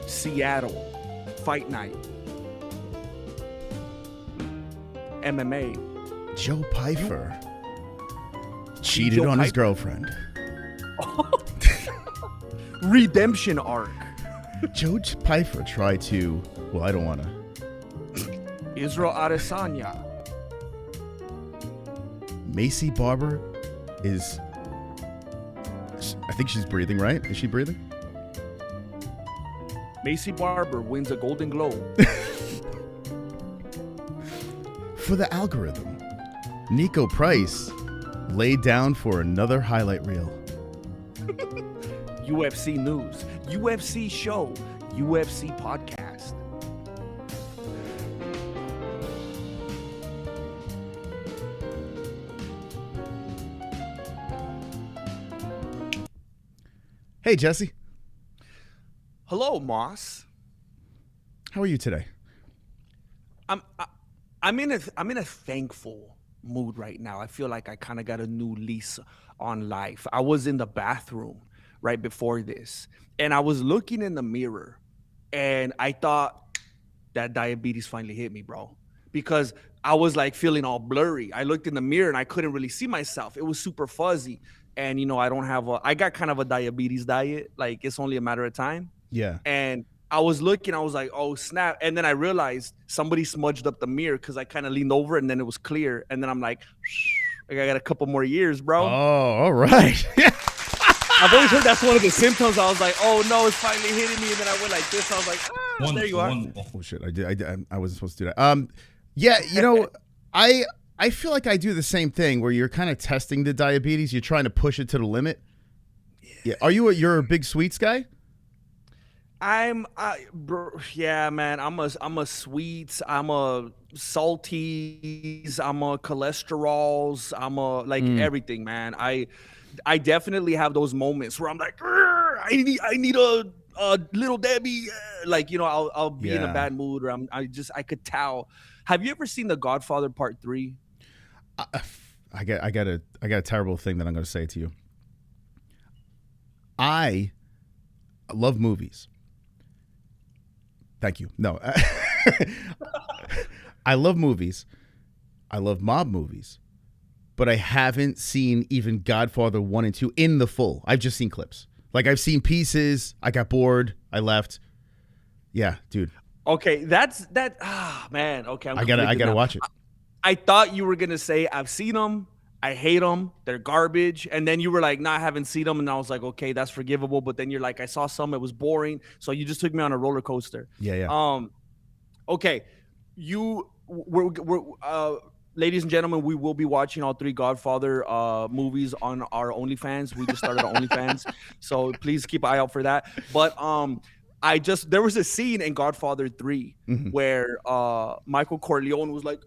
Seattle, Fight Night, MMA. Joe Pyfer cheated on his girlfriend. Redemption arc. Joe Pyfer tried to, well, I don't want to. Israel Adesanya. Maycee Barber is, I think she's breathing, right? Is she breathing? Maycee Barber wins a Golden Globe. For the algorithm, Nico Price laid down for another highlight reel. UFC news, UFC show, UFC podcast. Hey, Jesse. Hello, Moss. How are you today? I'm in a thankful mood right now. I feel like I kind of got a new lease on life. I was in the bathroom right before this, and I was looking in the mirror, and I thought that diabetes finally hit me, bro, because I was like feeling all blurry. I looked in the mirror and I couldn't really see myself. It was super fuzzy, and I got kind of a diabetes diet. Like, it's only a matter of time. Yeah. And I was looking, I was like, oh, snap. And then I realized somebody smudged up the mirror because I kind of leaned over and then it was clear. And then I'm like, I got a couple more years, bro. Oh, all right. I've always heard that's one of the symptoms. I was like, oh, no, it's finally hitting me. And then I went like this. I was like, there you are. Oh, shit. I wasn't supposed to do that. Yeah, I feel like I do the same thing where you're kind of testing the diabetes. You're trying to push it to the limit. Yeah. You're a big sweets guy? Yeah, man. I'm a sweets. I'm a salties. I'm a cholesterols. I'm a everything, man. I definitely have those moments where I'm like, I need a little Debbie. I'll be in a bad mood, or I could tell. Have you ever seen The Godfather Part 3? I got a terrible thing that I'm going to say to you. I love movies. Thank you. No. I love movies. I love mob movies. But I haven't seen even Godfather 1 and 2 in the full. I've just seen clips. Like, I've seen pieces. I got bored. I left. Yeah, dude. Okay, that's that. Man. Okay, I gotta watch it. I thought you were gonna say I've seen them. I hate them. They're garbage. And then you were like, nah, I haven't seen them. And I was like, okay, that's forgivable. But then you're like, I saw some. It was boring. So you just took me on a roller coaster. Yeah. Okay, ladies and gentlemen, we will be watching all 3 Godfather movies on our OnlyFans. We just started our OnlyFans, so please keep an eye out for that. But there was a scene in Godfather 3 where Michael Corleone was like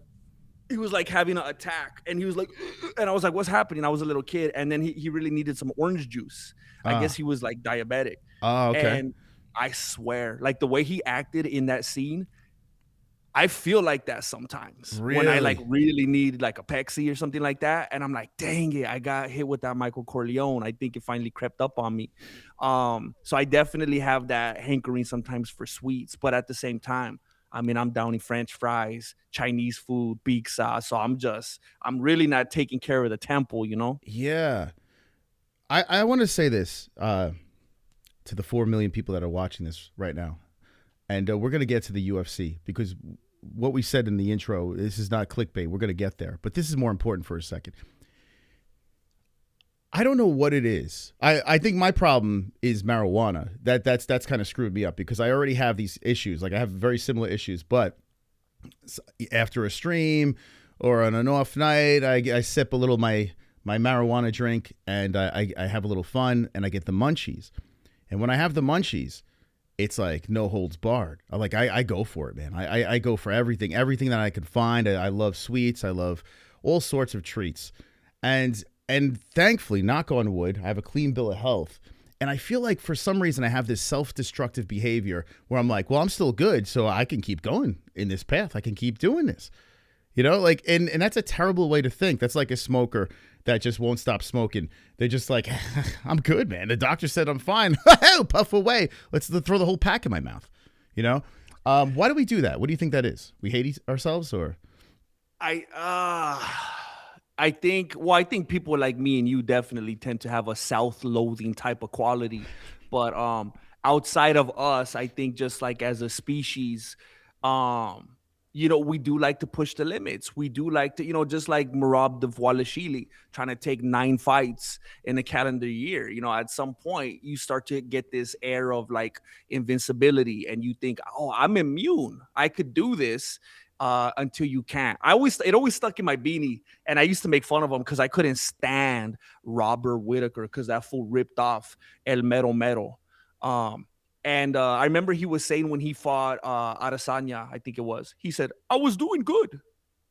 having an attack, and he was like, and I was like, what's happening? I was a little kid, and then he really needed some orange juice. I guess he was like diabetic. Oh, okay. And I swear, like the way he acted in that scene, I feel like that sometimes when I like really need like a Pepsi or something like that. And I'm like, dang it, I got hit with that Michael Corleone. I think it finally crept up on me. So I definitely have that hankering sometimes for sweets, but at the same time, I mean, I'm downing French fries, Chinese food, pizza. So I'm really not taking care of the temple, you know? Yeah. I want to say this to the 4 million people that are watching this right now. And we're going to get to the UFC because what we said in the intro, this is not clickbait. We're going to get there. But this is more important for a second. I don't know what it is. I think my problem is marijuana. That's kind of screwed me up because I already have these issues. Like I have very similar issues. But after a stream or on an off night, I sip a little my marijuana drink and I have a little fun and I get the munchies. And when I have the munchies, it's like no holds barred. I go for it, man. I go for everything that I can find. I love sweets. I love all sorts of treats. And thankfully, knock on wood, I have a clean bill of health. And I feel like for some reason I have this self-destructive behavior where I'm like, well, I'm still good, so I can keep going in this path. I can keep doing this. You know, like, and that's a terrible way to think. That's like a smoker that just won't stop smoking. They're just like, I'm good, man. The doctor said I'm fine. Puff away. Let's throw the whole pack in my mouth. You know? Why do we do that? What do you think that is? We hate ourselves, or? I think people like me and you definitely tend to have a self-loathing type of quality. But outside of us, I think just like as a species, we do like to push the limits. We do like to, just like Merab Dvalishvili trying to take 9 fights in a calendar year. At some point you start to get this air of like invincibility, and you think, oh, I'm immune. I could do this. Until you can't. It always stuck in my beanie, and I used to make fun of him because I couldn't stand Robert Whittaker because that fool ripped off El Mero Mero. And I remember he was saying when he fought Adesanya, I think it was, he said, I was doing good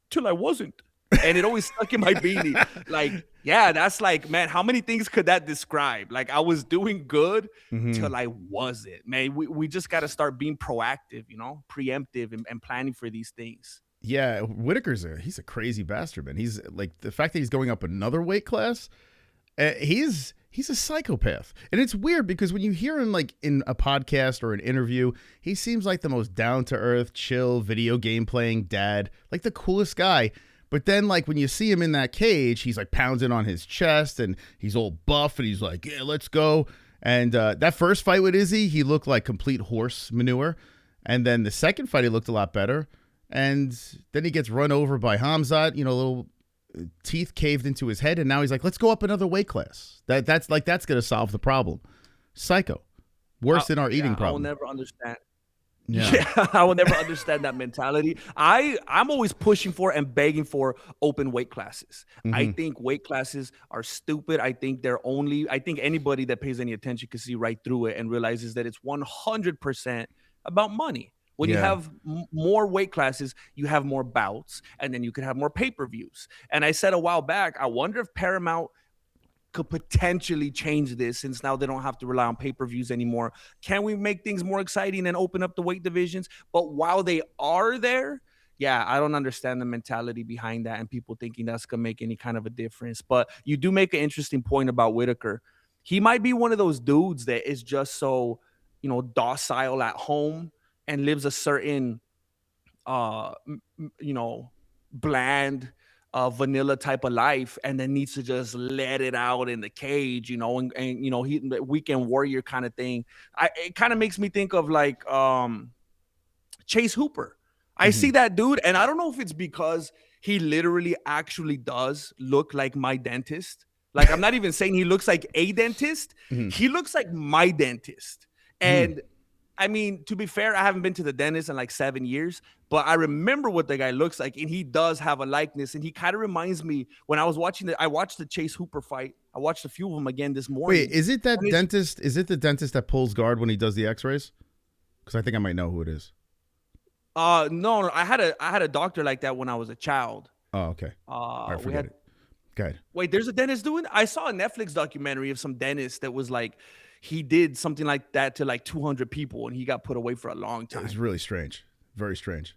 till I wasn't. And it always stuck in my beanie. Like, yeah, that's like, man, how many things could that describe? Like, I was doing good till I wasn't. Man, we just got to start being proactive, preemptive and planning for these things. Yeah, Whittaker's he's a crazy bastard, man. He's like, the fact that he's going up another weight class, he's a psychopath. And it's weird because when you hear him like in a podcast or an interview, he seems like the most down-to-earth, chill, video game playing dad, like the coolest guy. But then, like, when you see him in that cage, he's, like, pounding on his chest, and he's all buff, and he's like, yeah, let's go. And that first fight with Izzy, he looked like complete horse manure. And then the second fight, he looked a lot better. And then he gets run over by Hamzat, little teeth caved into his head, and now he's like, let's go up another weight class. That's going to solve the problem. Psycho. Worse than our eating problem. I will never understand. Yeah, I will never understand that mentality. I'm always pushing for and begging for open weight classes. I think weight classes are stupid. I think anybody that pays any attention can see right through it and realizes that it's 100% about money. When you have more weight classes, you have more bouts, and then you can have more pay-per-views. And I said a while back, I wonder if Paramount could potentially change this, since now they don't have to rely on pay-per-views anymore. Can we make things more exciting and open up the weight divisions? But while they are there, I don't understand the mentality behind that and people thinking that's going to make any kind of a difference. But you do make an interesting point about Whittaker. He might be one of those dudes that is just so, docile at home and lives a certain, bland, vanilla type of life, and then needs to just let it out in the cage, and he weekend warrior kind of thing. It kind of makes me think of like Chase Hooper. I see that dude, and I don't know if it's because he literally actually does look like my dentist. Like, I'm not even saying he looks like a dentist. He looks like my dentist. And I mean, to be fair, I haven't been to the dentist in like 7 years, but I remember what the guy looks like, and he does have a likeness. And he kind of reminds me when I was watching I watched the Chase Hooper fight. I watched a few of them again this morning. Wait, is it that dentist? Is it the dentist that pulls guard when he does the X-rays? Because I think I might know who it is. No, I had a doctor like that when I was a child. Oh, okay. All right, forget it. Go ahead. Wait, there's a dentist doing it? I saw a Netflix documentary of some dentist that was like, he did something like that to like 200 people, and he got put away for a long time. It was really strange. Very strange.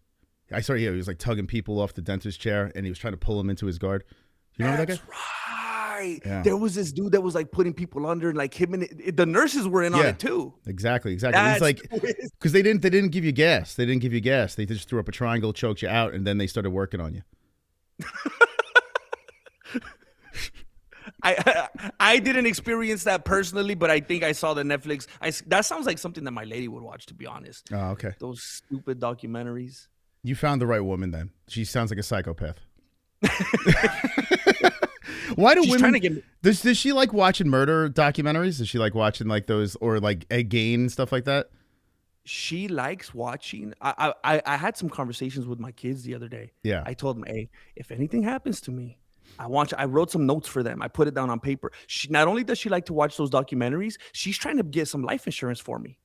I saw he was like tugging people off the dentist chair, and he was trying to pull them into his guard. You remember that guy? Right. Yeah. There was this dude that was like putting people under, and like him and the nurses were in on it too. Exactly. It's like, because they didn't give you gas. They didn't give you gas. They just threw up a triangle, choked you out, and then they started working on you. I didn't experience that personally, but I think I saw the Netflix. That sounds like something that my lady would watch, to be honest. Oh, okay. Those stupid documentaries. You found the right woman then. She sounds like a psychopath. Why do women? Does she like watching murder documentaries? Does she like watching like those, or like Again, stuff like that? She likes watching. I had some conversations with my kids the other day. Yeah. I told them, hey, if anything happens to me, I wrote some notes for them. I put it down on paper. Not only does she like to watch those documentaries, she's trying to get some life insurance for me.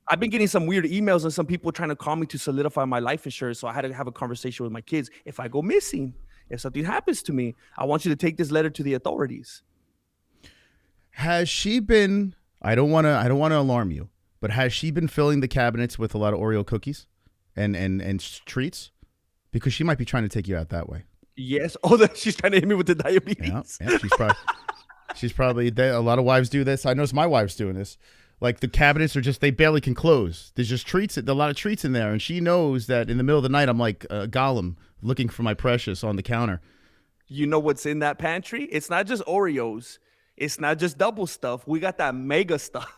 I've been getting some weird emails and some people trying to call me to solidify my life insurance. So I had to have a conversation with my kids. If I go missing, if something happens to me, I want you to take this letter to the authorities. Has she been, I don't want to alarm you, but has she been filling the cabinets with a lot of Oreo cookies and treats? Because she might be trying to take you out that way. Yes. Oh, she's trying to hit me with the diabetes. Yeah, she's probably a lot of wives do this. I notice my wife's doing this. Like the cabinets are just, they barely can close. There's just a lot of treats in there. And she knows that in the middle of the night, I'm like Gollum looking for my precious on the counter. You know what's in that pantry? It's not just Oreos. It's not just double stuff. We got that mega stuff.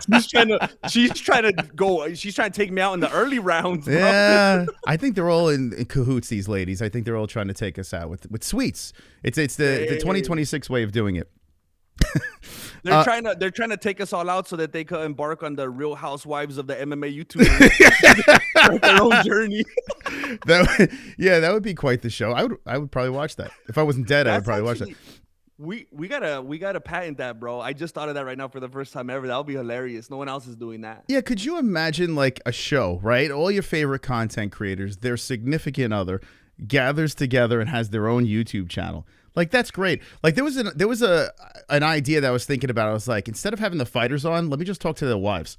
She's trying to take me out in the early rounds. Bro. Yeah. I think they're all in cahoots, these ladies. I think they're all trying to take us out with sweets. It's the 2026 way of doing it. They're trying to take us all out so that they could embark on the Real Housewives of the MMA YouTubers, their own journey. That would be quite the show. I would probably watch that if I wasn't dead. I would probably watch that. We gotta patent that, bro. I just thought of that right now for the first time ever. That would be hilarious. No one else is doing that. Yeah, could you imagine like a show, right? All your favorite content creators, their significant other gathers together and has their own YouTube channel. Like that's great. Like there was an idea that I was thinking about. I was like, instead of having the fighters on, let me just talk to their wives.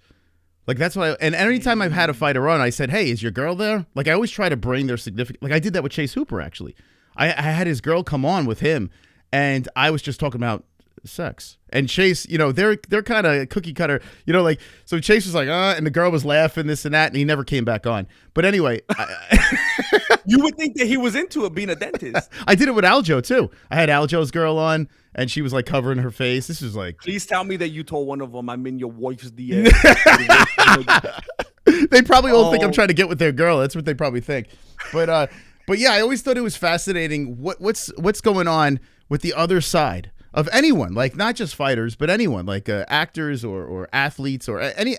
Like that's what and anytime I've had a fighter on, I said, hey, is your girl there? Like I always try to bring their significant, like I did that with Chase Hooper actually. I had his girl come on with him and I was just talking about sex. And Chase, they're kind of cookie cutter, like, so Chase was like, and the girl was laughing, this and that, and he never came back on. But anyway, you would think that he was into it being a dentist. I did it with Aljo too. I had Aljo's girl on and she was like covering her face. This was like, please tell me that you told one of them I'm in your wife's DM. They probably all think I'm trying to get with their girl. That's what they probably think. But yeah, I always thought it was fascinating what's going on with the other side of anyone, like not just fighters, but anyone, like actors or athletes or any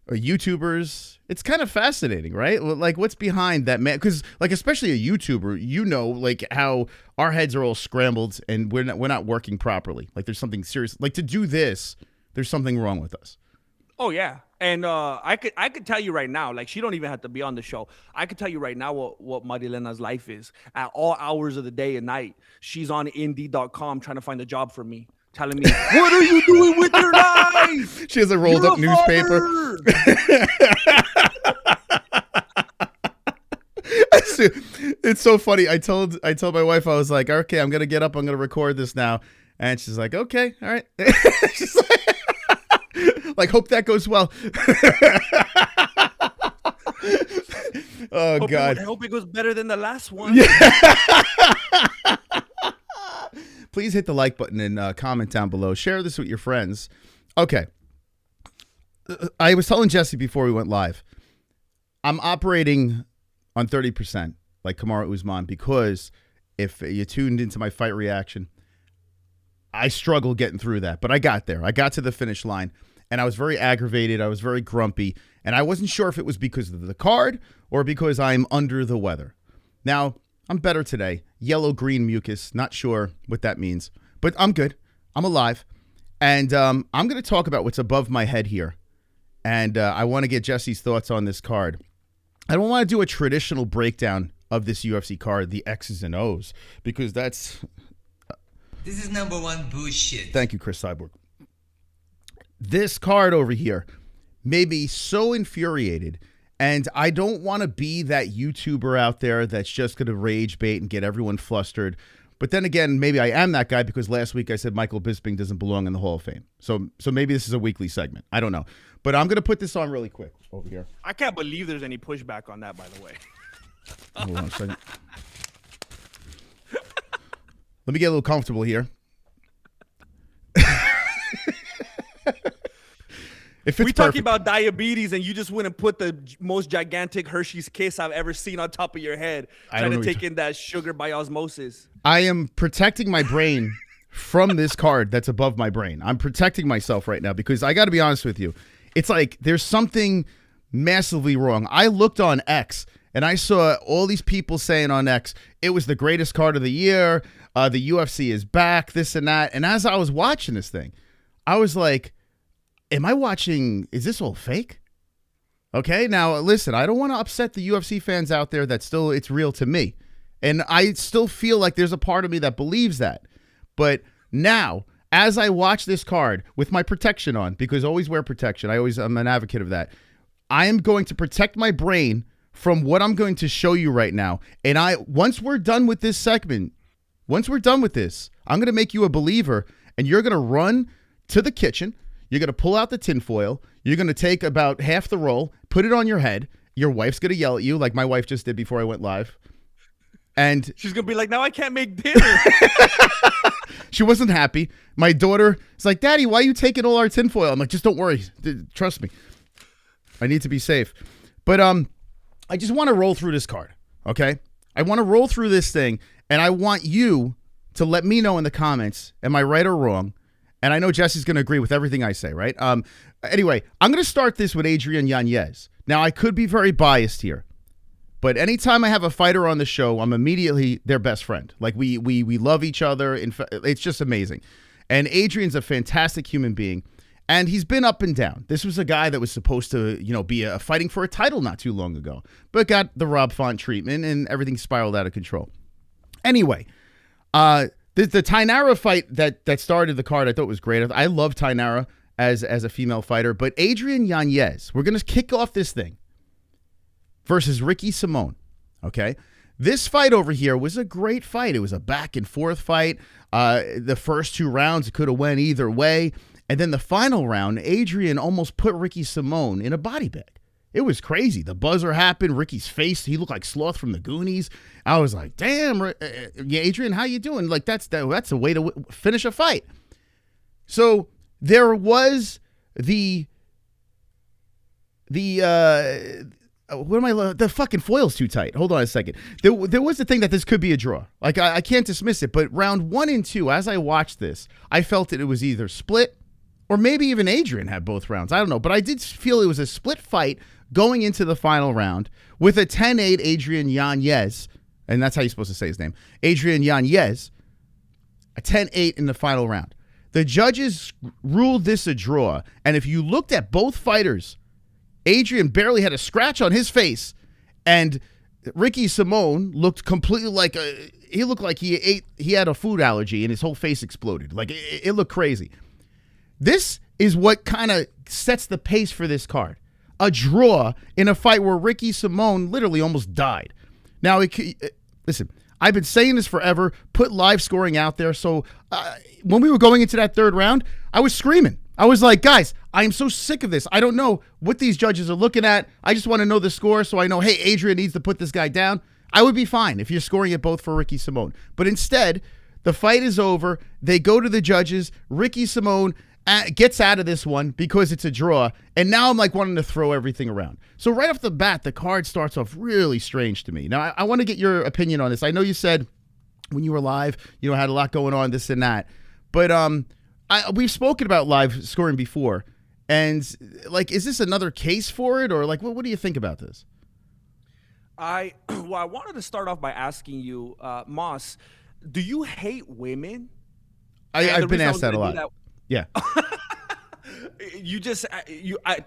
YouTubers. It's kind of fascinating, right? Like what's behind that man? Because like especially a YouTuber, like how our heads are all scrambled and we're not working properly. Like there's something serious. Like to do this, there's something wrong with us. Oh yeah. And I could tell you right now, like she don't even have to be on the show. I could tell you right now what Marilena's life is. At all hours of the day and night, she's on Indeed.com trying to find a job for me, telling me, what are you doing with your life? She has a rolled up newspaper. It's so funny. I told my wife, I was like, okay, I'm gonna get up, I'm gonna record this now, and she's like, okay, all right. She's like, hope that goes well. Oh God! I hope it goes better than the last one. Please hit the like button and comment down below. Share this with your friends. Okay. I was telling Jesse before we went live, I'm operating on 30%, like Kamaru Usman, because if you tuned into my fight reaction, I struggled getting through that, but I got there. I got to the finish line, and I was very aggravated. I was very grumpy, and I wasn't sure if it was because of the card or because I'm under the weather. Now, I'm better today. Yellow-green mucus. Not sure what that means, but I'm good. I'm alive, and I'm going to talk about what's above my head here, and I want to get Jesse's thoughts on this card. I don't want to do a traditional breakdown of this UFC card, the X's and O's, because that's... This is number one bullshit. Thank you, Chris Cyborg. This card over here made me so infuriated, and I don't want to be that YouTuber out there that's just going to rage bait and get everyone flustered. But then again, maybe I am that guy because last week I said Michael Bisping doesn't belong in the Hall of Fame. So maybe this is a weekly segment. I don't know. But I'm going to put this on really quick over here. I can't believe there's any pushback on that, by the way. Hold on a second. Let me get a little comfortable here. We talking about diabetes and you just went and put the most gigantic Hershey's Kiss I've ever seen on top of your head, trying to take in that sugar by osmosis. I am protecting my brain from this card that's above my brain. I'm protecting myself right now because I got to be honest with you. It's like there's something massively wrong. I looked on X and I saw all these people saying on X, it was the greatest card of the year. The UFC is back, this and that. And as I was watching this thing, I was like, am I watching, is this all fake? Okay, now listen, I don't want to upset the UFC fans out there that still, it's real to me. And I still feel like there's a part of me that believes that. But now, as I watch this card with my protection on, because always wear protection, I'm an advocate of that, I am going to protect my brain from what I'm going to show you right now. And once we're done with this segment, I'm going to make you a believer, and you're going to run to the kitchen. You're going to pull out the tinfoil. You're going to take about half the roll, put it on your head. Your wife's going to yell at you like my wife just did before I went live. And she's going to be like, now I can't make dinner. She wasn't happy. My daughter is like, Daddy, why are you taking all our tinfoil? I'm like, just don't worry. Trust me. I need to be safe. But I just want to roll through this card, okay? I want to roll through this thing, and I want you to let me know in the comments, am I right or wrong? And I know Jesse's going to agree with everything I say, right? Anyway, I'm going to start this with Adrian Yanez. Now, I could be very biased here, but anytime I have a fighter on the show, I'm immediately their best friend. Like, we love each other. In fact, it's just amazing. And Adrian's a fantastic human being, and he's been up and down. This was a guy that was supposed to, be fighting for a title not too long ago, but got the Rob Font treatment, and everything spiraled out of control. Anyway, the Tainara fight that started the card, I thought was great. I love Tainara as a female fighter, but Adrian Yanez, we're going to kick off this thing versus Ricky Simón, okay? This fight over here was a great fight. It was a back and forth fight. The first 2 rounds, it could have went either way. And then the final round, Adrian almost put Ricky Simón in a body bag. It was crazy. The buzzer happened. Ricky's face, he looked like Sloth from the Goonies. I was like, damn, Adrian, how you doing? Like, that's a way to finish a fight. So there was the fucking foil's too tight. Hold on a second. There was the thing that this could be a draw. Like, I can't dismiss it, but round 1 and 2, as I watched this, I felt that it was either split or maybe even Adrian had both rounds. I don't know, but I did feel it was a split fight going into the final round with a 10-8 Adrian Yanez, and that's how you're supposed to say his name, Adrian Yanez, a 10-8 in the final round. The judges ruled this a draw, and if you looked at both fighters, Adrian barely had a scratch on his face, and Ricky Simón looked completely like he looked like he had a food allergy and his whole face exploded. Like, it looked crazy. This is what kind of sets the pace for this card. A draw in a fight where Ricky Simón literally almost died. Now, listen, I've been saying this forever, put live scoring out there. So when we were going into that 3rd round, I was screaming. I was like, guys, I am so sick of this. I don't know what these judges are looking at. I just want to know the score so I know, hey, Adrian needs to put this guy down. I would be fine if you're scoring it both for Ricky Simón. But instead, the fight is over. They go to the judges. Ricky Simón gets out of this one because it's a draw, and now I'm like wanting to throw everything around. So right off the bat, the card starts off really strange to me. Now, I want to get your opinion on this. I know you said when you were live, had a lot going on, this and that, but we've spoken about live scoring before, and like, is this another case for it, or like, what do you think about this? I wanted to start off by asking you, Moss, do you hate women? I've been asked that a lot. Yeah. I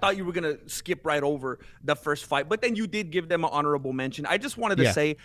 thought you were going to skip right over the first fight, but then you did give them an honorable mention. I just wanted to say,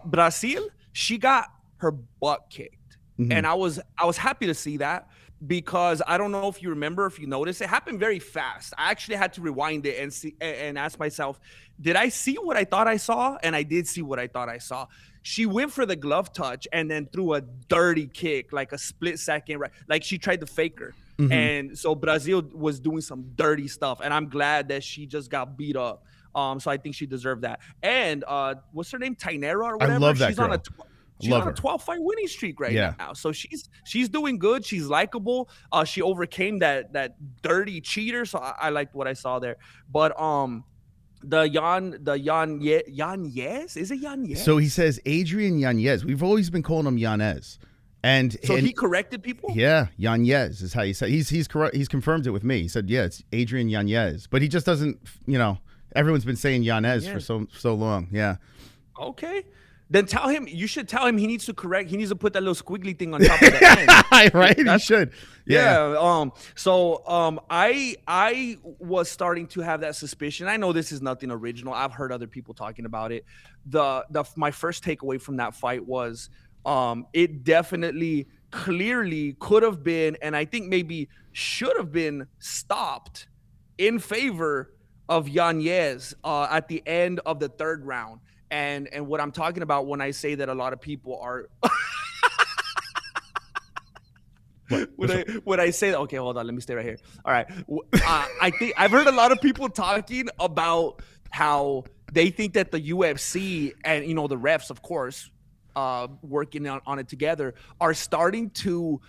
Brasil, she got her butt kicked. Mm-hmm. And I was happy to see that, because I don't know if you remember, if you noticed, it happened very fast. I actually had to rewind it and see and ask myself, did I see what I thought I saw? And I did see what I thought I saw. She went for the glove touch and then threw a dirty kick, like a split second, right? Like she tried to fake her. Mm-hmm. And so Brasil was doing some dirty stuff. And I'm glad that she just got beat up. So I think she deserved that. And what's her name? Tainara or whatever? I love that She's girl. She's on a 12-fight winning streak right now. So she's doing good. She's likable. She overcame that dirty cheater. So I liked what I saw there. But the Yanez? Is it Yanez? So he says Adrian Yanez. We've always been calling him Yanez. And he corrected people? Yeah, Yanez is how you say. He's correct. He's confirmed it with me. He said, yeah, it's Adrian Yanez. But he just doesn't, everyone's been saying Yanez for so long. Yeah. Okay. Then you should tell him he needs to correct. He needs to put that little squiggly thing on top of the end. Right? He should. Yeah. So I was starting to have that suspicion. I know this is nothing original. I've heard other people talking about it. My first takeaway from that fight was it definitely, clearly could have been, and I think maybe should have been stopped in favor of Yanez at the end of the third round. And what I'm talking about when I say that a lot of people are when I say that, okay, hold on, let me stay right here. All right. I think I've heard a lot of people talking about how they think that the UFC and, you know, the refs, of course, working on it together, are starting to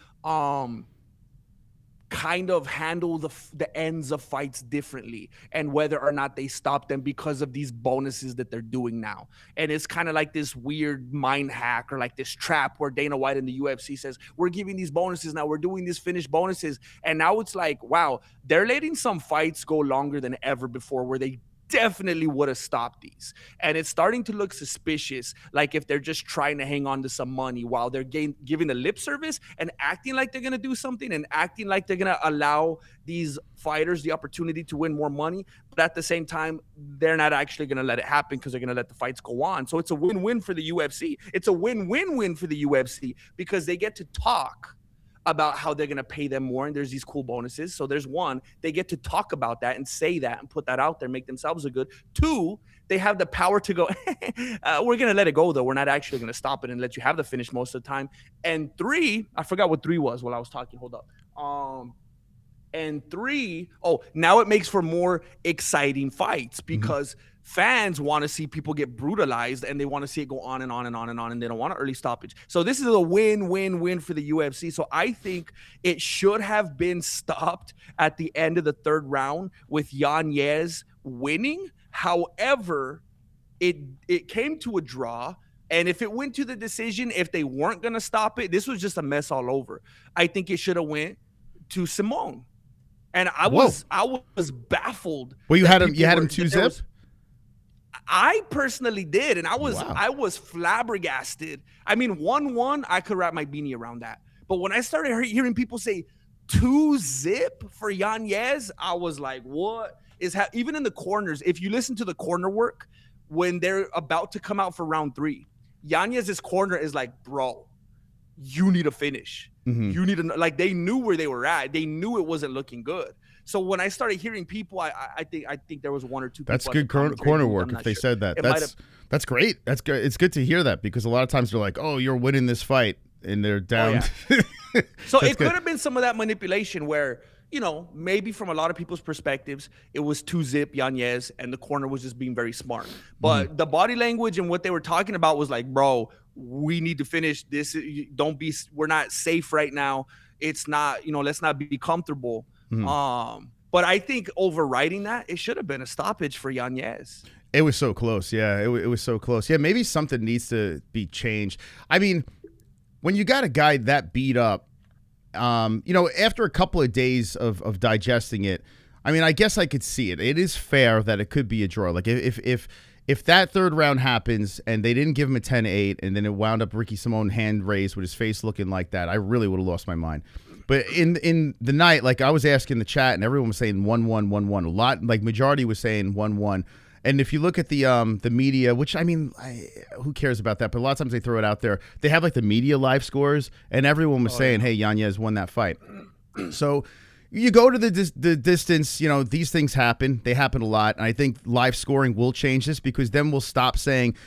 kind of handle the ends of fights differently, and whether or not they stop them because of these bonuses that they're doing now. And it's kind of like this weird mind hack, or like this trap where Dana White and the UFC says, we're giving these bonuses now, we're doing these finish bonuses. And now it's like, wow, they're letting some fights go longer than ever before, where they definitely would have stopped these. And it's starting to look suspicious, like if they're just trying to hang on to some money while they're giving the lip service and acting like they're going to do something, and acting like they're going to allow these fighters the opportunity to win more money. But at the same time, they're not actually going to let it happen, because they're going to let the fights go on. So it's a win-win for the UFC. It's a win-win-win for the UFC, because they get to talk about how they're going to pay them more, and there's these cool bonuses. So there's one, they get to talk about that and say that and put that out there, make themselves look good. Two, they have the power to go, we're going to let it go, though. We're not actually going to stop it and let you have the finish most of the time. And three, I forgot what three was while I was talking. Hold up. And three, now it makes for more exciting fights, because fans want to see people get brutalized, and they want to see it go on and on and on and on, and they don't want an early stoppage. So this is a win-win-win for the UFC. So I think it should have been stopped at the end of the third round with Yanez winning. However, it came to a draw. And if it went to the decision, if they weren't going to stop it, this was just a mess all over. I think it should have went to Simone. And I was baffled. Well, you had him 2-zip? I personally did, and I was flabbergasted. I mean, 1-1, I could wrap my beanie around that. But when I started hearing people say 2-zip for Yanez, I was like, what is even in the corners? If you listen to the corner work when they're about to come out for round 3, Yanez's corner is like, bro, you need a finish. You need to, like, they knew where they were at. They knew it wasn't looking good. So when I started hearing people, I think there was one or two people. That's good corner work if they said that. That's great. That's good. It's good to hear that, because a lot of times they're like, oh, you're winning this fight, and they're down. Oh, yeah. So it could have been some of that manipulation where, you know, maybe from a lot of people's perspectives, it was 2-zip Yanez, and the corner was just being very smart. But the body language and what they were talking about was like, bro, we need to finish this. We're not safe right now. It's not, you know, let's not be comfortable. But I think overriding that, it should have been a stoppage for Yanez. It was so close. Yeah, it was so close. Yeah, maybe something needs to be changed. I mean, when you got a guy that beat up, you know, after a couple of days of digesting it, I mean, I guess I could see it. It is fair that it could be a draw. Like if that third round happens and they didn't give him a 10-8, and then it wound up Ricky Simone hand raised with his face looking like that, I really would have lost my mind. But in the night, like, I was asking the chat, and everyone was saying 1-1, 1-1. A lot, like, majority was saying 1-1. And if you look at the media, which, I mean, who cares about that? But a lot of times they throw it out there. They have, like, the media live scores, and everyone was saying, hey, Yanez won that fight. So you go to the distance, you know, these things happen. They happen a lot. And I think live scoring will change this, because then we'll stop saying,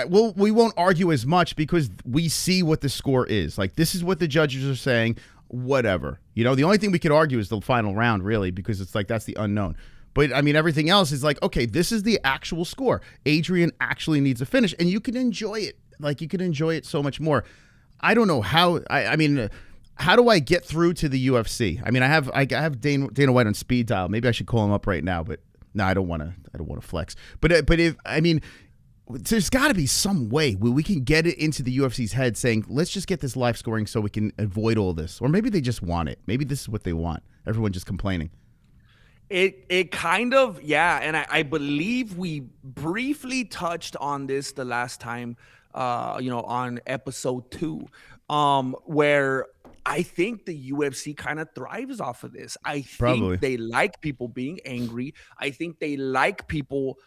we won't argue as much, because we see what the score is. Like, this is what the judges are saying. Whatever, you know, the only thing we could argue is the final round, really, because it's like, that's the unknown. But I mean, everything else is like, okay, this is the actual score. Adrian actually needs a finish, and you can enjoy it. Like, you can enjoy it so much more. I don't know how. I mean, how do I get through to the UFC? I mean, I have Dana White on speed dial. Maybe I should call him up right now, but no, I don't want to flex. But if, I mean, there's got to be some way where we can get it into the UFC's head, saying, let's just get this live scoring so we can avoid all this. Or maybe they just want it. Maybe this is what they want. Everyone just complaining. It kind of, yeah. And I believe we briefly touched on this the last time, you know, on episode 2, where I think the UFC kind of thrives off of this. I think they like people being angry. I think they like people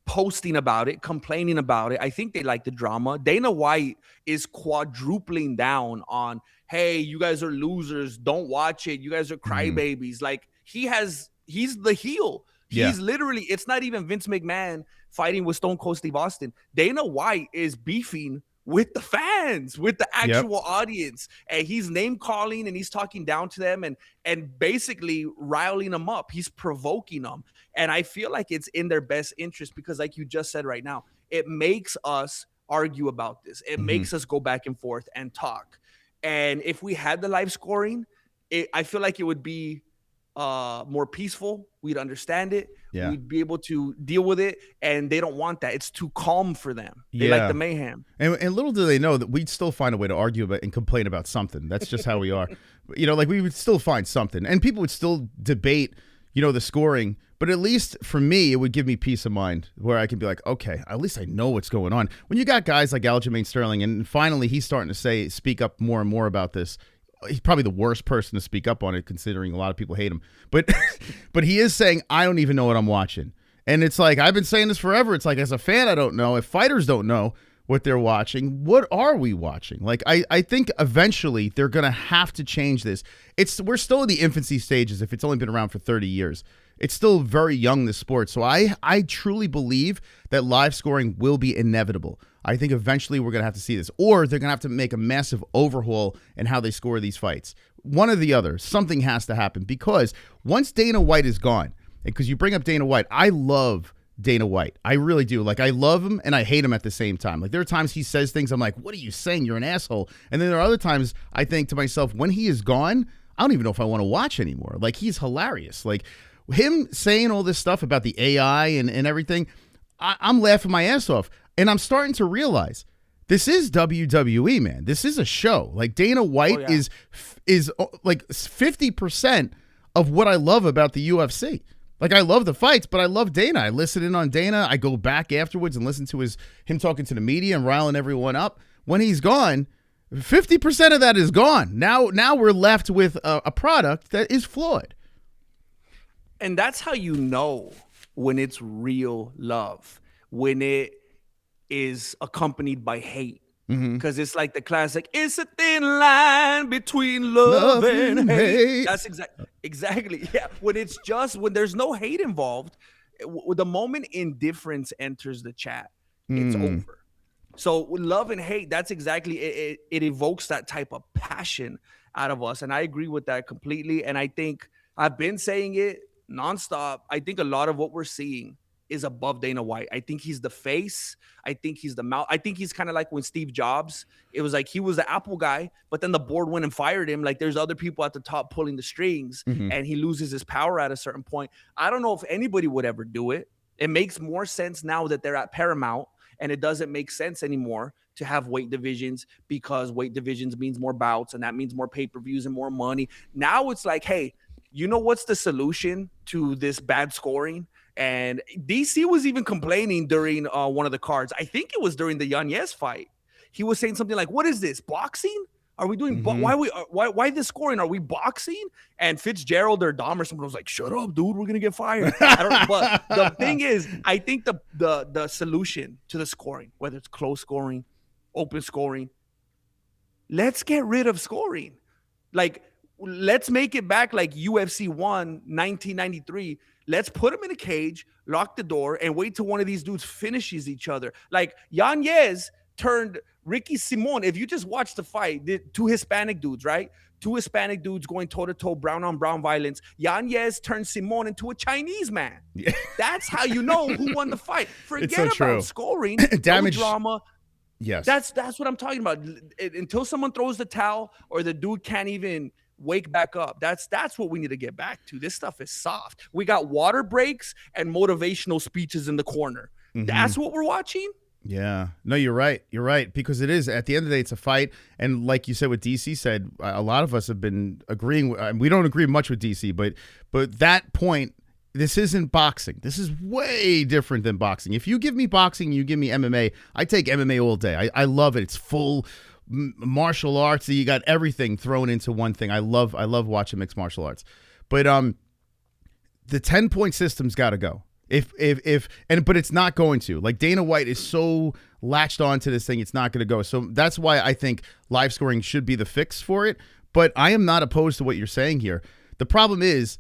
posting about it, complaining about it. I think they like the drama. Dana White is quadrupling down on, hey, you guys are losers, don't watch it, you guys are crybabies. Like, he's the heel. He's literally, it's not even Vince McMahon fighting with Stone Cold Steve Austin. Dana White is beefing with the fans, with the actual audience. And he's name calling and he's talking down to them and basically riling them up. He's provoking them. And I feel like it's in their best interest because like you just said right now, it makes us argue about this. It makes us go back and forth and talk. And if we had the live scoring, I feel like it would be more peaceful. We'd understand it. We'd be able to deal with it. And they don't want that. It's too calm for them. They like the mayhem. And little do they know that we'd still find a way to argue about and complain about something. That's just how we are. You know, like we would still find something. And people would still debate, you know, the scoring. But at least for me, it would give me peace of mind where I can be like, okay, at least I know what's going on. When you got guys like Aljamain Sterling, and finally he's starting to speak up more and more about this. He's probably the worst person to speak up on it, considering a lot of people hate him. But but he is saying, I don't even know what I'm watching. And it's like, I've been saying this forever. It's like, as a fan, I don't know. If fighters don't know what they're watching, what are we watching? Like, I think eventually they're going to have to change this. We're still in the infancy stages if it's only been around for 30 years. It's still very young, this sport. So I truly believe that live scoring will be inevitable. I think eventually we're going to have to see this. Or they're going to have to make a massive overhaul in how they score these fights. One or the other. Something has to happen. Because once Dana White is gone, because you bring up Dana White, I love Dana White. I really do. Like, I love him and I hate him at the same time. Like, there are times he says things, I'm like, what are you saying? You're an asshole. And then there are other times I think to myself, when he is gone, I don't even know if I want to watch anymore. Like, he's hilarious. Like, him saying all this stuff about the AI and everything, I'm laughing my ass off. And I'm starting to realize this is WWE, man. This is a show. Like, Dana White is like 50% of what I love about the UFC. Like, I love the fights, but I love Dana. I listen in on Dana. I go back afterwards and listen to him talking to the media and riling everyone up. When he's gone, 50% of that is gone. Now we're left with a product that is flawed. And that's how you know when it's real love, when it is accompanied by hate. Because it's like the classic, it's a thin line between love and hate. That's exactly. Yeah. When there's no hate involved, the moment indifference enters the chat, it's over. So with love and hate, that's exactly it. It evokes that type of passion out of us. And I agree with that completely. And I think I've been saying it nonstop. I think a lot of what we're seeing is above Dana White. I think he's the face. I think he's the mouth. I think he's kind of like when Steve Jobs, it was like he was the Apple guy, but then the board went and fired him. Like, there's other people at the top pulling the strings and he loses his power at a certain point. I don't know if anybody would ever do it. It makes more sense now that they're at Paramount, and it doesn't make sense anymore to have weight divisions because weight divisions means more bouts, and that means more pay-per-views and more money. Now it's like, hey, you know what's the solution to this bad scoring? And DC was even complaining during one of the cards. I think it was during the Yanez fight. He was saying something like, what is this, boxing? Are we doing why this scoring? Are we boxing? And Fitzgerald or Dom or someone was like, shut up, dude, we're gonna get fired. But the thing is, I think the solution to the scoring, whether it's close scoring, open scoring, let's get rid of scoring. Like, let's make it back like UFC 1, 1993. Let's put them in a cage, lock the door, and wait till one of these dudes finishes each other. Like, Yanez turned Ricky Simon. If you just watch the fight, the two Hispanic dudes, right? Two Hispanic dudes going toe-to-toe, brown-on-brown violence. Yanez turned Simon into a Chinese man. Yeah. That's how you know who won the fight. Forget about scoring, damage, no drama. Yes. That's what I'm talking about. Until someone throws the towel or the dude can't even wake back up. That's what we need to get back to. This stuff is soft. We got water breaks and motivational speeches in the corner. That's what we're watching. Yeah. No, you're right. You're right. Because it is, at the end of the day, it's a fight. And like you said, what DC said, a lot of us have been agreeing. We don't agree much with DC, but that point, this isn't boxing. This is way different than boxing. If you give me boxing, you give me MMA, I take MMA all day. I love it. It's full martial arts. You got everything thrown into one thing. I love watching mixed martial arts. But the 10-point system's got to go. But it's not going to. Like, Dana White is so latched on to this thing, it's not going to go. So that's why I think live scoring should be the fix for it. But I am not opposed to what you're saying here. The problem is,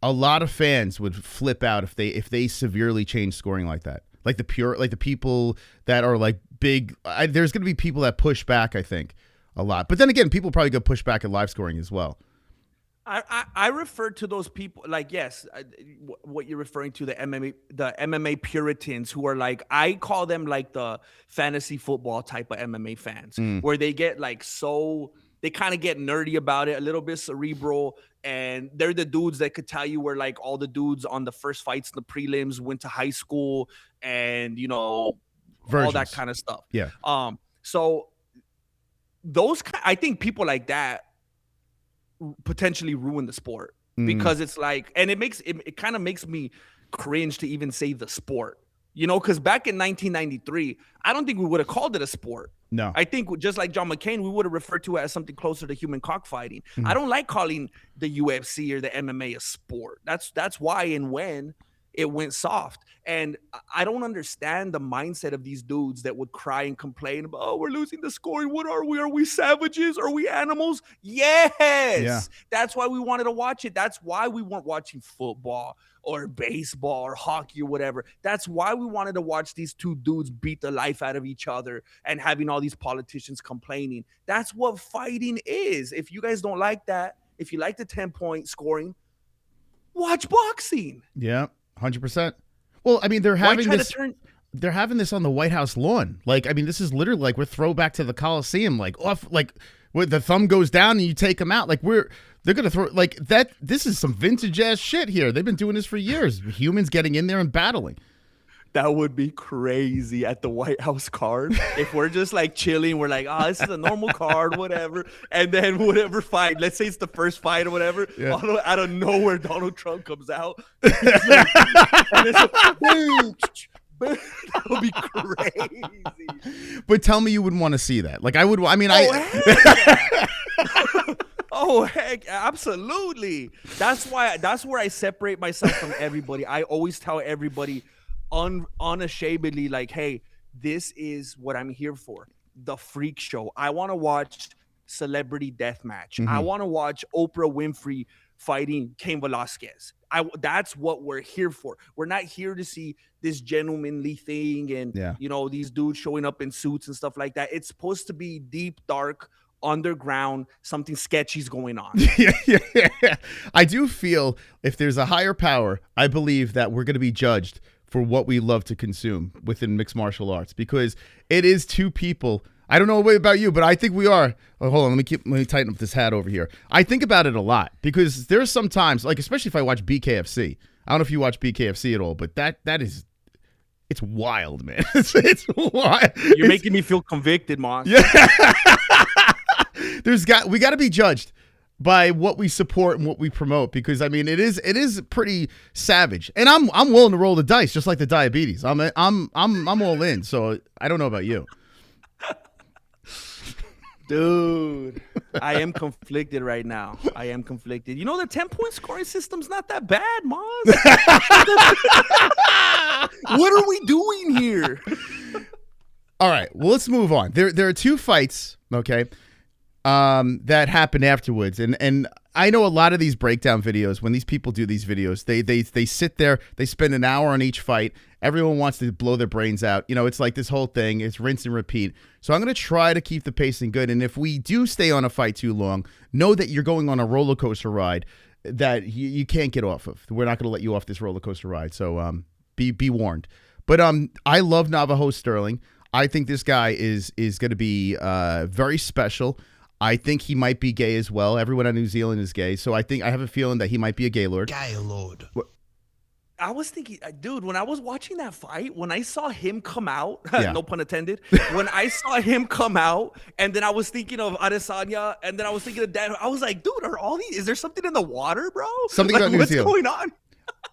a lot of fans would flip out if they severely change scoring like that. Like the people that are like big. There's going to be people that push back, I think, a lot. But then again, people probably go push back at live scoring as well. I refer to those people like, yes, what you're referring to, the MMA Puritans who are like, I call them like the fantasy football type of MMA fans, where they get like they kind of get nerdy about it, a little bit cerebral, and they're the dudes that could tell you where like all the dudes on the first fights in the prelims went to high school and, you know, all that kind of stuff. Yeah. So I think people like that potentially ruin the sport because it's like, and it kind of makes me cringe to even say the sport, you know, because back in 1993, I don't think we would have called it a sport. No, I think just like John McCain, we would have referred to it as something closer to human cockfighting. I don't like calling the UFC or the MMA a sport. That's why and when it went soft. And I don't understand the mindset of these dudes that would cry and complain about, oh, we're losing the scoring. What are we? Are we savages? Are we animals? Yes. Yeah. That's why we wanted to watch it. That's why we weren't watching football or baseball or hockey or whatever. That's why we wanted to watch these two dudes beat the life out of each other and having all these politicians complaining. That's what fighting is. If you guys don't like that, if you like the 10-point scoring, watch boxing. Yeah, 100%. Well, I mean, they're having this on the White House lawn. Like, I mean, this is literally like we're throwback to the Coliseum, like off, like where the thumb goes down and you take them out. Like they're going to throw like that. This is some vintage ass shit here. They've been doing this for years. Humans getting in there and battling. That would be crazy at the White House card. If we're just like chilling, we're like, oh, this is a normal card, whatever. And then whatever fight, let's say it's the first fight or whatever, out of nowhere, Donald Trump comes out. And it's like, that would be crazy. But tell me you wouldn't want to see that. Like I would, I mean, Oh, heck, absolutely. That's where I separate myself from everybody. I always tell everybody unashamedly, like, hey, this is what I'm here for. The freak show. I want to watch celebrity deathmatch. I want to watch Oprah Winfrey fighting Cain Velasquez. That's what we're here for. We're not here to see this gentlemanly thing and you know, these dudes showing up in suits and stuff like that. It's supposed to be deep, dark, underground, something sketchy's going on. Yeah. I do feel if there's a higher power, I believe that we're going to be judged for what we love to consume within mixed martial arts, because it is two people. I don't know about you, but I think we are. Oh, hold on, let me tighten up this hat over here. I think about it a lot because there's sometimes, like especially if I watch BKFC. I don't know if you watch BKFC at all, but that is, it's wild, man. It's wild. You're making me feel convicted, Moss. Yeah. We got to be judged by what we support and what we promote, because I mean it is pretty savage, and I'm willing to roll the dice just like the diabetes. I'm all in. So I don't know about you, dude. I am conflicted right now. I am conflicted. You know, the 10-point scoring system's not that bad, Moz. What are we doing here? All right, well, let's move on. There are two fights, okay, that happen afterwards, and I know a lot of these breakdown videos. When these people do these videos, they sit there, they spend an hour on each fight. Everyone wants to blow their brains out. You know, it's like this whole thing. It's rinse and repeat. So I'm going to try to keep the pacing good. And if we do stay on a fight too long, know that you're going on a roller coaster ride that you can't get off of. We're not going to let you off this roller coaster ride. So be warned. But I love Navajo Stirling. I think this guy is going to be very special. I think he might be gay as well. Everyone in New Zealand is gay. So I have a feeling that he might be a gaylord. Gaylord. I was thinking, dude, when I was watching that fight, when I saw him come out, no pun intended, when I saw him come out, and then I was thinking of Adesanya, and then I was thinking of Dan, I was like, dude, is there something in the water, bro? Something about New Zealand. What's going on?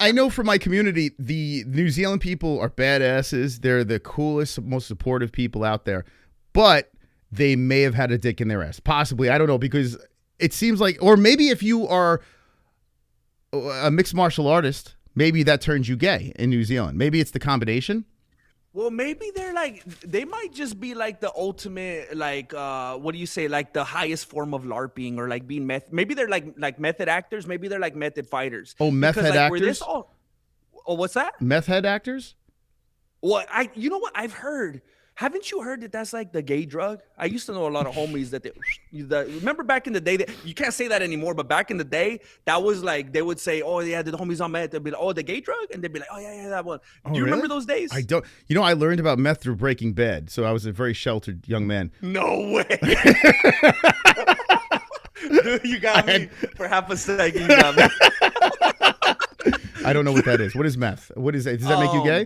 I know from my community, the New Zealand people are badasses. They're the coolest, most supportive people out there. But they may have had a dick in their ass. Possibly. I don't know, because it seems like, or maybe if you are a mixed martial artist, maybe that turns you gay in New Zealand. Maybe it's the combination. Well, maybe they're like, they might just be like the ultimate, like, what do you say, like the highest form of LARPing, or like being maybe they're like method actors. Maybe they're like method fighters. Oh, method like, actors. Oh, what's that? Meth head actors. Well, you know what I've heard. Haven't you heard that that's like the gay drug? I used to know a lot of homies that remember back in the day, that you can't say that anymore, but back in the day, that was like, they would say, oh yeah, the homies on meth. They'd be like, oh, the gay drug? And they'd be like, oh yeah, that one. Do you remember those days? I don't. You know, I learned about meth through Breaking Bad, so I was a very sheltered young man. No way. Dude, you got me for half a second. You got me. I don't know what that is. What is meth? What is it? Does that make you gay?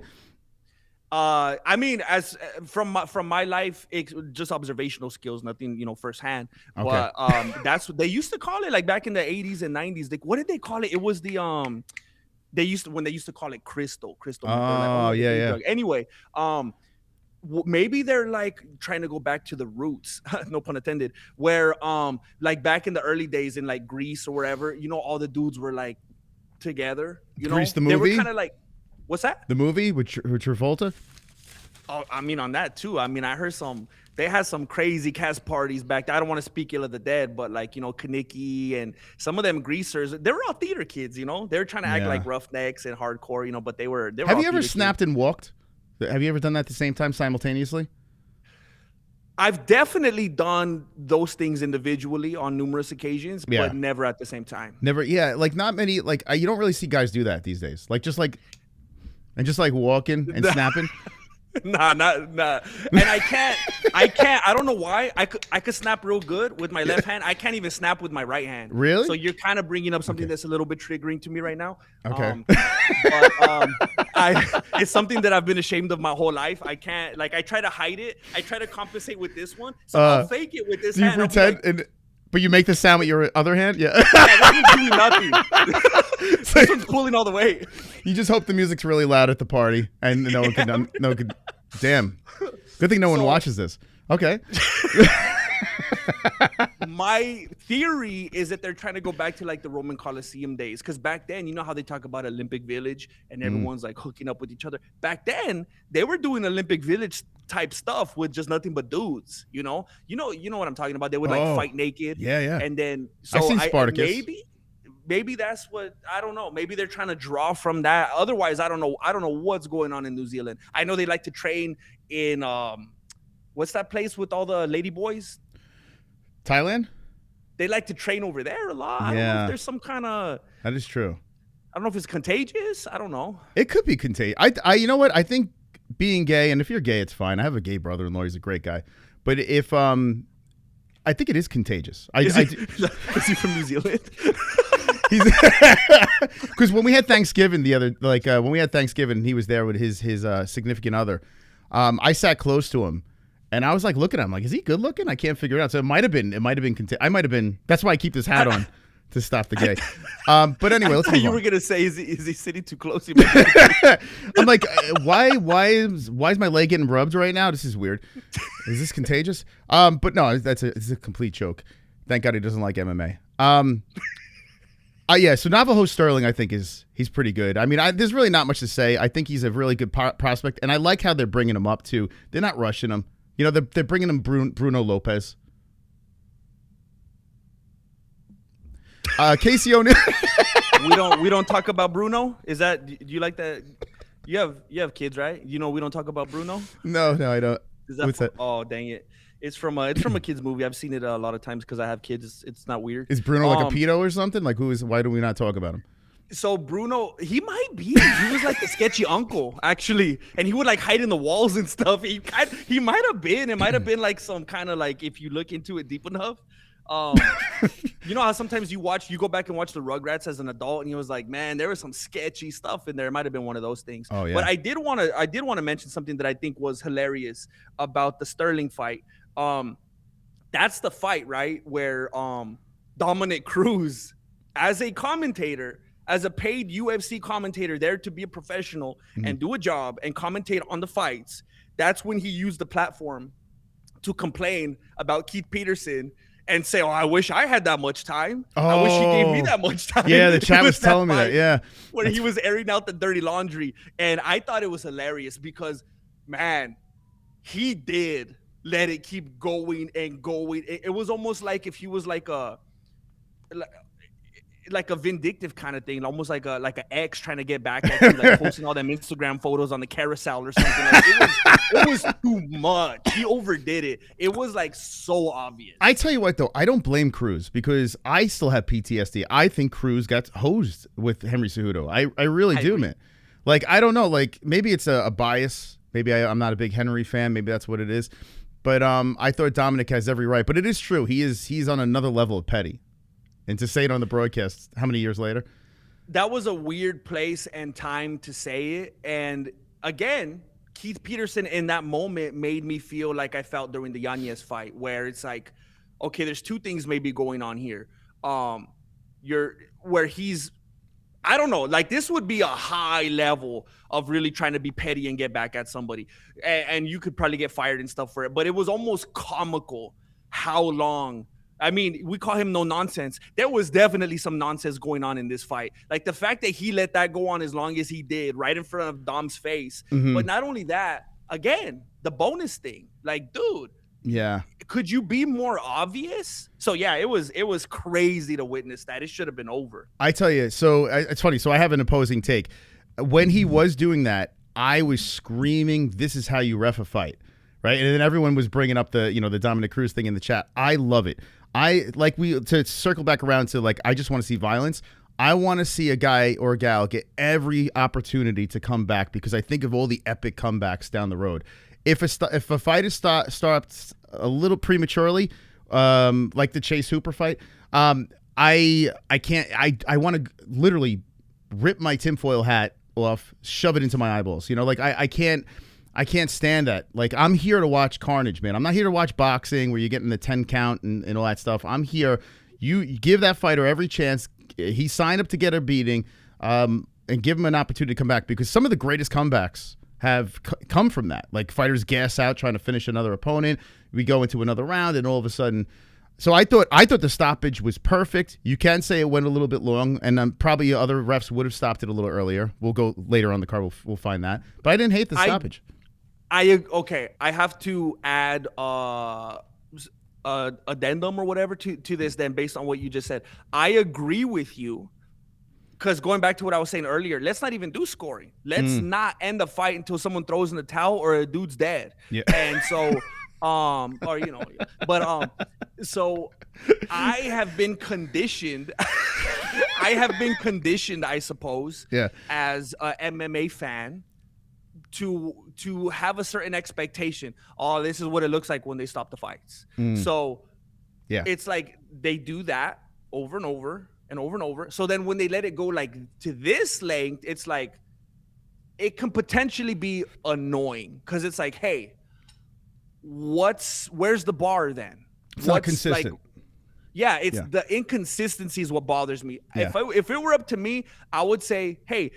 I mean, as from my life, it's just observational skills, nothing, firsthand. Okay. But that's what they used to call it, like back in the 80s and 90s. What did they call it? It was the when they used to call it crystal. Oh, yeah. Drug. Anyway, maybe they're like trying to go back to the roots, no pun intended, where like back in the early days in like Greece or wherever, all the dudes were like together. Grease the movie? They were kind of like, what's that? The movie with Travolta? Oh, I mean, on that too. I mean, I heard they had some crazy cast parties back there. I don't want to speak ill of the dead, but like, Kaniki and some of them greasers, they were all theater kids, they were trying to act like roughnecks and hardcore, but they were Have you ever snapped and walked? Have you ever done that at the same time simultaneously? I've definitely done those things individually on numerous occasions, but never at the same time. Never, yeah. Like not many, like you don't really see guys do that these days. Like just like walking and snapping. Nah. And I can't. I don't know why. I could snap real good with my left hand. I can't even snap with my right hand. Really? So you're kind of bringing up something that's a little bit triggering to me right now. Okay. It's something that I've been ashamed of my whole life. I can't. Like I try to hide it. I try to compensate with this one. So I'll fake it with this hand. You pretend but you make the sound with your other hand? Yeah. That one's doing nothing. This one's pulling all the way. You just hope the music's really loud at the party and no one can. Damn. Good thing no one watches this. Okay. My theory is that they're trying to go back to like the Roman Colosseum days, because back then, you know how they talk about Olympic Village and everyone's like hooking up with each other. Back then, they were doing Olympic Village type stuff with just nothing but dudes. You know what I'm talking about. They would like fight naked. Yeah. And then so I've seen Spartacus. Maybe that's what, I don't know. Maybe they're trying to draw from that. Otherwise, I don't know what's going on in New Zealand. I know they like to train in what's that place with all the lady boys? Thailand? They like to train over there a lot. I don't know if there's some kind of... That is true. I don't know if it's contagious. I don't know. It could be contagious. You know what? I think being gay, and if you're gay, it's fine. I have a gay brother-in-law. He's a great guy. But if... I think it is contagious. Is he from New Zealand? Because when we had Thanksgiving when we had Thanksgiving, he was there with his significant other. I sat close to him, and I was like looking at him, like, is he good looking? I can't figure it out. So it might have been. I might have been. That's why I keep this hat on to stop the gay. But anyway, let's move on. You were gonna say, is he sitting too close? I'm like, why is my leg getting rubbed right now? This is weird. Is this contagious? But no, it's a complete joke. Thank God he doesn't like MMA. So Navajo Stirling, I think he's pretty good. I mean, there's really not much to say. I think he's a really good prospect, and I like how they're bringing him up too. They're not rushing him. They're bringing him Bruno Lopez. Casey O'Neill. we don't talk about Bruno. Is that, do you like that? You have kids, right? We don't talk about Bruno. No, I don't. What's that? Oh, dang it. It's from a kids movie. I've seen it a lot of times because I have kids. It's not weird. Is Bruno like a pedo or something? Like why do we not talk about him? So Bruno, he might be. He was like the sketchy uncle, actually, and he would like hide in the walls and stuff. He might have been. It might have been like some kind of like, if you look into it deep enough. You know how sometimes you go back and watch the Rugrats as an adult, and he was like, man, there was some sketchy stuff in there. It might have been one of those things. Oh yeah. But I did want to mention something that I think was hilarious about the Sterling fight. That's the fight, right, where Dominic Cruz, as a commentator, as a paid UFC commentator there to be a professional and do a job and commentate on the fights, that's when he used the platform to complain about Keith Peterson and say, oh, I wish I had that much time. I wish he gave me that much time. Yeah, the chat was telling me that, yeah. Where he was airing out the dirty laundry. And I thought it was hilarious because man, he did let it keep going and going. It was almost like if he was like a vindictive kind of thing, almost like an ex trying to get back at you, like posting all them Instagram photos on the carousel or something. Like, it was too much. He overdid it. It was like so obvious. I tell you what, though, I don't blame Cruz because I still have PTSD. I think Cruz got hosed with Henry Cejudo. I really do, man. Like, I don't know. Like, maybe it's a bias. Maybe I'm not a big Henry fan. Maybe that's what it is. But I thought Dominic has every right. But it is true. He's on another level of petty. And to say it on the broadcast, how many years later? That was a weird place and time to say it. And again, Keith Peterson in that moment made me feel like I felt during the Yanez fight, where it's like, okay, there's two things maybe going on here. I don't know, like this would be a high level of really trying to be petty and get back at somebody. And you could probably get fired and stuff for it. But it was almost comical how long. I mean, we call him no nonsense. There was definitely some nonsense going on in this fight. Like the fact that he let that go on as long as he did right in front of Dom's face. Mm-hmm. But not only that, again, the bonus thing. Like, dude. Yeah. Could you be more obvious? So, yeah, it was crazy to witness that. It should have been over. I tell you, so it's funny. So I have an opposing take. When he was doing that, I was screaming, this is how you ref a fight. Right? And then everyone was bringing up the Dominic Cruz thing in the chat. I love it. To circle back around to I just want to see violence. I want to see a guy or a gal get every opportunity to come back because I think of all the epic comebacks down the road. If a fight is stopped a little prematurely, like the Chase Hooper fight, I can't. I want to literally rip my tinfoil hat off, shove it into my eyeballs. I can't stand that. Like, I'm here to watch carnage, man. I'm not here to watch boxing where you're getting the 10 count and all that stuff. I'm here. You give that fighter every chance. He signed up to get a beating, and give him an opportunity to come back because some of the greatest comebacks have come from that. Like, fighters gas out trying to finish another opponent. We go into another round, and all of a sudden. So I thought the stoppage was perfect. You can say it went a little bit long, and probably other refs would have stopped it a little earlier. We'll go later on the card. We'll find that. But I didn't hate the stoppage. I have to add addendum or whatever to this then based on what you just said. I agree with you because going back to what I was saying earlier, let's not even do scoring. Let's not end the fight until someone throws in the towel or a dude's dead. Yeah. And so so I have been conditioned I suppose, as a MMA fan to have a certain expectation. Oh, this is what it looks like when they stop the fights. So it's like they do that over and over and over and over. So then when they let it go like to this length, it's like it can potentially be annoying because it's like, hey, where's the bar then? It's not consistent. The inconsistency is what bothers me. If it were up to me, I would say, hey,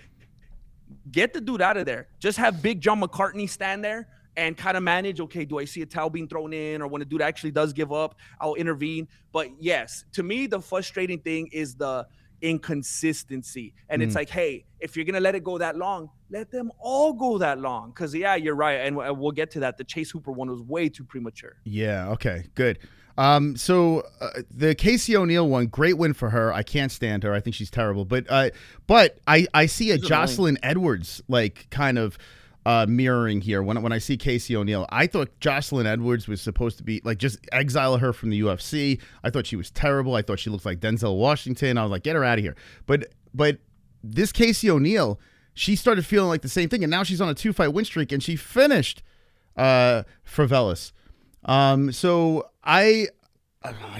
get the dude out of there. Just have Big John McCartney stand there and kind of manage, okay, do I see a towel being thrown in? Or when a dude actually does give up, I'll intervene. But yes, to me, the frustrating thing is the inconsistency. And it's like, hey, if you're going to let it go that long, let them all go that long. Because, yeah, you're right. And we'll get to that. The Chase Hooper one was way too premature. Yeah, okay, good. So the Casey O'Neill one, great win for her. I can't stand her. I think she's terrible. But I see a Jocelyn Edwards kind of mirroring here when I see Casey O'Neill. I thought Jocelyn Edwards was supposed to be just exile her from the UFC. I thought she was terrible. I thought she looked like Denzel Washington. I was like, get her out of here. But this Casey O'Neill, she started feeling like the same thing, and now she's on a 2-fight win streak, and she finished Favelas. So I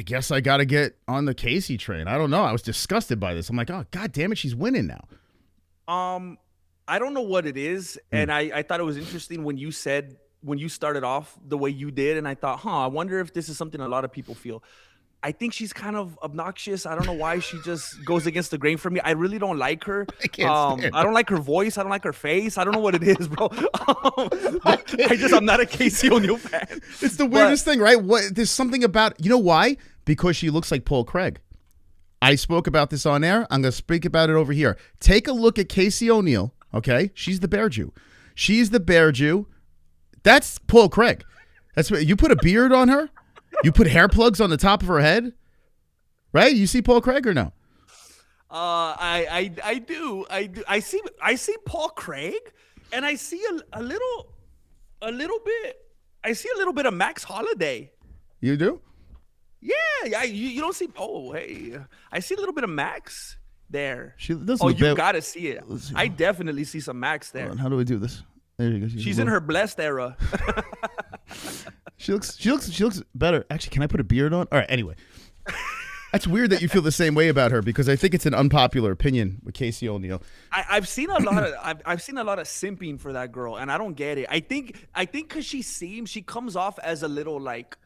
guess I got to get on the Casey train. I don't know. I was disgusted by this. I'm like, oh, God damn it, she's winning now. I don't know what it is. And I thought it was interesting when you started off the way you did. And I thought, I wonder if this is something a lot of people feel. I think she's kind of obnoxious. I don't know why she just goes against the grain for me. I really don't like her. I don't like her voice. I don't like her face. I don't know what it is, bro. I'm not a Casey O'Neill fan. It's the weirdest thing, right? There's something about, you know why? Because she looks like Paul Craig. I spoke about this on air. I'm going to speak about it over here. Take a look at Casey O'Neill, okay? She's the Bear Jew. She's the Bear Jew That's Paul Craig. That's what you put a beard on her. You put hair plugs on the top of her head, right? You see Paul Craig or no? I do. I see Paul Craig, and I see a little bit. I see a little bit of Max Holiday. You do? Yeah. You don't see. Oh, hey, I see a little bit of Max there. She doesn't. Oh, you gotta see it. I definitely see some Max there. How do we do this? There you go. She's in her blessed era. She looks better. Actually, can I put a beard on? All right. Anyway, that's weird that you feel the same way about her because I think it's an unpopular opinion with Casey O'Neill. I've seen a lot of I've seen a lot of simping for that girl, and I don't get it. I think because she comes off as a little like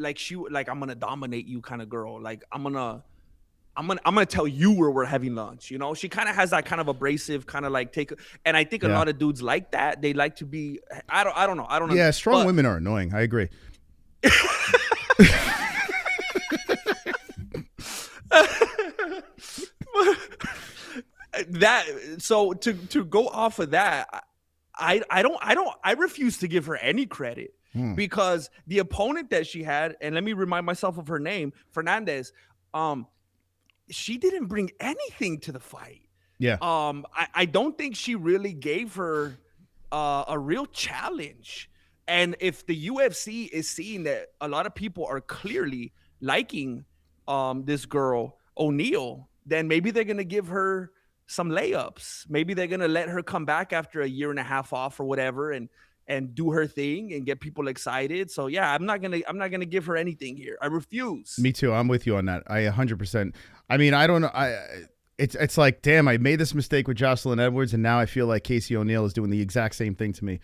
I'm gonna dominate you kind of girl. Like I'm gonna tell you where we're having lunch. You know, she kind of has that kind of abrasive kind of like take. And I think a lot of dudes like that. They like to be. I don't know. Yeah, strong women are annoying. I agree. So to go off of that, I refuse to give her any credit because the opponent that she had, and let me remind myself of her name, Fernandez. She didn't bring anything to the fight. Yeah. I don't think she really gave her a real challenge. And if the UFC is seeing that a lot of people are clearly liking this girl O'Neill, then maybe they're gonna give her some layups. Maybe they're gonna let her come back after a year and a half off or whatever, and do her thing and get people excited. So yeah, I'm not gonna give her anything here. I refuse. Me too. I'm with you on that. I 100%. I mean, I don't know. It's like, damn, I made this mistake with Jocelyn Edwards, and now I feel like Casey O'Neill is doing the exact same thing to me.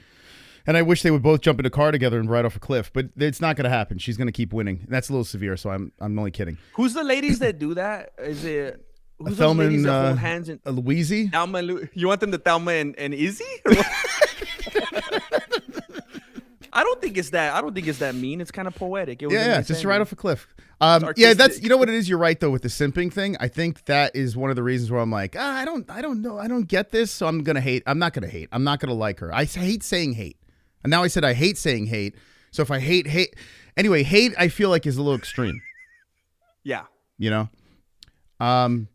And I wish they would both jump in a car together and ride off a cliff, but it's not going to happen. She's going to keep winning. And that's a little severe, so I'm only kidding. Who's the ladies that do that? Is it who's Thelma those ladies and that hold hands and Louise? Thelma, you want them to Thelma and Izzy? I don't think it's that mean. It's kind of poetic. Just right off a cliff. Yeah, that's, you know what it is. You're right though with the simping thing. I think that is one of the reasons where I'm like, I don't know, I don't get this, so I'm gonna hate. I'm not gonna hate. I'm not gonna like her. I hate saying hate, and now I said I hate saying hate. So if I hate, anyway, hate I feel like is a little extreme. Yeah, you know. I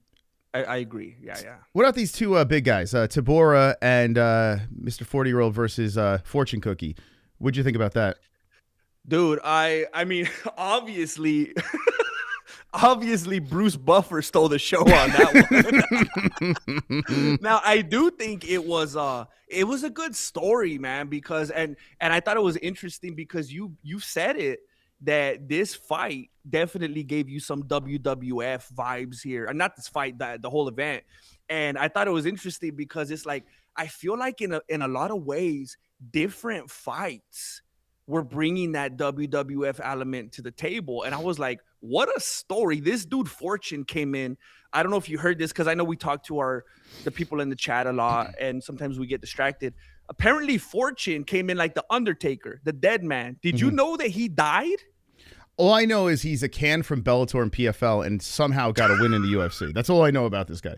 agree. Yeah. What about these two big guys, Tabora and Mr. 40-year-old versus Fortune Cookie? What'd you think about that? Dude, I mean, obviously Bruce Buffer stole the show on that one. Now, I do think it was a good story, man, because and I thought it was interesting because you said it that this fight definitely gave you some WWF vibes here. And not this fight, the whole event. And I thought it was interesting because it's like I feel like in a lot of ways different fights were bringing that WWF element to the table. And I was like, what a story. This dude Fortune came in. I don't know if you heard this because I know we talk to the people in the chat a lot and sometimes we get distracted. Apparently Fortune came in like the Undertaker, the dead man. Did you know that he died? All I know is he's a can from Bellator and PFL and somehow got a win in the UFC. That's all I know about this guy.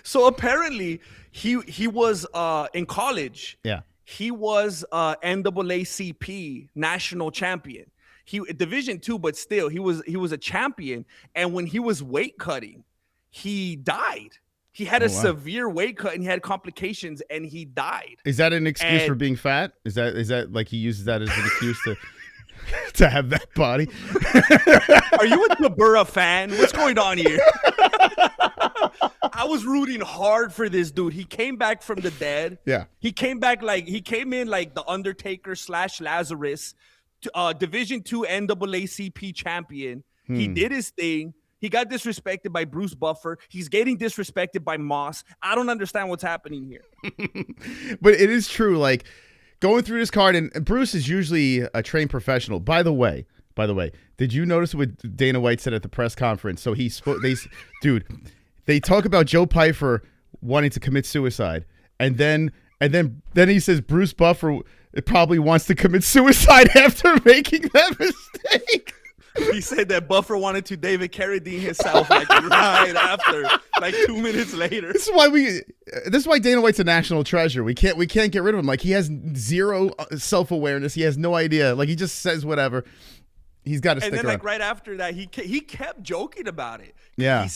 So apparently he was in college. Yeah. He was NAACP national champion. He Division II, but still he was a champion. And when he was weight cutting, he died. He had a severe weight cut and he had complications and he died. Is that an excuse for being fat? Is that like he uses that as an excuse to have that body? Are you a Tabura fan? What's going on here? I was rooting hard for this dude. He came back from the dead. Yeah. He came in like the Undertaker / Lazarus, Division II NAACP champion. He did his thing. He got disrespected by Bruce Buffer. He's getting disrespected by Moss. I don't understand what's happening here. But it is true. Like going through this card, and Bruce is usually a trained professional. By the way, did you notice what Dana White said at the press conference? So he spoke. They talk about Joe Pyfer wanting to commit suicide, and then he says Bruce Buffer probably wants to commit suicide after making that mistake. He said that Buffer wanted to David Carradine himself like right after, like 2 minutes later. This is why this is why Dana White's a national treasure. We can't get rid of him. Like, he has zero self-awareness. He has no idea. Like, he just says whatever. He's got to stick around. And then, like, right after that, he kept joking about it. Yeah. He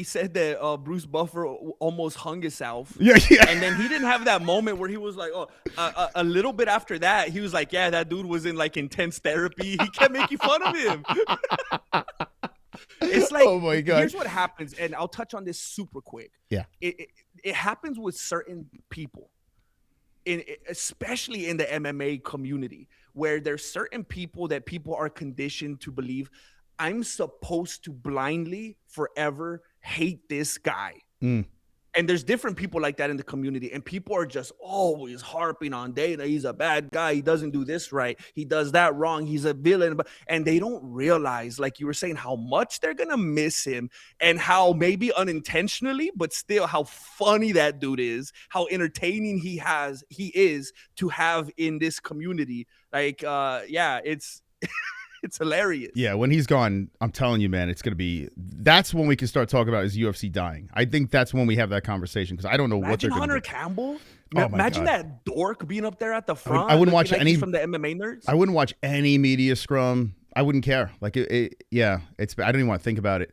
said that Bruce Buffer almost hung himself. Yeah. And then he didn't have that moment where he was like, a little bit after that, he was like, yeah, that dude was in like intense therapy. He kept making fun of him. It's like, oh my God. Here's what happens, and I'll touch on this super quick. Yeah. It happens with certain people, especially in the MMA community, where there's certain people that people are conditioned to believe, I'm supposed to blindly forever hate this guy. And there's different people like that in the community, and people are just always harping on Dana. He's a bad guy. He doesn't do this right. He does that wrong. He's a villain. And they don't realize, like you were saying, how much they're going to miss him, and how maybe unintentionally, but still how funny that dude is, how entertaining he is to have in this community. Like, yeah, it's it's hilarious. Yeah, when he's gone, I'm telling you, man, it's going to be – that's when we can start talking about his UFC dying. I think that's when we have that conversation, because I don't know what they're going to do. Imagine Hunter Campbell. Oh Imagine that dork being up there at the front. I wouldn't watch any – from the MMA nerds. I wouldn't watch any media scrum. I wouldn't care. Like, yeah, I don't even want to think about it.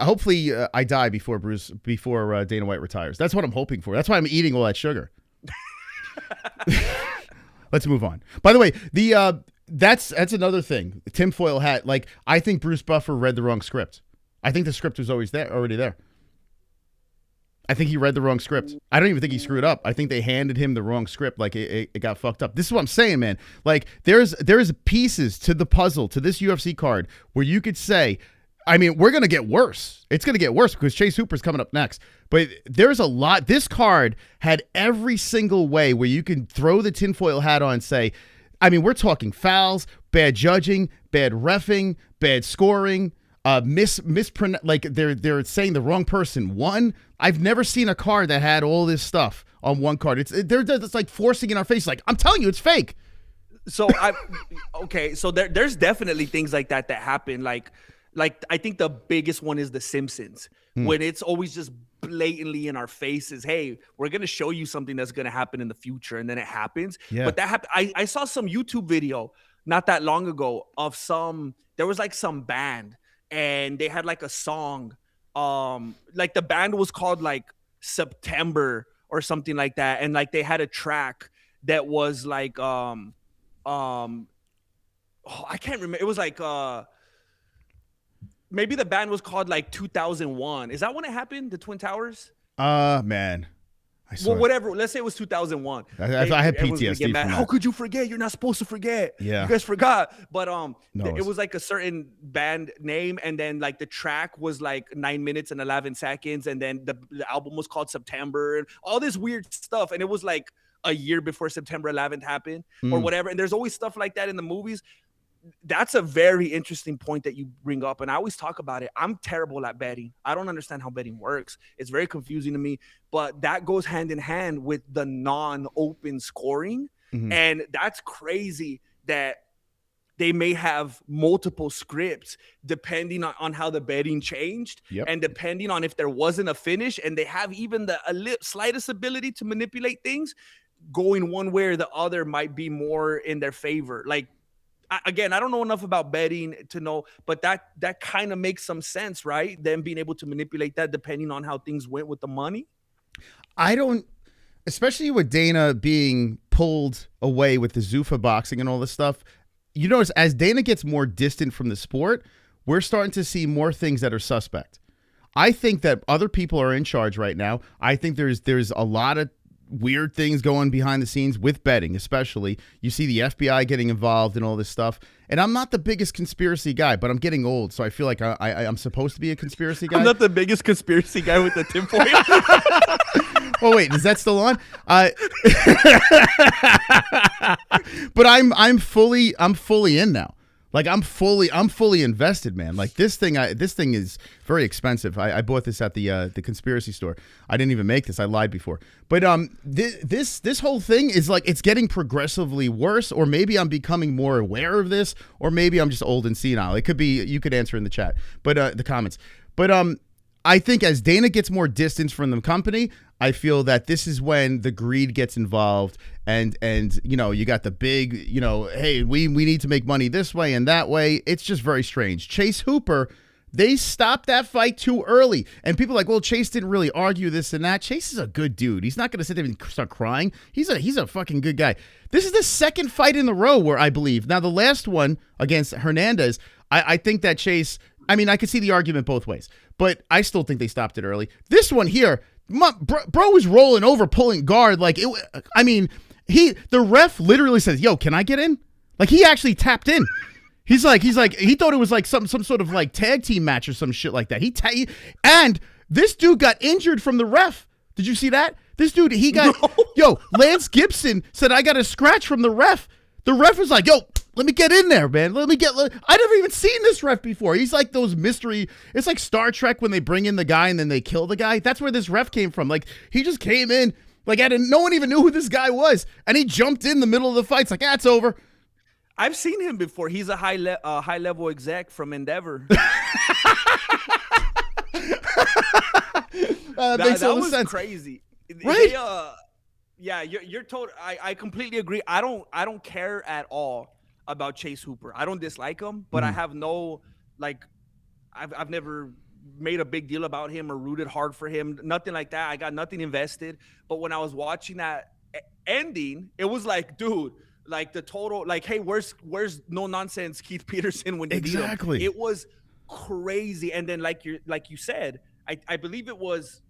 Hopefully I die before Dana White retires. That's what I'm hoping for. That's why I'm eating all that sugar. Let's move on. By the way, that's another thing. Tinfoil hat. Like, I think Bruce Buffer read the wrong script. I think the script was already there. I think he read the wrong script. I don't even think he screwed up. I think they handed him the wrong script. Like, it got fucked up. This is what I'm saying, man. Like, there's pieces to the puzzle, to this UFC card, where you could say, I mean, we're going to get worse. It's going to get worse because Chase Hooper's coming up next. But there's a lot. This card had every single way where you can throw the tinfoil hat on and say, I mean, we're talking fouls, bad judging, bad reffing, bad scoring, like they're saying the wrong person won. I've never seen a card that had all this stuff on one card. It's like forcing in our face. Like, I'm telling you, it's fake. So there's definitely things like that happen. Like I think the biggest one is The Simpsons, when it's always just blatantly in our faces. Hey, we're going to show you something that's going to happen in the future. And then it happens. Yeah. But that happened. I saw some YouTube video not that long ago of there was like some band, and they had like a song. Like the band was called like September or something like that. And like they had a track that was like, I can't remember. It was like, maybe the band was called like 2001. Is that when it happened? The Twin Towers? Man. Well, whatever. Let's say it was 2001. I had PTSD from that. How could you forget? You're not supposed to forget. Yeah. You guys forgot. But it was like a certain band name, and then like the track was like 9 minutes and 11 seconds, and then the album was called September, and all this weird stuff. And it was like a year before September 11th happened or whatever. And there's always stuff like that in the movies. That's a very interesting point that you bring up, and I always talk about it. I'm terrible at betting. I don't understand how betting works. It's very confusing to me, but that goes hand in hand with the non-open scoring, and that's crazy that they may have multiple scripts depending on how the betting changed, and depending on if there wasn't a finish, and they have even the slightest ability to manipulate things, going one way or the other might be more in their favor. Like, again, I don't know enough about betting to know, but that kind of makes some sense, right? Them being able to manipulate that depending on how things went with the money. I don't, especially with Dana being pulled away with the Zuffa boxing and all this stuff. You notice as Dana gets more distant from the sport, we're starting to see more things that are suspect. I think that other people are in charge right now. I think there's a lot of weird things going behind the scenes with betting, especially. You see the FBI getting involved in all this stuff. And I'm not the biggest conspiracy guy, but I'm getting old, so I feel like I'm supposed to be a conspiracy guy. I'm not the biggest conspiracy guy with the tinfoil. Oh wait, is that still on? But I'm fully in now. Like I'm fully invested, man. Like this thing is very expensive. I bought this at the conspiracy store. I didn't even make this. I lied before. But this whole thing is like it's getting progressively worse, or maybe I'm becoming more aware of this, or maybe I'm just old and senile. It could be. You could answer in the chat, but the comments. But I think as Dana gets more distance from the company, I feel that this is when the greed gets involved, and you know, you got the big, you know, hey, we need to make money this way and that way. It's just very strange. Chase Hooper, they stopped that fight too early, and people are like, well, Chase didn't really argue this and that. Chase is a good dude. He's not going to sit there and start crying. He's a fucking good guy. This is the second fight in a row where I believe. Now, the last one against Hernandez, I think that Chase, I mean, I could see the argument both ways, but I still think they stopped it early. This one here, bro was rolling over, pulling guard. Like, the ref literally says, yo, can I get in? Like, he actually tapped in. He's like, he thought it was like some sort of like tag team match or some shit like that. And this dude got injured from the ref. Did you see that? This dude, yo, Lance Gibson said, I got a scratch from the ref. The ref was like, yo, let me get in there, man. I never even seen this ref before. He's like those mystery. It's like Star Trek when they bring in the guy and then they kill the guy. That's where this ref came from. Like, he just came in, like, no one even knew who this guy was. And he jumped in the middle of the fight. It's like, it's over. I've seen him before. He's a high level exec from Endeavor. Makes all the sense. Crazy, right? Yeah, you're told. I completely agree. I don't care at all about Chase Hooper. I don't dislike him, but I have no, like, I've never made a big deal about him or rooted hard for him. Nothing like that. I got nothing invested. But when I was watching that ending, it was like, dude, like the total, like, hey, where's no nonsense Keith Peterson when you need him? It was crazy. And then like you said, I believe it was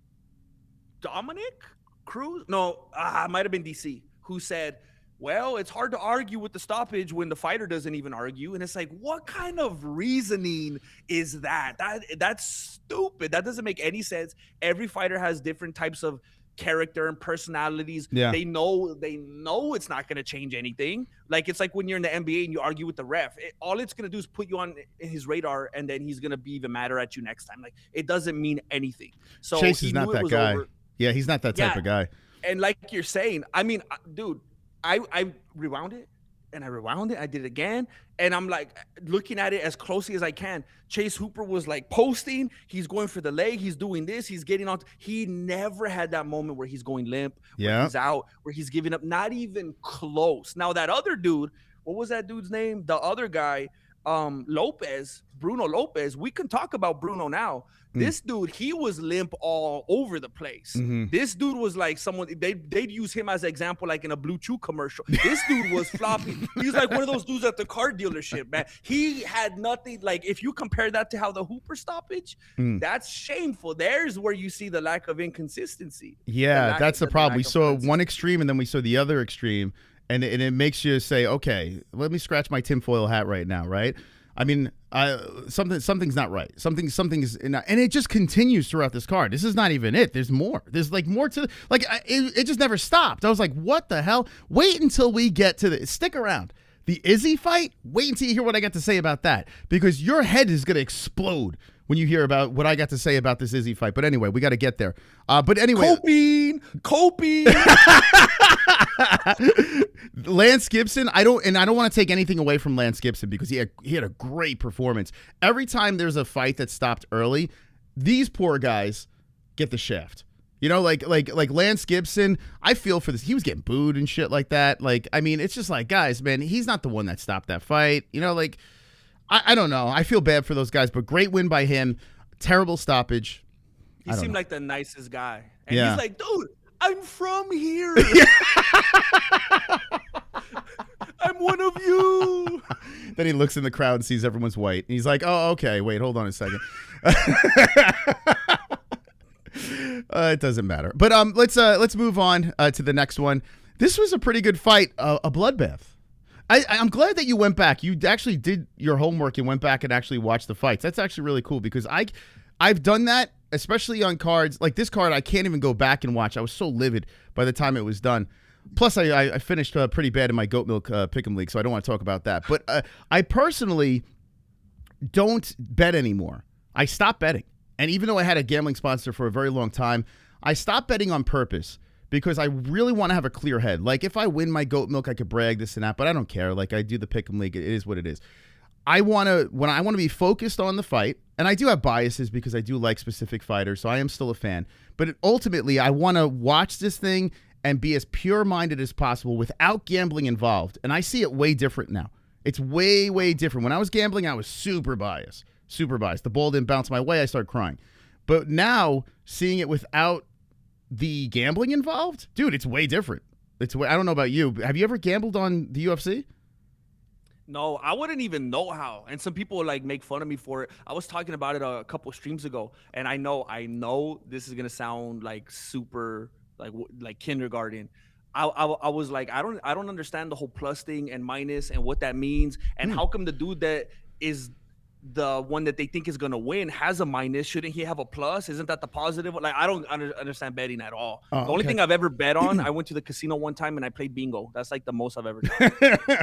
Dominic Cruz. No, it might have been DC who said, well, it's hard to argue with the stoppage when the fighter doesn't even argue. And it's like, what kind of reasoning is that? That's stupid. That doesn't make any sense. Every fighter has different types of character and personalities. Yeah. They know it's not going to change anything. Like, it's like when you're in the NBA and you argue with the ref. All it's going to do is put you on his radar, and then he's going to be even madder at you next time. Like, it doesn't mean anything. So Chase is not that guy. Over. Yeah, he's not that type of guy. And like you're saying, I mean, dude, I rewound it and I rewound it. I did it again. And I'm like looking at it as closely as I can. Chase Hooper was like posting. He's going for the leg. He's doing this. He's getting on. He never had that moment where he's going limp, where he's out, where he's giving up. Not even close. Now, that other dude, what was that dude's name? The other guy, Bruno Lopez. We can talk about Bruno now. This dude, he was limp all over the place. This dude was like someone, they'd use him as an example, like in a Blue Chew commercial. This dude was floppy. He's like one of those dudes at the car dealership, man. He had nothing. Like, if you compare that to how the Hooper stoppage, that's shameful. There's where you see the lack of inconsistency. Yeah, that's the problem. We saw one extreme and then we saw the other extreme. And it makes you say, okay, let me scratch my tinfoil hat right now, right? I mean, something's not right. Something's not, and it just continues throughout this card. This is not even it. There's more. There's like more to, like, it just never stopped. I was like, what the hell? Wait until we get to stick around. The Izzy fight, wait until you hear what I got to say about that, because your head is going to explode when you hear about what I got to say about this Izzy fight. But anyway, we got to get there. But anyway. Coping. Lance Gibson, I don't want to take anything away from Lance Gibson because he had a great performance. Every time there's a fight that stopped early, these poor guys get the shaft. You know, like Lance Gibson, I feel for this. He was getting booed and shit like that. Like, I mean, it's just like, guys, man, he's not the one that stopped that fight. You know, like, I don't know. I feel bad for those guys, but great win by him. Terrible stoppage. He seemed like the nicest guy. And he's like, dude, I'm from here. I'm one of you. Then he looks in the crowd and sees everyone's white. And he's like, oh, okay, wait, hold on a second. It doesn't matter. But let's move on to the next one. This was a pretty good fight, a bloodbath. I'm glad that you went back. You actually did your homework and went back and actually watched the fights. That's actually really cool because I've done that, especially on cards. Like this card, I can't even go back and watch. I was so livid by the time it was done. Plus, I finished pretty bad in my goat milk pick'em league, so I don't want to talk about that. But I personally don't bet anymore. I stopped betting. And even though I had a gambling sponsor for a very long time, I stopped betting on purpose because I really want to have a clear head. Like, if I win my goat milk, I could brag this and that, but I don't care. Like, I do the pick'em league. It is what it is. when I want to be focused on the fight, and I do have biases because I do like specific fighters, so I am still a fan. But ultimately, I want to watch this thing and be as pure-minded as possible without gambling involved. And I see it way different now. It's way, way different. When I was gambling, I was super biased. Super biased. The ball didn't bounce my way, I started crying. But now, seeing it without the gambling involved, dude, it's way different. I don't know about you. Have you ever gambled on the UFC? No, I wouldn't even know how. And some people like make fun of me for it. I was talking about it a couple streams ago, and I know this is gonna sound like super like kindergarten. I was like, I don't understand the whole plus thing and minus and what that means, and how come the dude that is the one that they think is gonna win has a minus? Shouldn't he have a plus? Isn't that the positive? Like, I don't understand betting at all. The only thing I've ever bet on, I went to the casino one time and I played bingo. That's like the most I've ever done.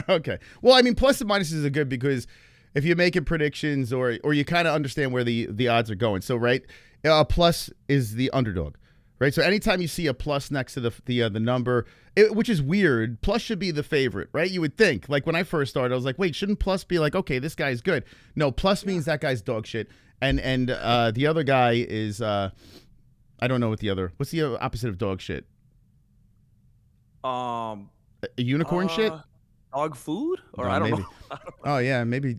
Okay. Well, I mean, plus and minuses are good because if you're making predictions or you kind of understand where the odds are going. So, right, a plus is the underdog. Right, so anytime you see a plus next to the number, which is weird, plus should be the favorite, right? You would think. Like when I first started, I was like, wait, shouldn't plus be like, okay, this guy's good? No, plus means that guy's dog shit, and the other guy is I don't know what's the opposite of dog shit? A unicorn shit? Dog food? Or no, I don't maybe. know. Oh yeah, maybe.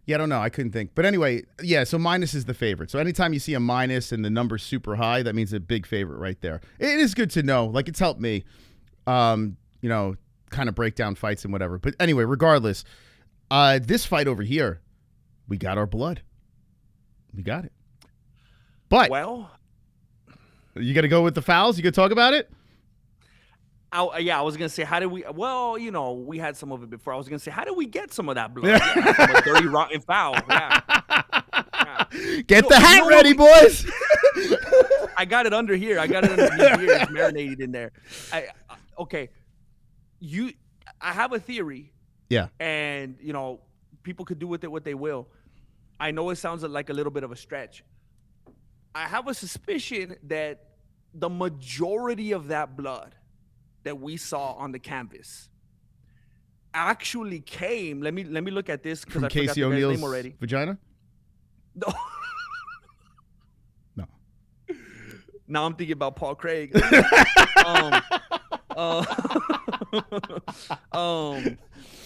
Yeah, I don't know. I couldn't think. But anyway, yeah, so minus is the favorite. So anytime you see a minus and the number's super high, that means a big favorite right there. It is good to know. Like, it's helped me, kind of break down fights and whatever. But anyway, regardless, this fight over here, we got our blood. We got it. But, well, you got to go with the fouls? You going to talk about it? I was gonna say, how did we? Well, we had some of it before. I was gonna say, how did we get some of that blood? From a dirty, rotten foul. Yeah. Get the hat ready, boys. I got it under here. I got it under here. It's marinated in there. Okay. I have a theory. Yeah. And people could do with it what they will. I know it sounds like a little bit of a stretch. I have a suspicion that the majority of that blood that we saw on the canvas actually came. Let me look at this because I forgot the guy's name already. Vagina? No. No. Now I'm thinking about Paul Craig.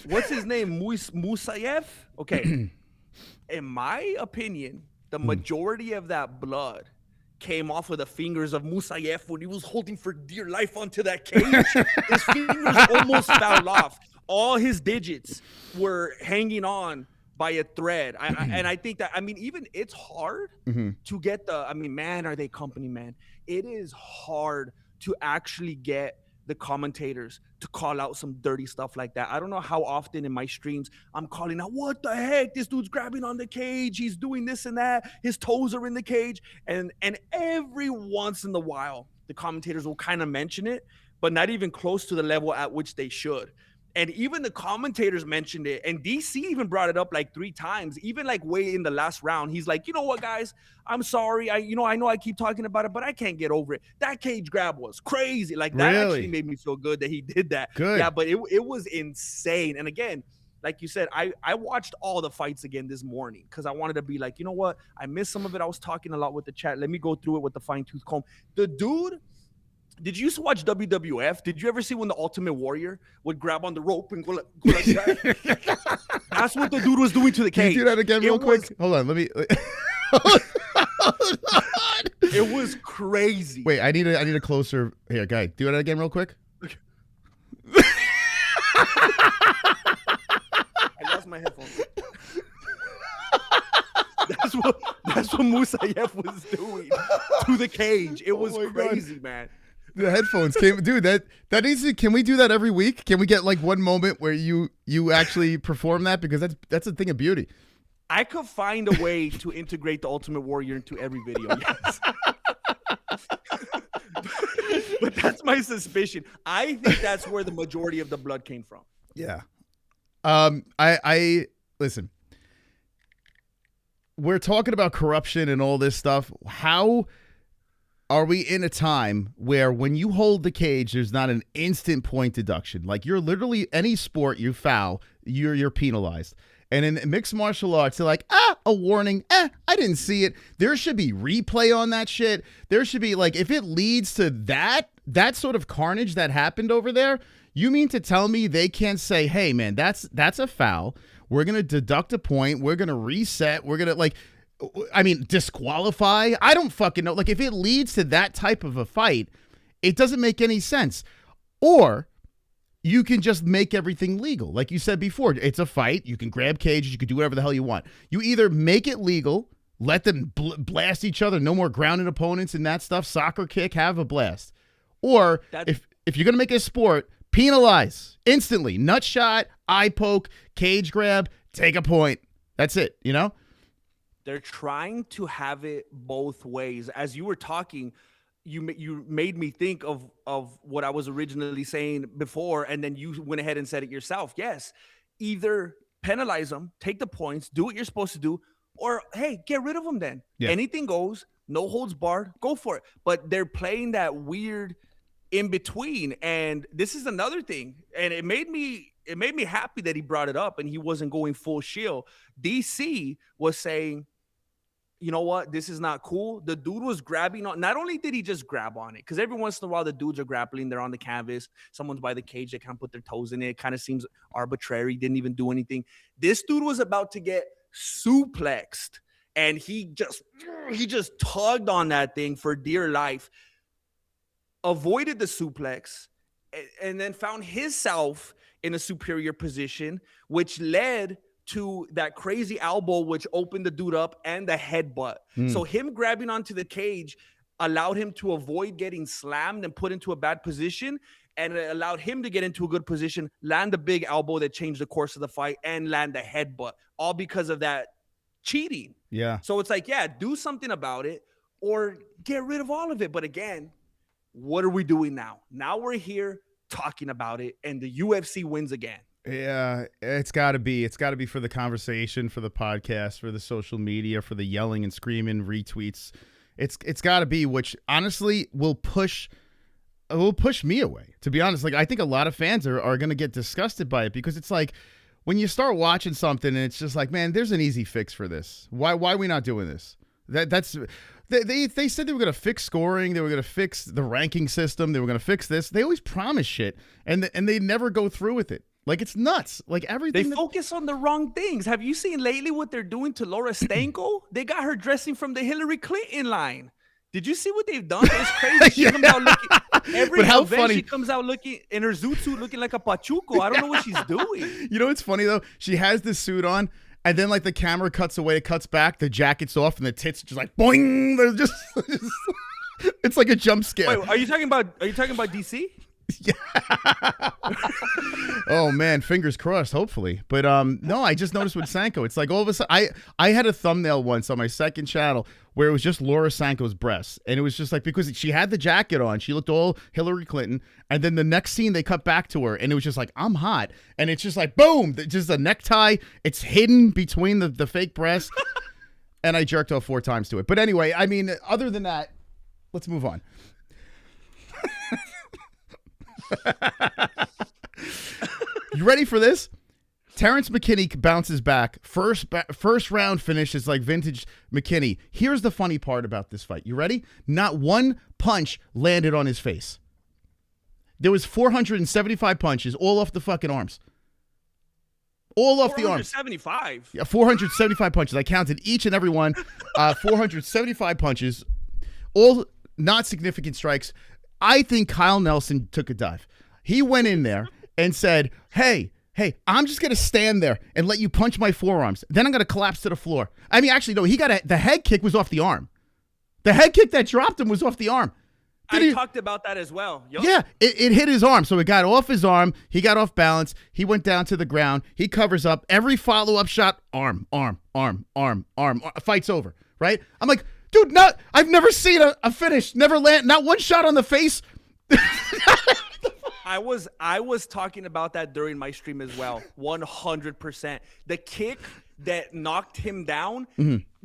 What's his name? Musayev? Okay. In my opinion, the majority of that blood came off of the fingers of Musayev when he was holding for dear life onto that cage. His fingers almost fell off. All his digits were hanging on by a thread. And I think that, even it's hard to get man, are they company, man? It is hard to actually get the commentators to call out some dirty stuff like that. I don't know how often in my streams I'm calling out, what the heck? This dude's grabbing on the cage. He's doing this and that. His toes are in the cage. And every once in a while, the commentators will kind of mention it, but not even close to the level at which they should. And even the commentators mentioned it. And DC even brought it up like 3 times, even like way in the last round. He's like, you know what, guys? I'm sorry. I know I keep talking about it, but I can't get over it. That cage grab was crazy. Like, that actually made me feel good that he did that. Good. Yeah, but it was insane. And again, like you said, I watched all the fights again this morning because I wanted to be like, you know what? I missed some of it. I was talking a lot with the chat. Let me go through it with the fine-tooth comb. The dude... Did you used to watch WWF? Did you ever see when the Ultimate Warrior would grab on the rope and go like that? That's what the dude was doing to the cage. Can you do that again real quick? Hold on, let me. It was crazy. Wait, I need a closer. Here, guy, do that again real quick. I lost my headphones. That's what Musayev was doing to the cage. It was crazy, God. Man. The headphones came, dude. That is. Can we do that every week? Can we get like one moment where you actually perform that, because that's a thing of beauty. I could find a way to integrate the Ultimate Warrior into every video. Yes. But that's my suspicion. I think that's where the majority of the blood came from. Yeah. I listen. We're talking about corruption and all this stuff. How are we in a time where when you hold the cage, there's not an instant point deduction? Like, you're literally, any sport you foul, you're penalized. And in mixed martial arts, they're like, a warning. I didn't see it. There should be replay on that shit. There should be, like, if it leads to that sort of carnage that happened over there, you mean to tell me they can't say, hey, man, that's a foul. We're going to deduct a point. We're going to reset. We're going to, disqualify. I don't fucking know. Like, if it leads to that type of a fight, it doesn't make any sense. Or you can just make everything legal. Like you said before, it's a fight. You can grab cages. You can do whatever the hell you want. You either make it legal, let them blast each other, no more grounded opponents and that stuff, soccer kick, have a blast. Or if you're going to make it a sport, penalize instantly. Nut shot, eye poke, cage grab, take a point. That's it, you know? They're trying to have it both ways. As you were talking, you made me think of what I was originally saying before, and then you went ahead and said it yourself. Yes, either penalize them, take the points, do what you're supposed to do, or, hey, get rid of them then. Yeah. Anything goes, no holds barred, go for it. But they're playing that weird in between, and this is another thing, and it made me happy that he brought it up and he wasn't going full shield. DC was saying, you know what? This is not cool. The dude was grabbing on. Not only did he just grab on it, because every once in a while the dudes are grappling. They're on the canvas. Someone's by the cage. They can't put their toes in it. It kind of seems arbitrary. Didn't even do anything. This dude was about to get suplexed, and he just tugged on that thing for dear life. Avoided the suplex, and then found himself in a superior position, which led to that crazy elbow, which opened the dude up, and the headbutt. So him grabbing onto the cage allowed him to avoid getting slammed and put into a bad position, and it allowed him to get into a good position, land the big elbow that changed the course of the fight, and land the headbutt, all because of that cheating. Yeah. So it's like, yeah, do something about it or get rid of all of it. But again, what are we doing now? Now we're here talking about it, and the UFC wins again. Yeah, it's got to be for the conversation, for the podcast, for the social media, for the yelling and screaming retweets. It's got to be, which honestly will push me away. To be honest, like, I think a lot of fans are going to get disgusted by it, because it's like when you start watching something and it's just like, man, there's an easy fix for this. Why are we not doing this? They said they were going to fix scoring, they were going to fix the ranking system, they were going to fix this. They always promise shit, and they never go through with it. Like, it's nuts. Like, everything. They focus on the wrong things. Have you seen lately what they're doing to Laura Stanko? They got her dressing from the Hillary Clinton line. Did you see what they've done? It's crazy. She comes out looking, every event funny. She comes out looking in her zoot suit, looking like a pachuco. I don't know what she's doing. You know what's funny though? She has this suit on, and then like the camera cuts away, it cuts back, the jacket's off, and the tits just like boing. They're just it's like a jump scare. Wait, are you talking about DC? Yeah. Oh man, fingers crossed, hopefully. But no, I just noticed with Sanko, it's like all of a sudden I had a thumbnail once on my second channel where it was just Laura Sanko's breasts, and it was just like, because she had the jacket on, she looked all Hillary Clinton, and then the next scene they cut back to her and it was just like, I'm hot, and it's just like boom, just a necktie, it's hidden between the fake breasts. And I jerked off 4 times to it. But anyway, I mean, other than that, let's move on. You ready for this? Terrance McKinney bounces back. First round finish is like vintage McKinney. Here's the funny part about this fight. You ready? Not one punch landed on his face. There was 475 punches, all off the fucking arms. All off the arms. 475? Yeah, 475 punches. I counted each and every one. 475 punches. All not significant strikes. I think Kyle Nelson took a dive. He went in there and said, hey, I'm just going to stand there and let you punch my forearms. Then I'm going to collapse to the floor. I mean, actually, no, the head kick was off the arm. The head kick that dropped him was off the arm. I talked about that as well. Yo. Yeah, it hit his arm. So it got off his arm. He got off balance. He went down to the ground. He covers up. Every follow-up shot, arm. Fight's over, right? I'm like, dude, I've never seen a finish. Never land. Not one shot on the face. I was talking about that during my stream as well. 100%. The kick that knocked him down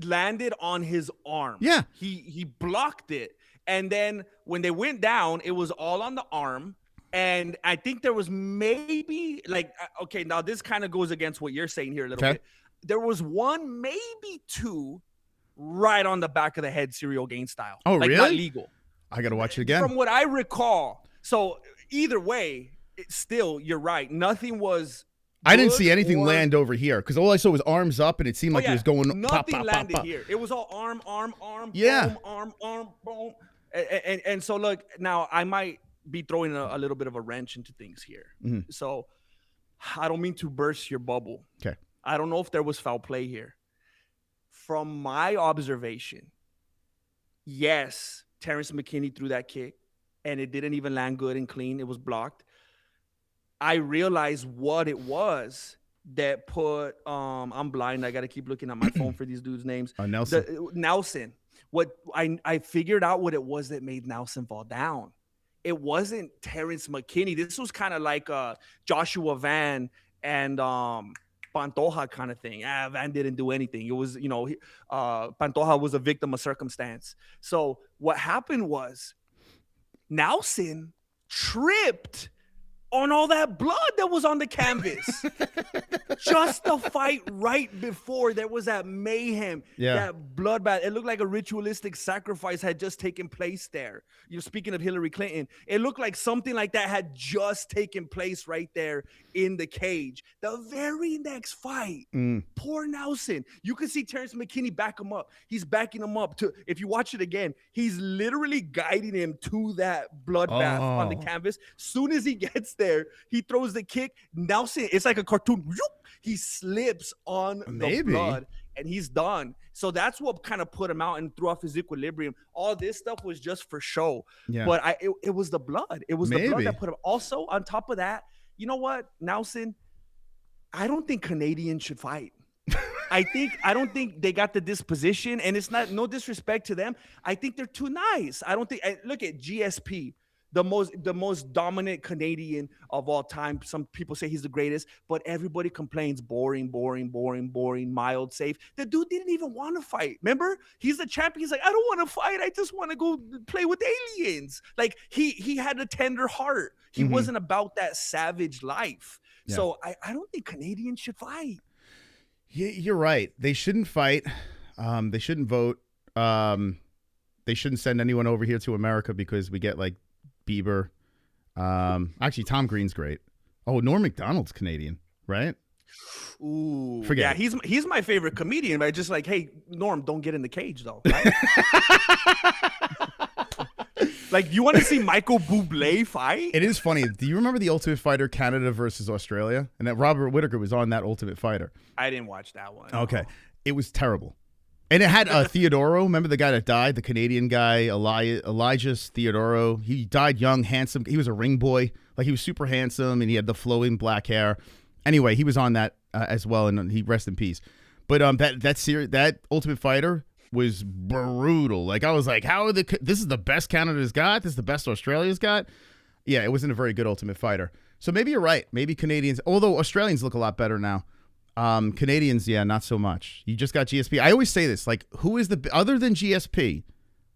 landed on his arm. Yeah. He blocked it. And then when they went down, it was all on the arm. And I think there was maybe like, okay, now this kind of goes against what you're saying here a little bit. There was one, maybe two, right on the back of the head, serial gain style. Oh, like, really? Not legal. I got to watch it again. From what I recall. So either way, still, you're right. Nothing was. I didn't see anything land over here because all I saw was arms up, and it seemed like it was going. Nothing pop, pop, landed pop, pop. here. It was all arm, yeah, boom, boom. And so look, now I might be throwing a little bit of a wrench into things here. Mm-hmm. So I don't mean to burst your bubble. Okay. I don't know if there was foul play here. From my observation, yes, Terrance McKinney threw that kick, and it didn't even land good and clean. It was blocked. I realized what it was that put I'm blind. I got to keep looking at my phone for these dudes' names. Nelson. Nelson. What I figured out what it was that made Nelson fall down. It wasn't Terrance McKinney. This was kind of like Joshua Van and Pantoja kind of thing. Van didn't do anything. It was, Pantoja was a victim of circumstance. So what happened was Nelson tripped on all that blood that was on the canvas. Just the fight right before, there was that mayhem, that bloodbath. It looked like a ritualistic sacrifice had just taken place there. You're speaking of Hillary Clinton. It looked like something like that had just taken place right there in the cage. The very next fight, poor Nelson. You can see Terrance McKinney back him up. He's backing him up to, if you watch it again, he's literally guiding him to that bloodbath on the canvas. Soon as he gets there, he throws the kick. Nelson, it's like a cartoon. He slips on the blood and he's done. So that's what kind of put him out and threw off his equilibrium. All this stuff was just for show. Yeah. But it was the blood. It was the blood that put him. Also, on top of that, you know what, Nelson? I don't think Canadians should fight. I don't think they got the disposition, and it's no disrespect to them. I think they're too nice. I don't think. Look at GSP. The most dominant Canadian of all time. Some people say he's the greatest, but everybody complains boring, mild, safe. The dude didn't even want to fight. Remember? He's the champion. He's like, I don't want to fight. I just want to go play with aliens. Like he had a tender heart. He wasn't about that savage life. Yeah. So I don't think Canadians should fight. Yeah, you're right. They shouldn't fight. They shouldn't vote. They shouldn't send anyone over here to America because we get like Bieber. Actually, Tom Green's great. Oh, Norm Macdonald's Canadian, right? Ooh, forget. Yeah, he's my favorite comedian. But just like, hey, Norm, don't get in the cage though. Right? Like, you want to see Michael Bublé fight? It is funny. Do you remember the Ultimate Fighter Canada versus Australia? And that Robert Whittaker was on that Ultimate Fighter. I didn't watch that one. Okay, it was terrible. And it had Theodoro. Remember the guy that died? The Canadian guy, Elijah Theodoro. He died young, handsome. He was a ring boy. Like, he was super handsome, and he had the flowing black hair. Anyway, he was on that as well, and he rest in peace. But that Ultimate Fighter was brutal. Like, I was like, this is the best Canada's got? This is the best Australia's got? Yeah, it wasn't a very good Ultimate Fighter. So maybe you're right. Maybe Canadians, although Australians look a lot better now. Canadians, yeah, not so much. You just got GSP. I always say this, like, who is other than GSP?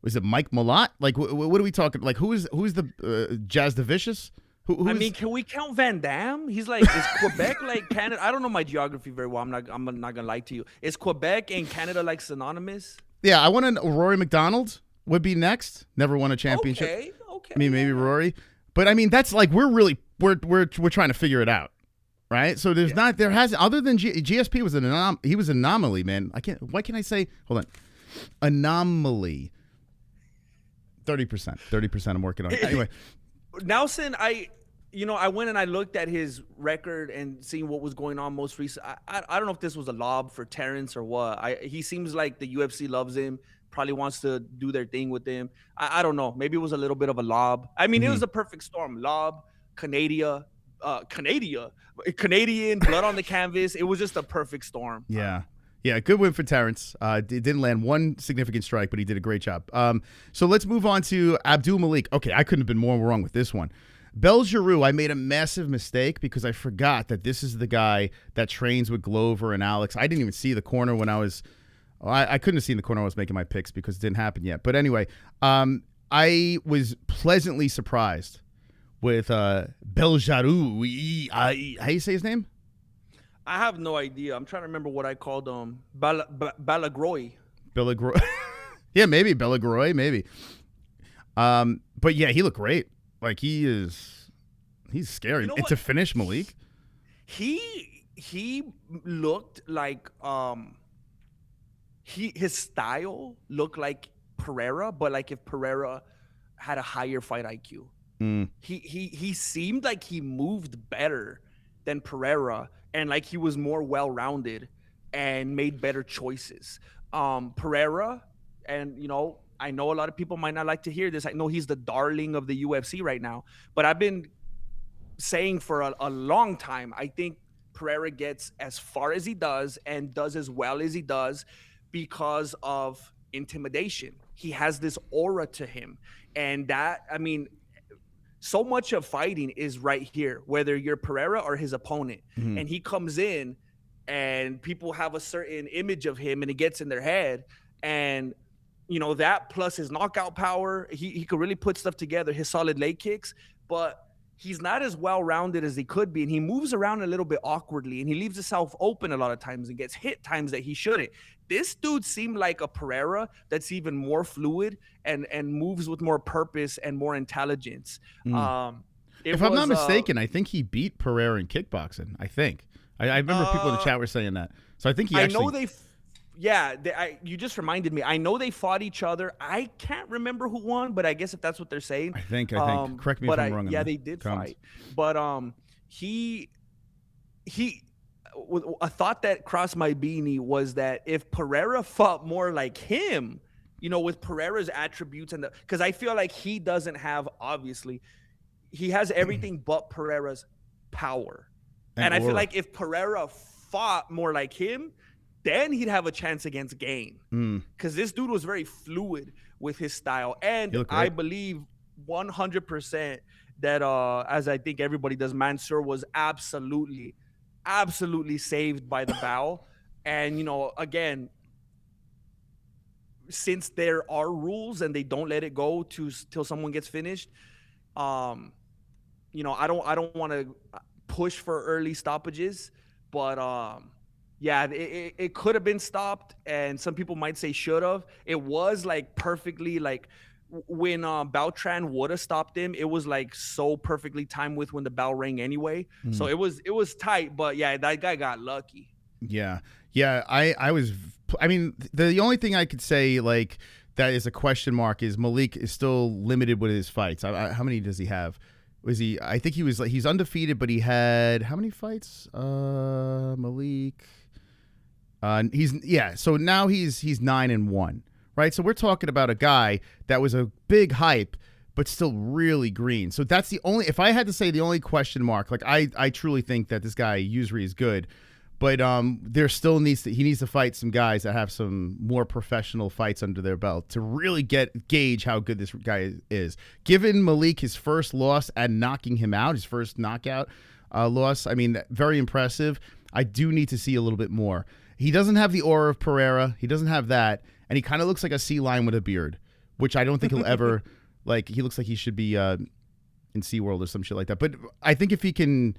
Was it Mike Malott? Like, what are we talking? Like, who's the Jazz the Vicious? I mean, can we count Van Damme? He's like, is Quebec like Canada? I don't know my geography very well. I'm not gonna lie to you. Is Quebec and Canada like synonymous? Yeah, I want to. Rory McDonald would be next. Never won a championship. Okay. I mean, maybe Rory, but I mean, that's like we're trying to figure it out. Right, so there hasn't, other than GSP was he was an anomaly, man. Why can't I say? Hold on, anomaly. 30%. I'm working on it. Anyway, Nelson, I went and I looked at his record and seeing what was going on most recent. I don't know if this was a lob for Terrance or what. He seems like the UFC loves him. Probably wants to do their thing with him. I don't know. Maybe it was a little bit of a lob. I mean, it was a perfect storm. Lob, Canadian, blood on the canvas. It was just a perfect storm. Yeah, good win for Terrance. It didn't land one significant strike, but he did a great job. So let's move on to Abdul Malik. Okay, I couldn't have been more wrong with this one. Belgaroui, I made a massive mistake because I forgot that this is the guy that trains with Glover and Alex. I didn't even see the corner when I was I couldn't have seen the corner when I was making my picks because it didn't happen yet. But anyway, I was pleasantly surprised with Belgaroui. How you say his name? I have no idea. I'm trying to remember what I called him. Belgaroui. Belgaroui. Yeah, maybe Belgaroui, maybe. But yeah, he looked great. Like he's scary. You know and to finish Malik, he looked like his style looked like Pereira, but like if Pereira had a higher fight IQ. He seemed like he moved better than Pereira, and like he was more well-rounded and made better choices. Pereira, and I know a lot of people might not like to hear this. I know he's the darling of the UFC right now, but I've been saying for a long time, I think Pereira gets as far as he does and does as well as he does because of intimidation. He has this aura to him, and that, I mean, so much of fighting is right here, whether you're Pereira or his opponent. And he comes in and people have a certain image of him and it gets in their head. And, that plus his knockout power, he could really put stuff together, his solid leg kicks, but he's not as well-rounded as he could be. And he moves around a little bit awkwardly and he leaves himself open a lot of times and gets hit times that he shouldn't. This dude seemed like a Pereira that's even more fluid and moves with more purpose and more intelligence. If I'm not mistaken, I think he beat Pereira in kickboxing. I think. I remember people in the chat were saying that. So I think he actually... you just reminded me. I know they fought each other. I can't remember who won, but I guess if that's what they're saying. I think. Correct me if I'm wrong. Yeah, they did fight. But a thought that crossed my beanie was that if Pereira fought more like him, with Pereira's attributes because I feel like he doesn't have, obviously, he has everything but Pereira's power. And I feel like if Pereira fought more like him, then he'd have a chance against Gain. Because this dude was very fluid with his style. And I believe 100% that, as I think everybody does, Mansour was absolutely saved by the bow. And, again, since there are rules and they don't let it go till someone gets finished, I don't want to push for early stoppages, but it could have been stopped, and some people might say should have. It was like perfectly, like when Beltran would have stopped him, it was like so perfectly timed with when the bell rang anyway. So it was tight, but yeah, that guy got lucky. Yeah. I mean, the only thing I could say like that is a question mark is Malik is still limited with his fights. How many does he have? I think he's undefeated, but he had how many fights? Malik. So now he's 9-1, right? So we're talking about a guy that was a big hype, but still really green. So that's if I had to say the only question mark, like I truly think that this guy Yousri is good, but there still he needs to fight some guys that have some more professional fights under their belt to really gauge how good this guy is. Given Malik his first loss and knocking him out, his first knockout loss, I mean, very impressive. I do need to see a little bit more. He doesn't have the aura of Pereira. He doesn't have that. And he kind of looks like a sea lion with a beard, which I don't think he'll ever, like, he looks like he should be in SeaWorld or some shit like that. But I think if he can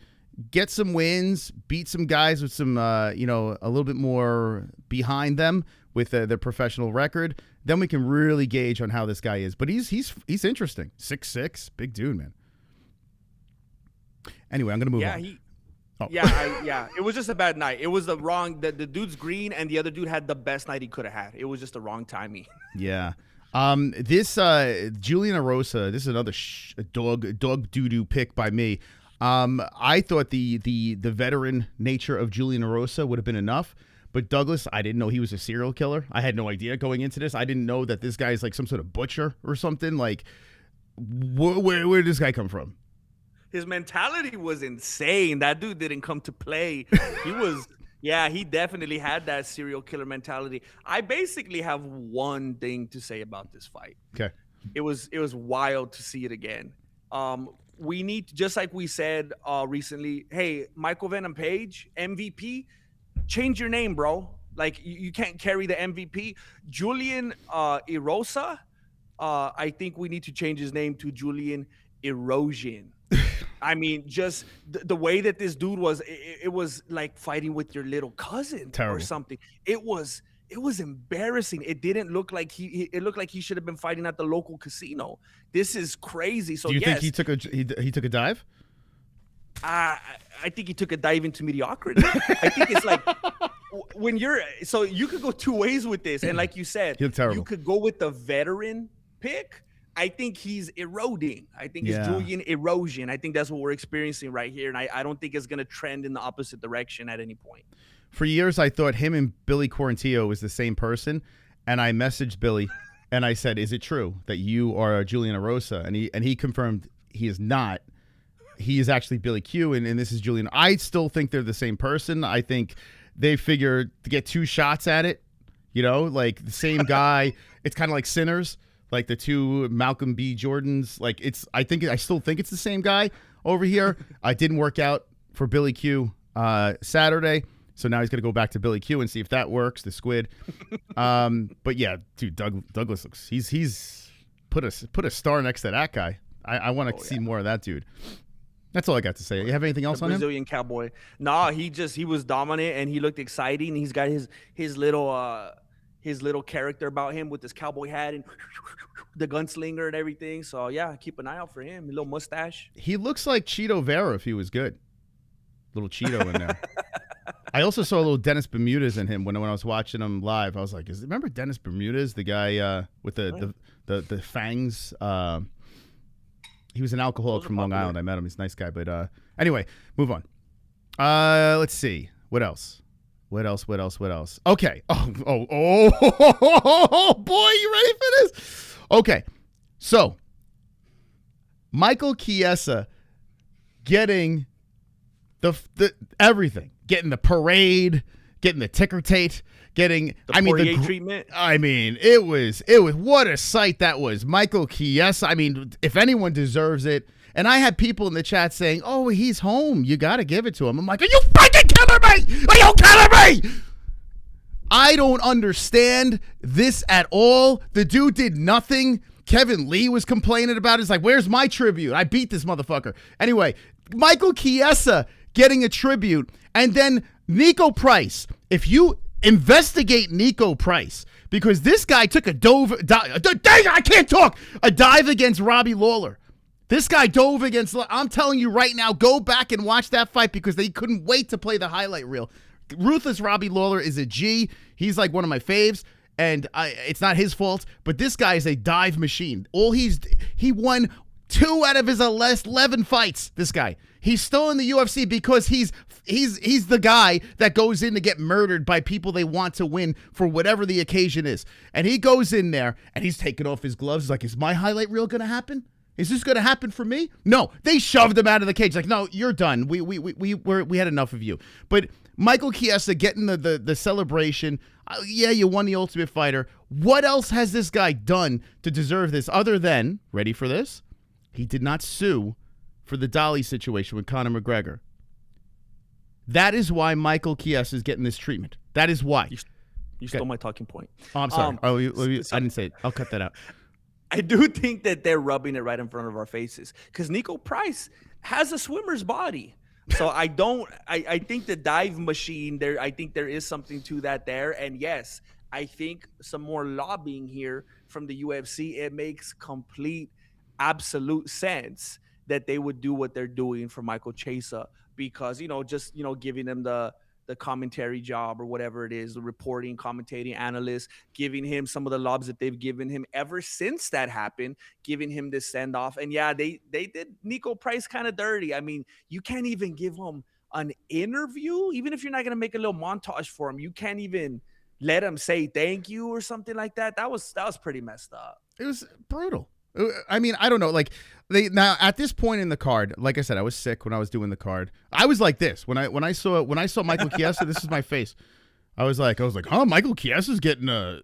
get some wins, beat some guys with some, a little bit more behind them with their professional record, then we can really gauge on how this guy is. But he's interesting. 6'6", big dude, man. Anyway, I'm going to move on. It was just a bad night. It was the dude's green and the other dude had the best night he could have had. It was just the wrong timing. Yeah. This Julian Erosa, this is another dog doo-doo pick by me. I thought the veteran nature of Julian Erosa would have been enough, but Douglas, I didn't know he was a serial killer. I had no idea going into this. I didn't know that this guy's like some sort of butcher or something. Like, where did this guy come from? His mentality was insane. That dude didn't come to play. He definitely had that serial killer mentality. I basically have one thing to say about this fight. Okay. It was wild to see it again. We need, just like we said recently, hey, Michael Venom Page, MVP, change your name, bro. Like, you can't carry the MVP. Julian Erosa, I think we need to change his name to Julian erosion. I mean, just the way that this dude was, it was like fighting with your little cousin or something. It was embarrassing. It didn't look like it looked like he should have been fighting at the local casino. This is crazy. So do you think he took a dive? I think he took a dive into mediocrity. I think it's like when so you could go two ways with this. And like you said, you could go with the veteran pick. I think he's eroding. I think it's Julian erosion. I think that's what we're experiencing right here. And I don't think it's going to trend in the opposite direction at any point. For years, I thought him and Billy Quarantillo was the same person. And I messaged Billy and I said, is it true that you are Julian Erosa? And he confirmed he is not. He is actually Billy Q, and this is Julian. I still think they're the same person. I think they figured to get two shots at it, like the same guy. It's kind of like Sinners. Like the two Malcolm B. Jordans, I still think it's the same guy over here. It didn't work out for Billy Q Saturday, so now he's gonna go back to Billy Q and see if that works. The squid, but yeah, dude, Douglas looks he's put a star next to that guy. I want to see more of that dude. That's all I got to say. You have anything else on him? Brazilian cowboy. Nah, he was dominant and he looked exciting. He's got his little character about him with his cowboy hat and the gunslinger and everything. So yeah, keep an eye out for him. A little mustache. He looks like Cheeto Vera if he was good. Little Cheeto in there. I also saw a little Dennis Bermudez in him when I was watching him live. I was like, remember Dennis Bermudez, the guy with the fangs? He was an alcoholic from Long Island. I met him. He's a nice guy. But anyway, move on. Let's see. What else? Okay. Oh, boy, you ready for this? Okay. So, Michael Chiesa getting the everything. Getting the parade, getting the ticker tape, getting the treatment. It was what a sight that was. Michael Chiesa. If anyone deserves it. And I had people in the chat saying, "Oh, he's home. You got to give it to him." I'm like, "Are you fucking killing me? Are you killing me?" I don't understand this at all. The dude did nothing. Kevin Lee was complaining about it. It's like, "Where's my tribute? I beat this motherfucker." Anyway, Michael Chiesa getting a tribute, and then Nico Price. If you investigate Nico Price, because this guy took a dive against Robbie Lawler. This guy dove against, I'm telling you right now, go back and watch that fight because they couldn't wait to play the highlight reel. Ruthless Robbie Lawler is a G. He's like one of my faves, and it's not his fault, but this guy is a dive machine. He won 2 out of his last 11 fights, this guy. He's still in the UFC because he's the guy that goes in to get murdered by people they want to win for whatever the occasion is. And he goes in there, and he's taking off his gloves. He's like, is my highlight reel going to happen? Is this going to happen for me? No, they shoved him out of the cage. Like, no, you're done. We had enough of you. But Michael Chiesa getting the celebration. Yeah, you won the Ultimate Fighter. What else has this guy done to deserve this other than, ready for this? He did not sue for the Dolly situation with Conor McGregor. That is why Michael Chiesa is getting this treatment. That is why. You stole my talking point. Oh, I'm sorry. I didn't say it. I'll cut that out. I do think that they're rubbing it right in front of our faces because Nico Price has a swimmer's body. So I think the dive machine there, I think there is something to that there. And yes, I think some more lobbying here from the UFC. It makes complete, absolute sense that they would do what they're doing for Michael Chiesa because, giving them the commentary job or whatever it is, the reporting, commentating analyst, giving him some of the lobs that they've given him ever since that happened, giving him this send off. And yeah, they did Nico Price kind of dirty. You can't even give him an interview, even if you're not going to make a little montage for him. You can't even let him say thank you or something like that. That was pretty messed up. It was brutal. I don't know. Like now at this point in the card, like I said, I was sick when I was doing the card. I was like this when I saw Michael Chiesa. This is my face. I was like, huh? Michael Chiesa's getting a.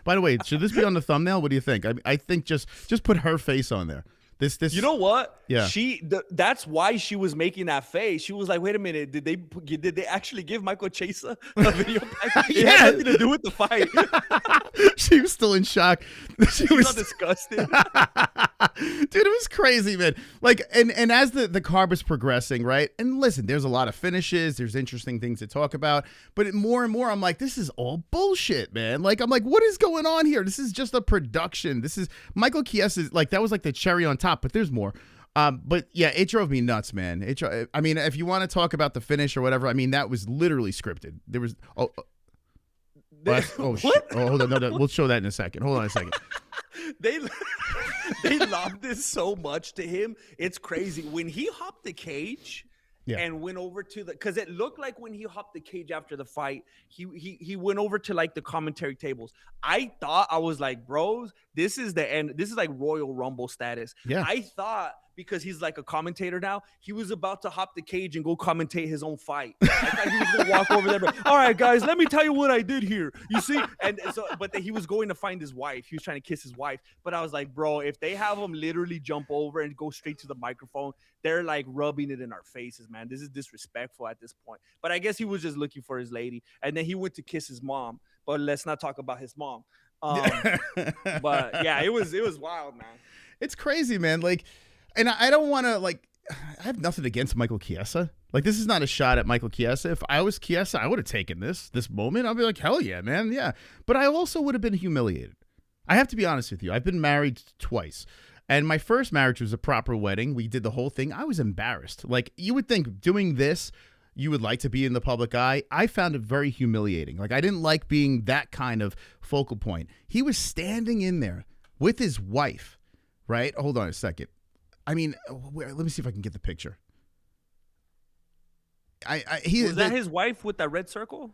By the way, should this be on the thumbnail? What do you think? I think just put her face on there. This. You know what? Yeah. That's why she was making that face. She was like, "Wait a minute, did they actually give Michael Chiesa a video pack? It had nothing to do with the fight." She was still in shock. She was so disgusted. Dude, it was crazy, man. Like, and as the card was progressing, right? And listen, there's a lot of finishes. There's interesting things to talk about. But more and more, I'm like, this is all bullshit, man. Like, I'm like, what is going on here? This is just a production. This is Michael Chiesa. Like, that was like the cherry on top, but there's more. But yeah, it drove me nuts, man. I mean, if you want to talk about the finish or whatever, I mean, that was literally scripted. There was what? Hold on, no, we'll show that in a second. Hold on a second. They lobbed this so much to him. It's crazy. When he hopped the cage and went over to because it looked like when he hopped the cage after the fight, he went over to like the commentary tables. I was like, bros, this is the end. This is like Royal Rumble status. Yeah. I thought because he's like a commentator now, he was about to hop the cage and go commentate his own fight. I thought he was going to walk over there. But, all right, guys, let me tell you what I did here. You see? And so, but then he was going to find his wife. He was trying to kiss his wife. But I was like, bro, if they have him literally jump over and go straight to the microphone, they're like rubbing it in our faces, man. This is disrespectful at this point. But I guess he was just looking for his lady. And then he went to kiss his mom. But let's not talk about his mom. But yeah, it was wild, man. It's crazy, man. Like, and I don't want to, like, I have nothing against Michael Chiesa. Like, this is not a shot at Michael Chiesa. If I was Chiesa, I would have taken this moment. I'd be like, hell yeah, man, yeah. But I also would have been humiliated. I have to be honest with you. I've been married twice. And my first marriage was a proper wedding. We did the whole thing. I was embarrassed. Like, you would think doing this, you would like to be in the public eye. I found it very humiliating. Like, I didn't like being that kind of focal point. He was standing in there with his wife, right? Hold on a second. I mean, let me see if I can get the picture. Was that his wife with that red circle?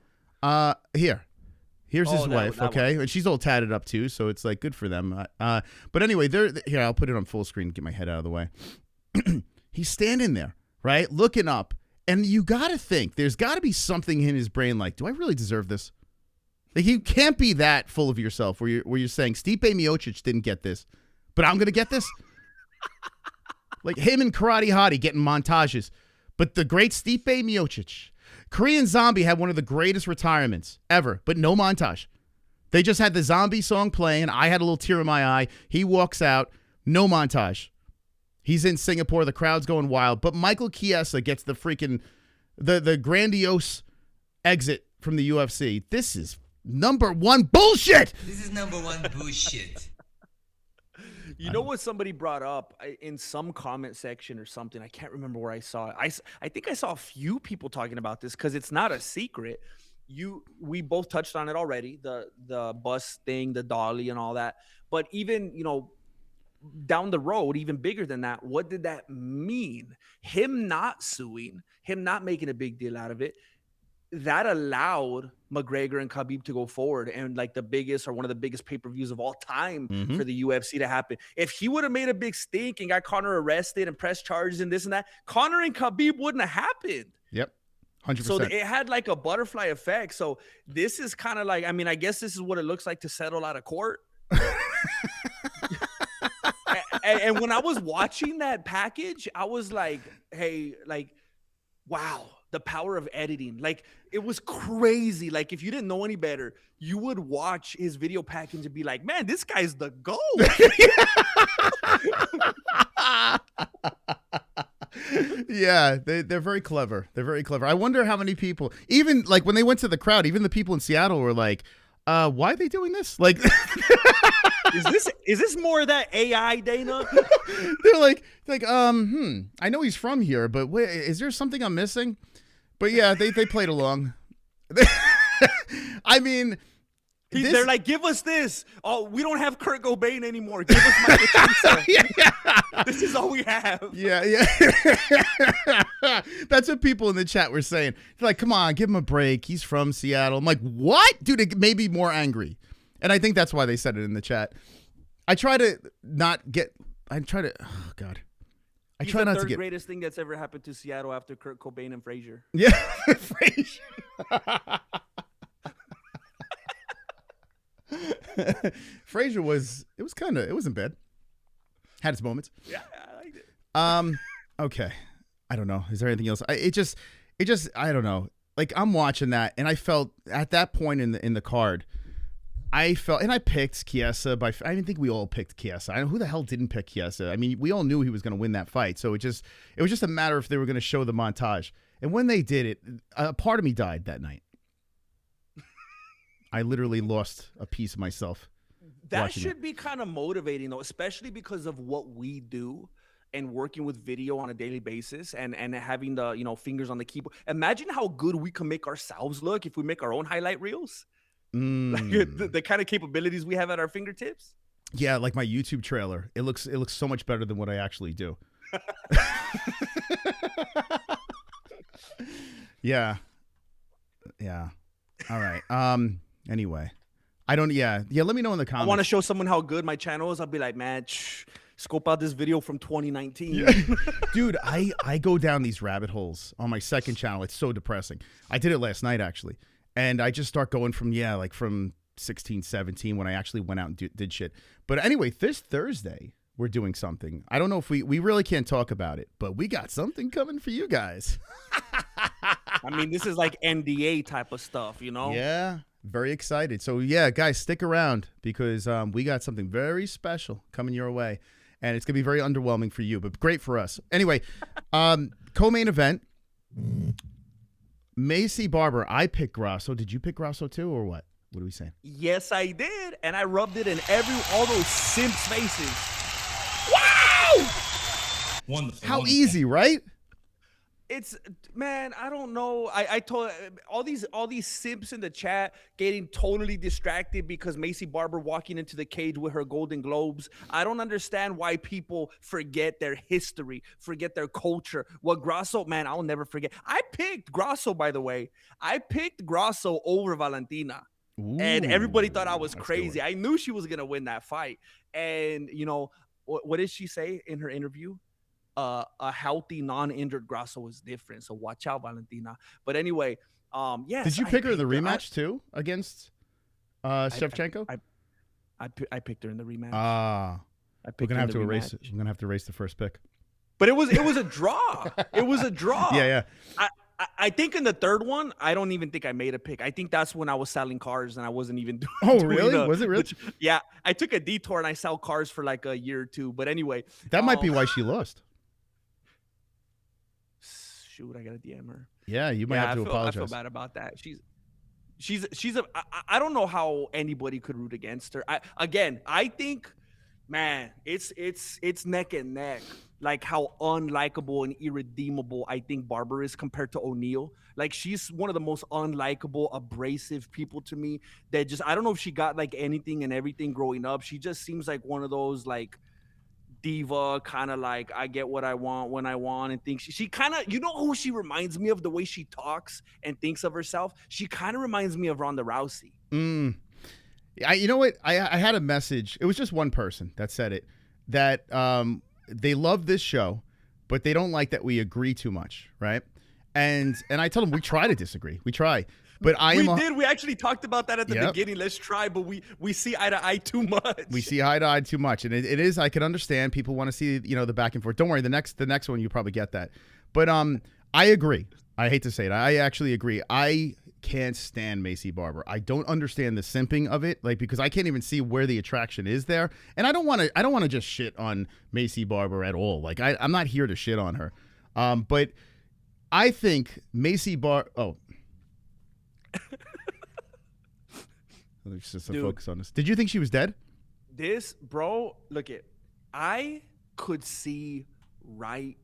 Here's his wife, okay? And she's all tatted up too, so it's like good for them. But anyway, here, I'll put it on full screen to get my head out of the way. He's standing there, right? Looking up. And you got to think, there's got to be something in his brain like, do I really deserve this? Like, you can't be that full of yourself where you're saying, Stipe Miocic didn't get this, but I'm going to get this? Like him and Karate Hottie getting montages. But the great Stipe Miocic, Korean Zombie had one of the greatest retirements ever, but no montage. They just had the Zombie song playing. I had a little tear in my eye. He walks out, no montage. He's in Singapore. The crowd's going wild. But Michael Chiesa gets the freaking, the grandiose exit from the UFC. This is number one bullshit. This is number one bullshit. You know what somebody brought up in some comment section or something? I can't remember where I saw it. I think I saw a few people talking about this because it's not a secret. We both touched on it already, the bus thing, the dolly and all that. But even, down the road, even bigger than that, what did that mean? Him not suing, him not making a big deal out of it, that allowed McGregor and Khabib to go forward and like the biggest or one of the biggest pay-per-views of all time for the UFC to happen. If he would have made a big stink and got Conor arrested and pressed charges and this and that, Conor and Khabib wouldn't have happened. Yep. 100%. So it had like a butterfly effect. So this is kind of like, I mean, I guess this is what it looks like to settle out of court. And when I was watching that package, I was like, hey, like, wow, the power of editing. Like, it was crazy. Like, if you didn't know any better, you would watch his video package and be like, man, this guy's the GOAT. Yeah, they're very clever. They're very clever. I wonder how many people, even like when they went to the crowd, even the people in Seattle were like, why are they doing this? Like, is this more of that AI, Dana? They're like, I know he's from here, but wait, is there something I'm missing? But yeah, they played along. I mean, they're like, give us this. Oh, we don't have Kurt Cobain anymore. Give us Michael Chiesa. Yeah. This is all we have. Yeah. That's what people in the chat were saying. They're like, come on, give him a break. He's from Seattle. I'm like, what? Dude, it made me more angry. And I think that's why they said it in the chat. I try to not get, oh, God. He's the third greatest thing that's ever happened to Seattle after Kurt Cobain and Frazier. Yeah, Frazier. Frazier it wasn't bad. Had its moments. Yeah, I liked it. Okay. I don't know. Is there anything else? It just I don't know. Like I'm watching that and I felt at that point in the card, I felt, and I picked Chiesa I didn't think we all picked Chiesa. I don't know who the hell didn't pick Chiesa. I mean, we all knew he was going to win that fight. So it was just a matter if they were going to show the montage. And when they did it, a part of me died that night. I literally lost a piece of myself. That should be kind of motivating though, especially because of what we do and working with video on a daily basis and having the, fingers on the keyboard. Imagine how good we can make ourselves look if we make our own highlight reels. Like the kind of capabilities we have at our fingertips. Yeah, like my YouTube trailer. It looks so much better than what I actually do. Yeah. All right. Anyway, I don't. Yeah. Let me know in the comments. I want to show someone how good my channel is. I'll be like, man, scope out this video from 2019. Yeah. Dude, I go down these rabbit holes on my second channel. It's so depressing. I did it last night actually. And I just start going from 16, 17 when I actually went out and did shit. But anyway, this Thursday, we're doing something. I don't know if we really can't talk about it, but we got something coming for you guys. I mean, this is like NDA type of stuff, Yeah, very excited. So yeah, guys, stick around because we got something very special coming your way. And it's going to be very underwhelming for you, but great for us. Anyway, co-main event. Maycee Barber, I picked Grasso. Did you pick Grasso too, or what? What are we saying? Yes, I did, and I rubbed it in all those simps' faces. Wow! Wonderful. How easy, right? It's, man, I don't know. I told all these simps in the chat getting totally distracted because Maycee Barber walking into the cage with her Golden Globes. I don't understand why people forget their history, forget their culture. What Grasso, man, I'll never forget. I picked Grasso, by the way. I picked Grasso over Valentina. Ooh, and everybody thought I was crazy. I knew she was going to win that fight. And, what did she say in her interview? A healthy, non-injured Grasso is different. So watch out, Valentina. But anyway, yes. Did you pick her in the rematch too against Shevchenko? I picked her in the rematch. We're gonna have to erase it. I'm gonna have to erase the first pick. But it was a draw. It was a draw. Yeah. I think in the third one, I don't even think I made a pick. I think that's when I was selling cars and I wasn't even doing. Oh, really? Was it really? Yeah, I took a detour and I sell cars for like a year or two. But anyway, that might be why she lost. Shoot, I gotta DM her. Yeah, you might have to apologize. I feel bad about that. I don't know how anybody could root against her. I think, man, it's neck and neck. Like how unlikable and irredeemable I think Barber is compared to O'Neal. Like she's one of the most unlikable, abrasive people to me. That just, I don't know if she got like anything and everything growing up. She just seems like one of those like diva kind of like I get what I want when I want and things. She kind of, who she reminds me of, the way she talks and thinks of herself. She kind of reminds me of Ronda Rousey. You know what? I had a message. It was just one person that said it, that they love this show, but they don't like that we agree too much, right? And I told them we try to disagree. We try. But we actually talked about that at the beginning. Let's try, but we see eye to eye too much. We see eye to eye too much, and it is. I can understand people want to see the back and forth. Don't worry, the next one you probably get that. But I agree. I hate to say it, I actually agree. I can't stand Maycee Barber. I don't understand the simping of it, like because I can't even see where the attraction is there, and I don't want to just shit on Maycee Barber at all. Like I'm not here to shit on her, but I think Maycee Barber. Oh. Let's just focus on this. Did you think she was dead? This, bro, look it. I could see right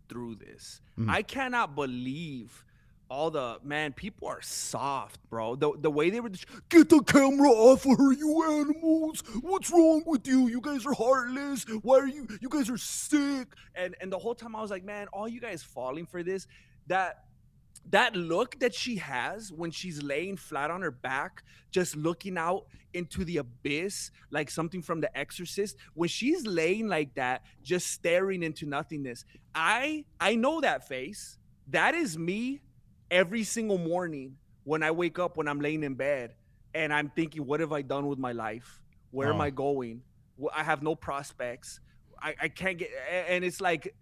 through this. I cannot believe all the, man, people are soft, bro. The way they were just, get the camera off of her, you animals. What's wrong with you? You guys are heartless. Why are you guys are sick. And the whole time I was like, man, all you guys falling for this, that look that she has when she's laying flat on her back, just looking out into the abyss, like something from The Exorcist, when she's laying like that, just staring into nothingness. I know that face. That is me every single morning when I wake up, when I'm laying in bed and I'm thinking, what have I done with my life? Where am I going? Well, I have no prospects. I can't get, and it's like,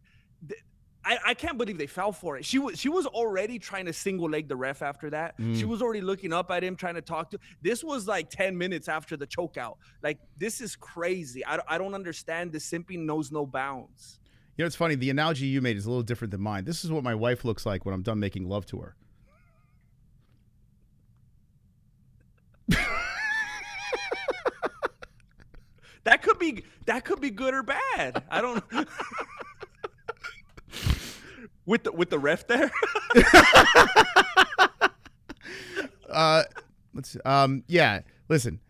I can't believe they fell for it. She was already trying to single leg the ref after that. She was already looking up at him, trying to talk to. This was like 10 minutes after the chokeout. Like, this is crazy. I don't understand. The simping knows no bounds. You know, it's funny. The analogy you made is a little different than mine. This is what my wife looks like when I'm done making love to her. That could be good or bad. I don't. with the ref there. Let's see. Yeah. Listen,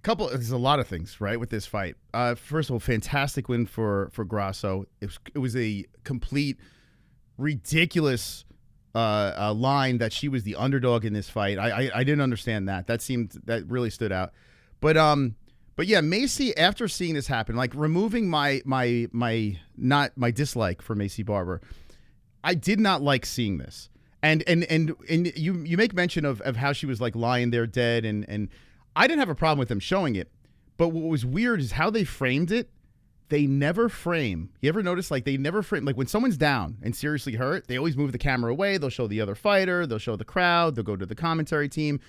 there's a lot of things right with this fight. First of all, fantastic win for Grasso. It was a complete ridiculous line that she was the underdog in this fight. I didn't understand that. That really stood out. But yeah, Maycee, after seeing this happen, like removing my dislike for Maycee Barber, I did not like seeing this. And you make mention of how she was like lying there dead, and I didn't have a problem with them showing it. But what was weird is how they framed it. They never frame. You ever notice, like, they never frame, like when someone's down and seriously hurt, they always move the camera away. They'll show the other fighter, they'll show the crowd, they'll go to the commentary team.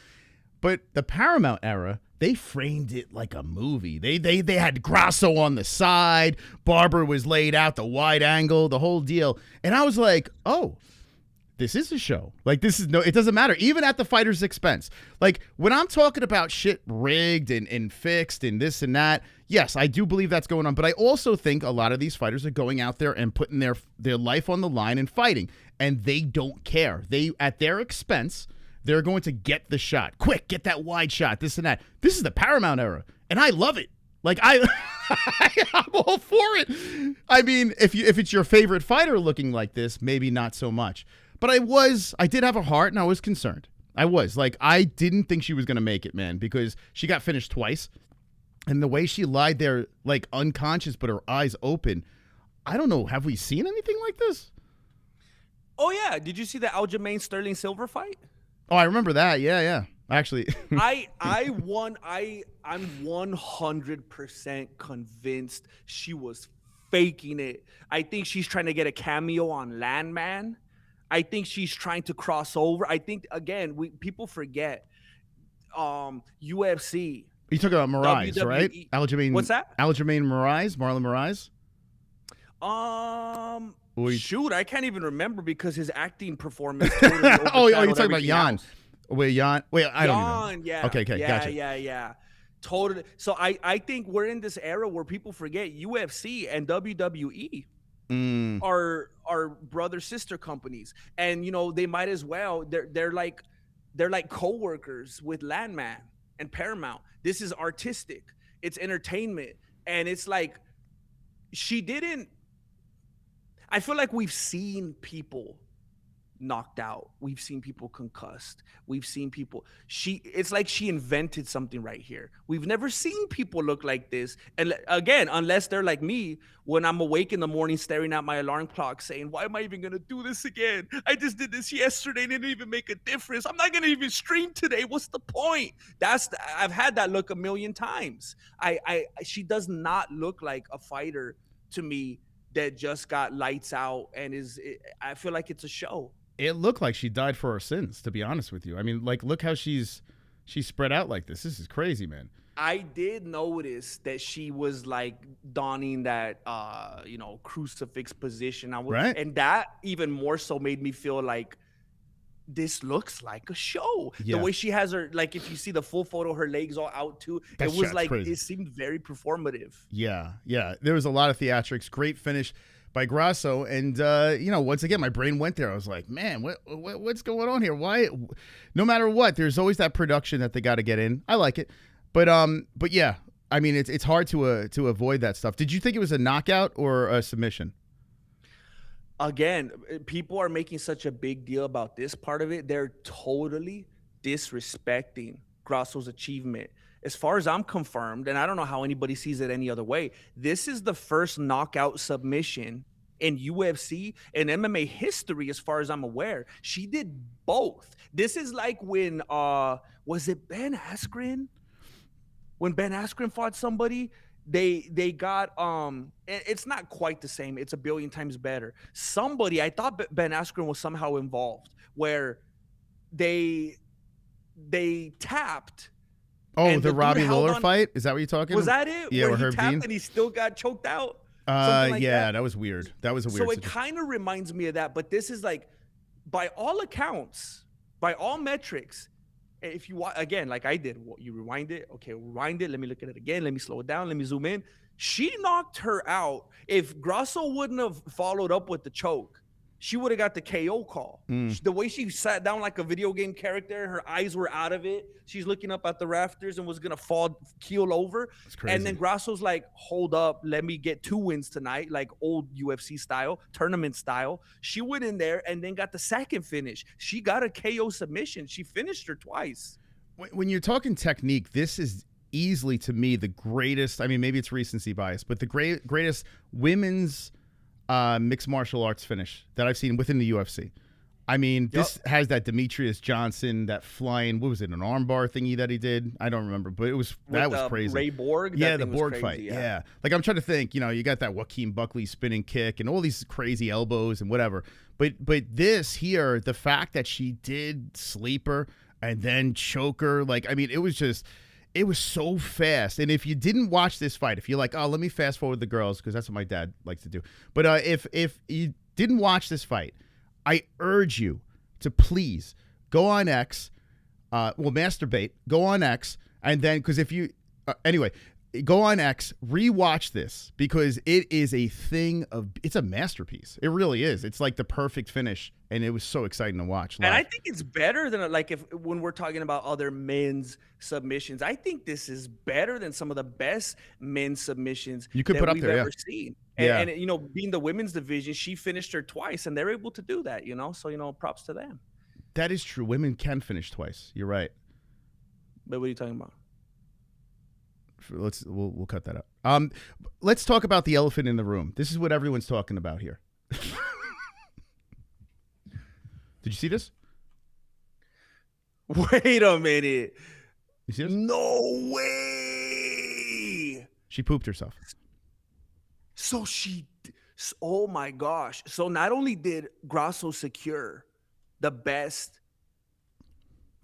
But the Paramount era, they framed it like a movie. They had Grasso on the side, Barber was laid out, the wide angle, the whole deal. And I was like, oh, this is a show. Like, it doesn't matter, even at the fighter's expense. Like, when I'm talking about shit rigged and fixed and this and that, yes, I do believe that's going on. But I also think a lot of these fighters are going out there and putting their life on the line and fighting. And they don't care. At their expense, they're going to get the shot. Quick, get that wide shot, this and that. This is the Paramount era, and I love it. Like, I'm all for it. I mean, if it's your favorite fighter looking like this, maybe not so much. But I did have a heart, and I was concerned. I didn't think she was going to make it, man, because she got finished twice. And the way she lied there, like unconscious, but her eyes open, I don't know. Have we seen anything like this? Oh, yeah. Did you see the Aljamain Sterling Silver fight? Oh, I remember that. Yeah. Actually, I'm 100% convinced she was faking it. I think she's trying to get a cameo on Landman. I think she's trying to cross over. I think, again, people forget UFC. You talking about Moraes, WWE. right? Aljamain. What's that? Aljamain Moraes, Marlon Moraes. Shoot, I can't even remember because his acting performance. Totally you're talking about Jan. Jan. Wait, I don't know. Yeah. Okay, gotcha. Yeah. Totally. So I think we're in this era where people forget UFC and WWE are brother sister companies, and they might as well. They're like co-workers with Landman and Paramount. This is artistic. It's entertainment, and it's like she didn't. I feel like we've seen people knocked out. We've seen people concussed. We've seen people. It's like she invented something right here. We've never seen people look like this. And again, unless they're like me, when I'm awake in the morning staring at my alarm clock saying, why am I even going to do this again? I just did this yesterday. It didn't even make a difference. I'm not going to even stream today. What's the point? I've had that look a million times. She does not look like a fighter to me that just got lights out and I feel like it's a show. It looked like she died for her sins, to be honest with you. I mean, like, look how she's spread out like this. This is crazy, man. I did notice that she was like donning that crucifix position. Right. And that even more so made me feel like this looks like a show. Yeah. The way she has her, like, if you see the full photo, her legs all out too. It was like crazy. It seemed very performative. Yeah. There was a lot of theatrics. Great finish by Grasso, and once again, my brain went there. I was like, man, what's going on here? Why? No matter what, there's always that production that they got to get in. I like it, but yeah, I mean, it's hard to avoid that stuff. Did you think it was a knockout or a submission? Again, people are making such a big deal about this part of it. They're totally disrespecting Grasso's achievement. As far as I'm confirmed, and I don't know how anybody sees it any other way, this is the first knockout submission in UFC and MMA history, as far as I'm aware. She did both. This is like when, was it Ben Askren? When Ben Askren fought somebody, they got it's not quite the same. It's a billion times better. Somebody, I thought Ben Askren was somehow involved, where they tapped. Oh, the Robbie Lawler fight? Is that what you're talking about? Was that it? Yeah, where he Herb tapped Dean? and he still got choked out? Like that was weird. That was a weird So it kind of reminds me of that, but this is like, by all accounts, by all metrics, if you again, like I did, you rewind it. Okay, rewind it. Let me look at it again. Let me slow it down. Let me zoom in. She knocked her out. If Grasso wouldn't have followed up with the choke, she would have got the KO call. The way she sat down like a video game character, her eyes were out of it. She's looking up at the rafters and was going to keel over. That's crazy. And then Grasso's like, hold up, let me get 2 wins tonight, like old UFC style, tournament style. She went in there and then got the second finish. She got a KO submission. She finished her twice. When you're talking technique, this is easily, to me, the greatest. I mean, maybe it's recency bias, but the greatest women's mixed martial arts finish that I've seen within the UFC. I mean, this has that Demetrius Johnson, that flying, what was it, an armbar thingy that he did? I don't remember, but was crazy. Ray Borg? Yeah, the Borg fight. Yeah. Like, I'm trying to think, you got that Joaquin Buckley spinning kick and all these crazy elbows and whatever. But this here, the fact that she did sleeper and then choke her, like, I mean, it was so fast. And if you didn't watch this fight, if you're like, oh, let me fast forward the girls, because that's what my dad likes to do. But if you didn't watch this fight, I urge you to please go on X, masturbate, go on X, and then, because if you, anyway, go on X, rewatch this, because it is it's a masterpiece. It really is. It's like the perfect finish, and it was so exciting to watch live. And I think it's better than, like, when we're talking about other men's submissions, I think this is better than some of the best men's submissions you could put up there, ever seen. And being the women's division, she finished her twice, and they're able to do that, so, props to them. That is true. Women can finish twice. You're right. But what are you talking about? We'll cut that out. Let's talk about the elephant in the room. This is what everyone's talking about here. Did you see this? Wait a minute. You see this? No way. She pooped herself. So oh my gosh. So not only did Grasso secure the best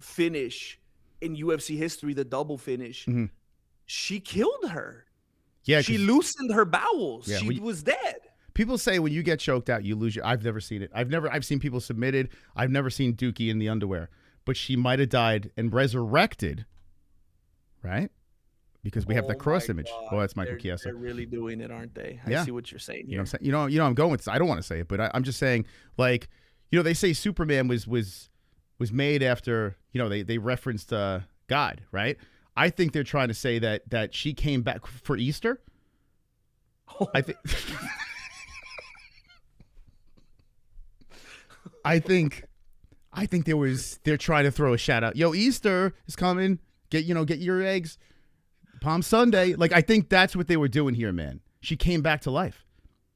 finish in UFC history, the double finish, she killed her. Yeah, she loosened her bowels. Yeah, she was dead. People say when you get choked out, you lose your. I've never seen it. I've seen people submitted. I've never seen Dookie in the underwear, but she might have died and resurrected, right? Because we have that cross image. God. Oh, that's Michael Chiesa. They're really doing it, aren't they? Yeah. I see what you're saying here. You know what I'm saying? I'm going with this. I don't want to say it, but I'm just saying, like, they say Superman was made after, they referenced God, right? I think they're trying to say that she came back for Easter. I think I think they're trying to throw a shout out. Yo, Easter is coming. Get your eggs. Palm Sunday. Like, I think that's what they were doing here, man. She came back to life.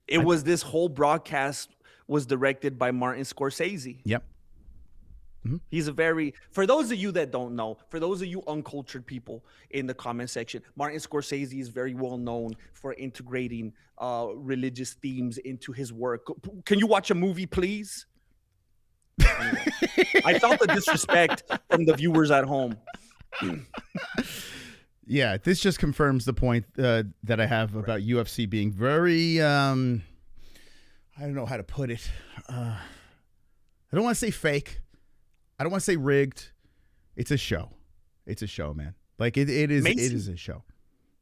This whole broadcast was directed by Martin Scorsese. Yep. Mm-hmm. He's for those of you that don't know, for those of you uncultured people in the comment section, Martin Scorsese is very well known for integrating religious themes into his work. Can you watch a movie, please? Anyway, I felt the disrespect from the viewers at home. Yeah, this just confirms the point that I have about UFC being very, I don't know how to put it. I don't want to say fake. I don't want to say rigged. It's a show. It's a show, man. Like, it is. Maycee, it is a show.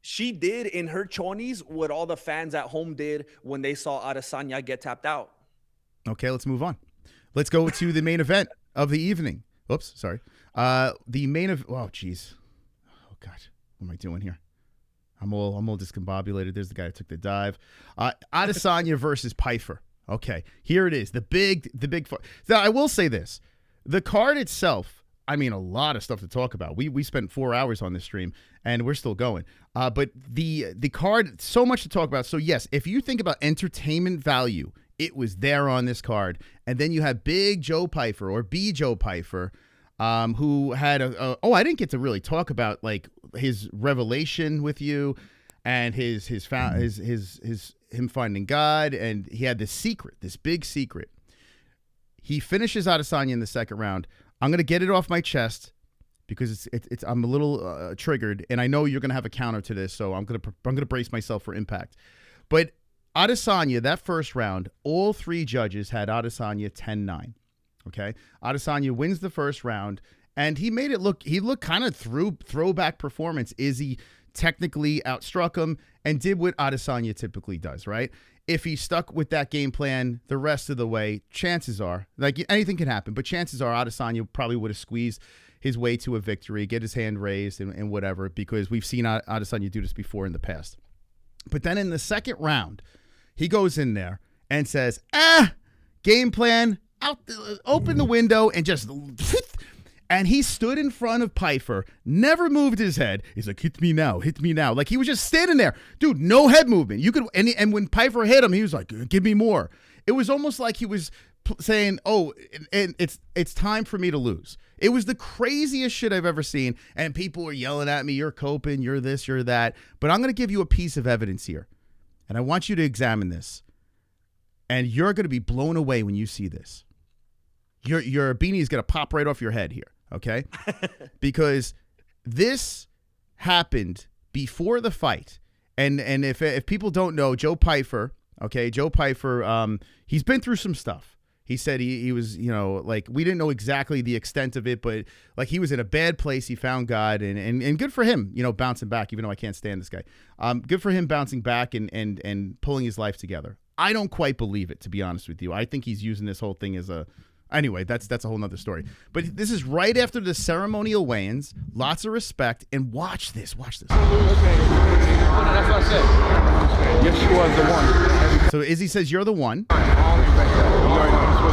She did in her chonies what all the fans at home did when they saw Adesanya get tapped out. Okay, let's move on. Let's go to the main event of the evening. Oops, sorry. The main event. Oh, jeez. Oh, God. What am I doing here? I'm all discombobulated. There's the guy that took the dive. Adesanya versus Pyfer. Okay, here it is. The big fight. Now, I will say this. The card itself, I mean, a lot of stuff to talk about. We spent 4 hours on this stream, and we're still going. But the card, so much to talk about. So, yes, if you think about entertainment value, it was there on this card. And then you have Big Joe Pyfer, or B. Joe Pyfer, who had I didn't get to really talk about, like, his revelation with you. and him finding God, and he had this big secret. He finishes Adesanya in the second round. I'm gonna get it off my chest because I'm a little triggered, and I know you're gonna have a counter to this, so I'm gonna brace myself for impact. But Adesanya, that first round, all three judges had Adesanya 10-9. Okay, Adesanya wins the first round, and he looked kind of throwback performance. Izzy technically outstruck him and did what Adesanya typically does, right? If he stuck with that game plan the rest of the way, chances are, like anything can happen, but chances are Adesanya probably would have squeezed his way to a victory, get his hand raised and whatever, because we've seen Adesanya do this before in the past. But then in the second round, he goes in there and says, game plan, open the window and just... And he stood in front of Pyfer, never moved his head. He's like, hit me now. Like, he was just standing there. Dude, no head movement. And when Pyfer hit him, he was like, give me more. It was almost like he was saying, and it's time for me to lose. It was the craziest shit I've ever seen. And people were yelling at me, you're coping, you're this, you're that. But I'm going to give you a piece of evidence here. And I want you to examine this. And you're going to be blown away when you see this. Your beanie is going to pop right off your head here. Okay, because this happened before the fight, and if people don't know, Joe Pyfer, he's been through some stuff. He said he was, like, we didn't know exactly the extent of it, but like he was in a bad place. He found God, and good for him, bouncing back. Even though I can't stand this guy, good for him bouncing back and pulling his life together. I don't quite believe it, to be honest with you. I think he's using this whole thing as a... Anyway, that's a whole nother story. But this is right after the ceremonial weigh-ins. Lots of respect. And watch this. That's what I said. Yes, she was the one. So Izzy says, you're the one.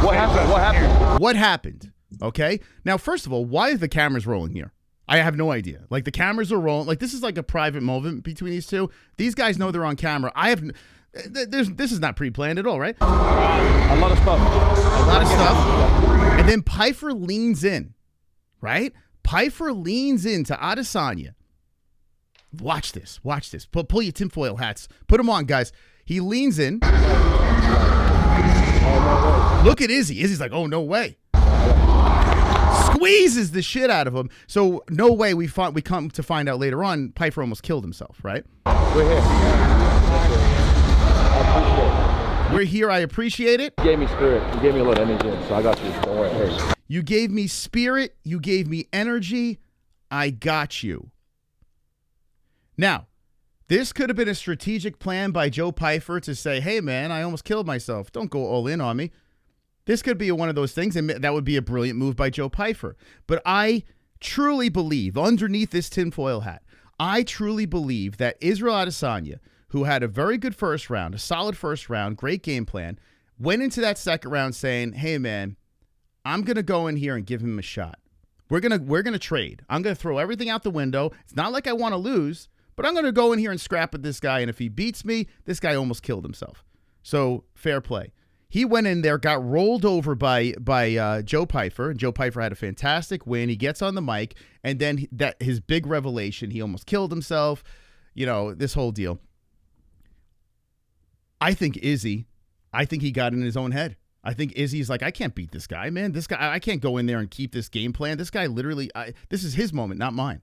What happened? What happened? Okay. Now, first of all, why are the cameras rolling here? I have no idea. Like, the cameras are rolling. Like, this is like a private moment between these two. These guys know they're on camera. This is not pre-planned at all, right? A lot of stuff. And then Pyfer leans in, right? Pyfer leans into Adesanya. Watch this. Pull your tinfoil hats. Put them on, guys. He leans in. Look at Izzy. Izzy's like, oh, no way. Squeezes the shit out of him. So, no way. We come to find out later on, Pyfer almost killed himself, right? We're here. We're here. I appreciate it. You gave me spirit. You gave me a little energy, so I got you. Don't worry. Hey. You gave me spirit. You gave me energy. I got you. Now, this could have been a strategic plan by Joe Pyfer to say, hey, man, I almost killed myself. Don't go all in on me. This could be one of those things, and that would be a brilliant move by Joe Pyfer. But I truly believe, underneath this tinfoil hat, I truly believe that Israel Adesanya, who had a very good first round, a solid first round, great game plan, went into that second round saying, hey, man, I'm going to go in here and give him a shot. We're gonna trade. I'm going to throw everything out the window. It's not like I want to lose, but I'm going to go in here and scrap with this guy, and if he beats me, this guy almost killed himself. So, fair play. He went in there, got rolled over by Joe Pyfer, and Joe Pyfer had a fantastic win. He gets on the mic, and then his big revelation, he almost killed himself, this whole deal. I think Izzy, he got in his own head. I think Izzy's like, I can't beat this guy, man. This guy, I can't go in there and keep this game plan. This guy literally, this is his moment, not mine.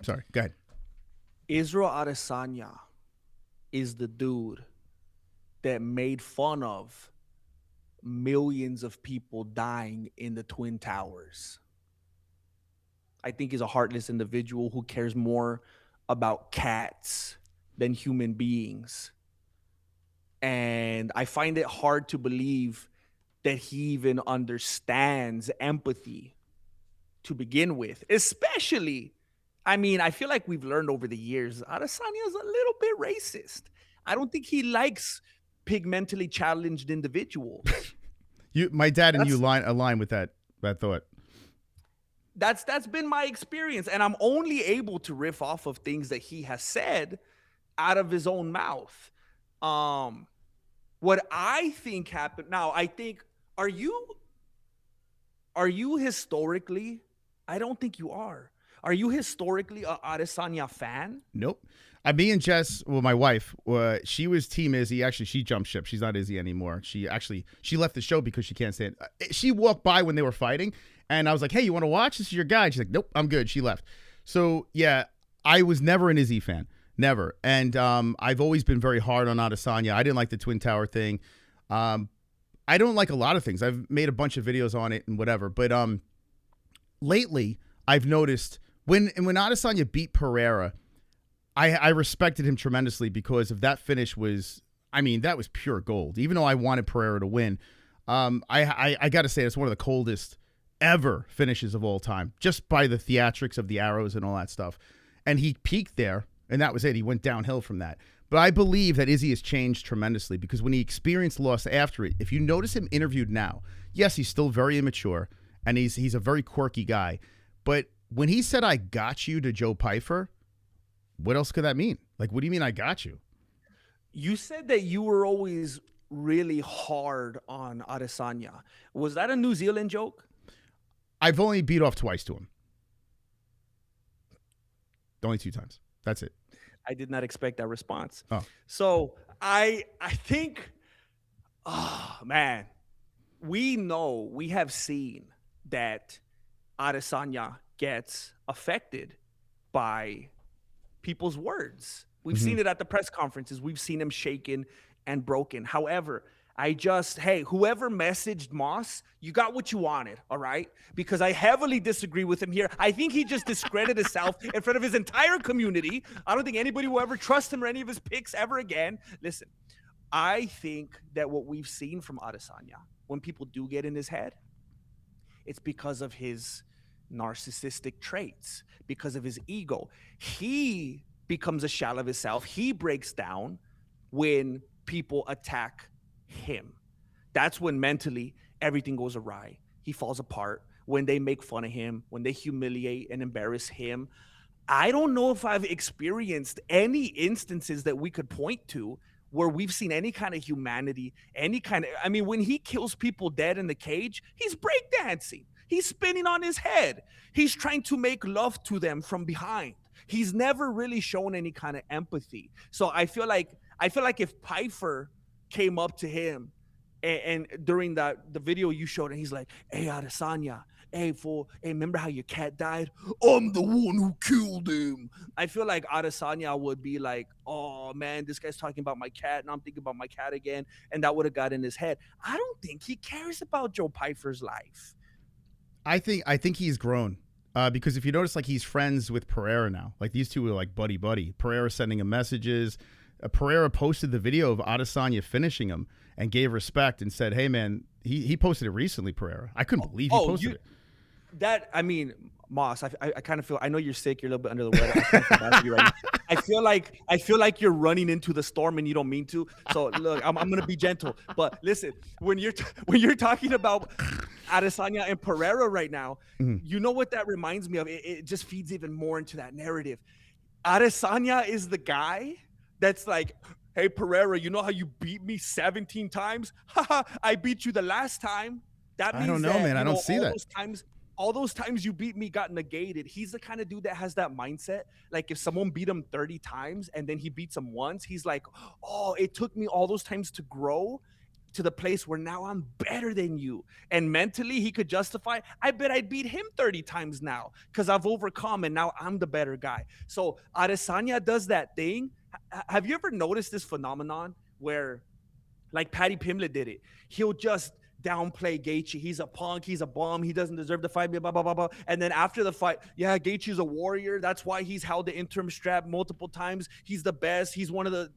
Sorry, go ahead. Israel Adesanya is the dude that made fun of millions of people dying in the Twin Towers. I think he's a heartless individual who cares more about cats than human beings. And I find it hard to believe that he even understands empathy to begin with. Especially, I feel like we've learned over the years, Adesanya is a little bit racist. I don't think he likes pigmentally challenged individuals. My dad and you align with that thought. That's been my experience. And I'm only able to riff off of things that he has said out of his own mouth. What I think happened now, I think, are you historically? I don't think you are Are you historically a Adesanya fan? Nope. Me and Jess, well, my wife, she was Team Izzy. Actually, she jumped ship. She's not Izzy anymore. She left the show because she can't stand it. She walked by when they were fighting, and I was like, hey, you want to watch? This is your guy. She's like, nope, I'm good. She left. So, yeah, I was never an Izzy fan. Never. And I've always been very hard on Adesanya. I didn't like the Twin Tower thing. I don't like a lot of things. I've made a bunch of videos on it and whatever. But lately, I've noticed when Adesanya beat Pereira, I respected him tremendously because of that finish that was pure gold. Even though I wanted Pereira to win, I got to say it's one of the coldest ever finishes of all time, just by the theatrics of the arrows and all that stuff. And he peaked there, and that was it. He went downhill from that. But I believe that Izzy has changed tremendously because when he experienced loss after it, if you notice him interviewed now, yes, he's still very immature, and he's a very quirky guy. But when he said, I got you to Joe Pyfer, what else could that mean? Like, what do you mean I got you? You said that you were always really hard on Adesanya. Was that a New Zealand joke? I've only beat off twice to him. Only 2 times. That's it. I did not expect that response. Oh. So I think, oh, man, we have seen that Adesanya gets affected by people's words. We've seen it at the press conferences. We've seen him shaken and broken. However, whoever messaged MOS, you got what you wanted, all right? Because I heavily disagree with him here. I think he just discredited himself in front of his entire community. I don't think anybody will ever trust him or any of his picks ever again. Listen, I think that what we've seen from Adesanya, when people do get in his head, it's because of his narcissistic traits, because of his ego. He becomes a shell of himself. He breaks down when people attack him. That's when mentally everything goes awry. He falls apart when they make fun of him, when they humiliate and embarrass him. I don't know if I've experienced any instances that we could point to where we've seen any kind of humanity, when he kills people dead in the cage, he's breakdancing. He's spinning on his head. He's trying to make love to them from behind. He's never really shown any kind of empathy. So I feel like if Pyfer came up to him and during the video you showed, and he's like, hey, Adesanya, hey, fool, hey, remember how your cat died? I'm the one who killed him. I feel like Adesanya would be like, oh, man, this guy's talking about my cat, and I'm thinking about my cat again, and that would have got in his head. I don't think he cares about Joe Pyfer's life. I think he's grown because if you notice, like, he's friends with Pereira now. Like, these two are like buddy. Pereira sending him messages. Pereira posted the video of Adesanya finishing him and gave respect and said, hey, man, he posted it recently, Pereira. I couldn't believe he posted it. MOS, I kind of feel, I know you're sick, you're a little bit under the weather. I kind of feel bad for you right now. I feel like you're running into the storm and you don't mean to. So look, I'm gonna be gentle. But listen, when you're talking about Adesanya and Pereira right now, you know what that reminds me of? It just feeds even more into that narrative. Adesanya is the guy that's like, hey, Pereira, you know how you beat me 17 times? Haha, I beat you the last time. That means I don't know, man. I don't see that. All those times you beat me got negated. He's the kind of dude that has that mindset. Like, if someone beat him 30 times and then he beats him once, he's like, oh, it took me all those times to grow to the place where now I'm better than you. And mentally, he could justify, I bet I beat him 30 times now because I've overcome and now I'm the better guy. So Adesanya does that thing. Have you ever noticed this phenomenon where, like Paddy Pimblett did it? He'll just downplay Gaethje. He's a punk. He's a bum. He doesn't deserve the fight. Blah, blah, blah, blah. And then after the fight, yeah, Gaethje's a warrior. That's why he's held the interim strap multiple times. He's the best. He's one of the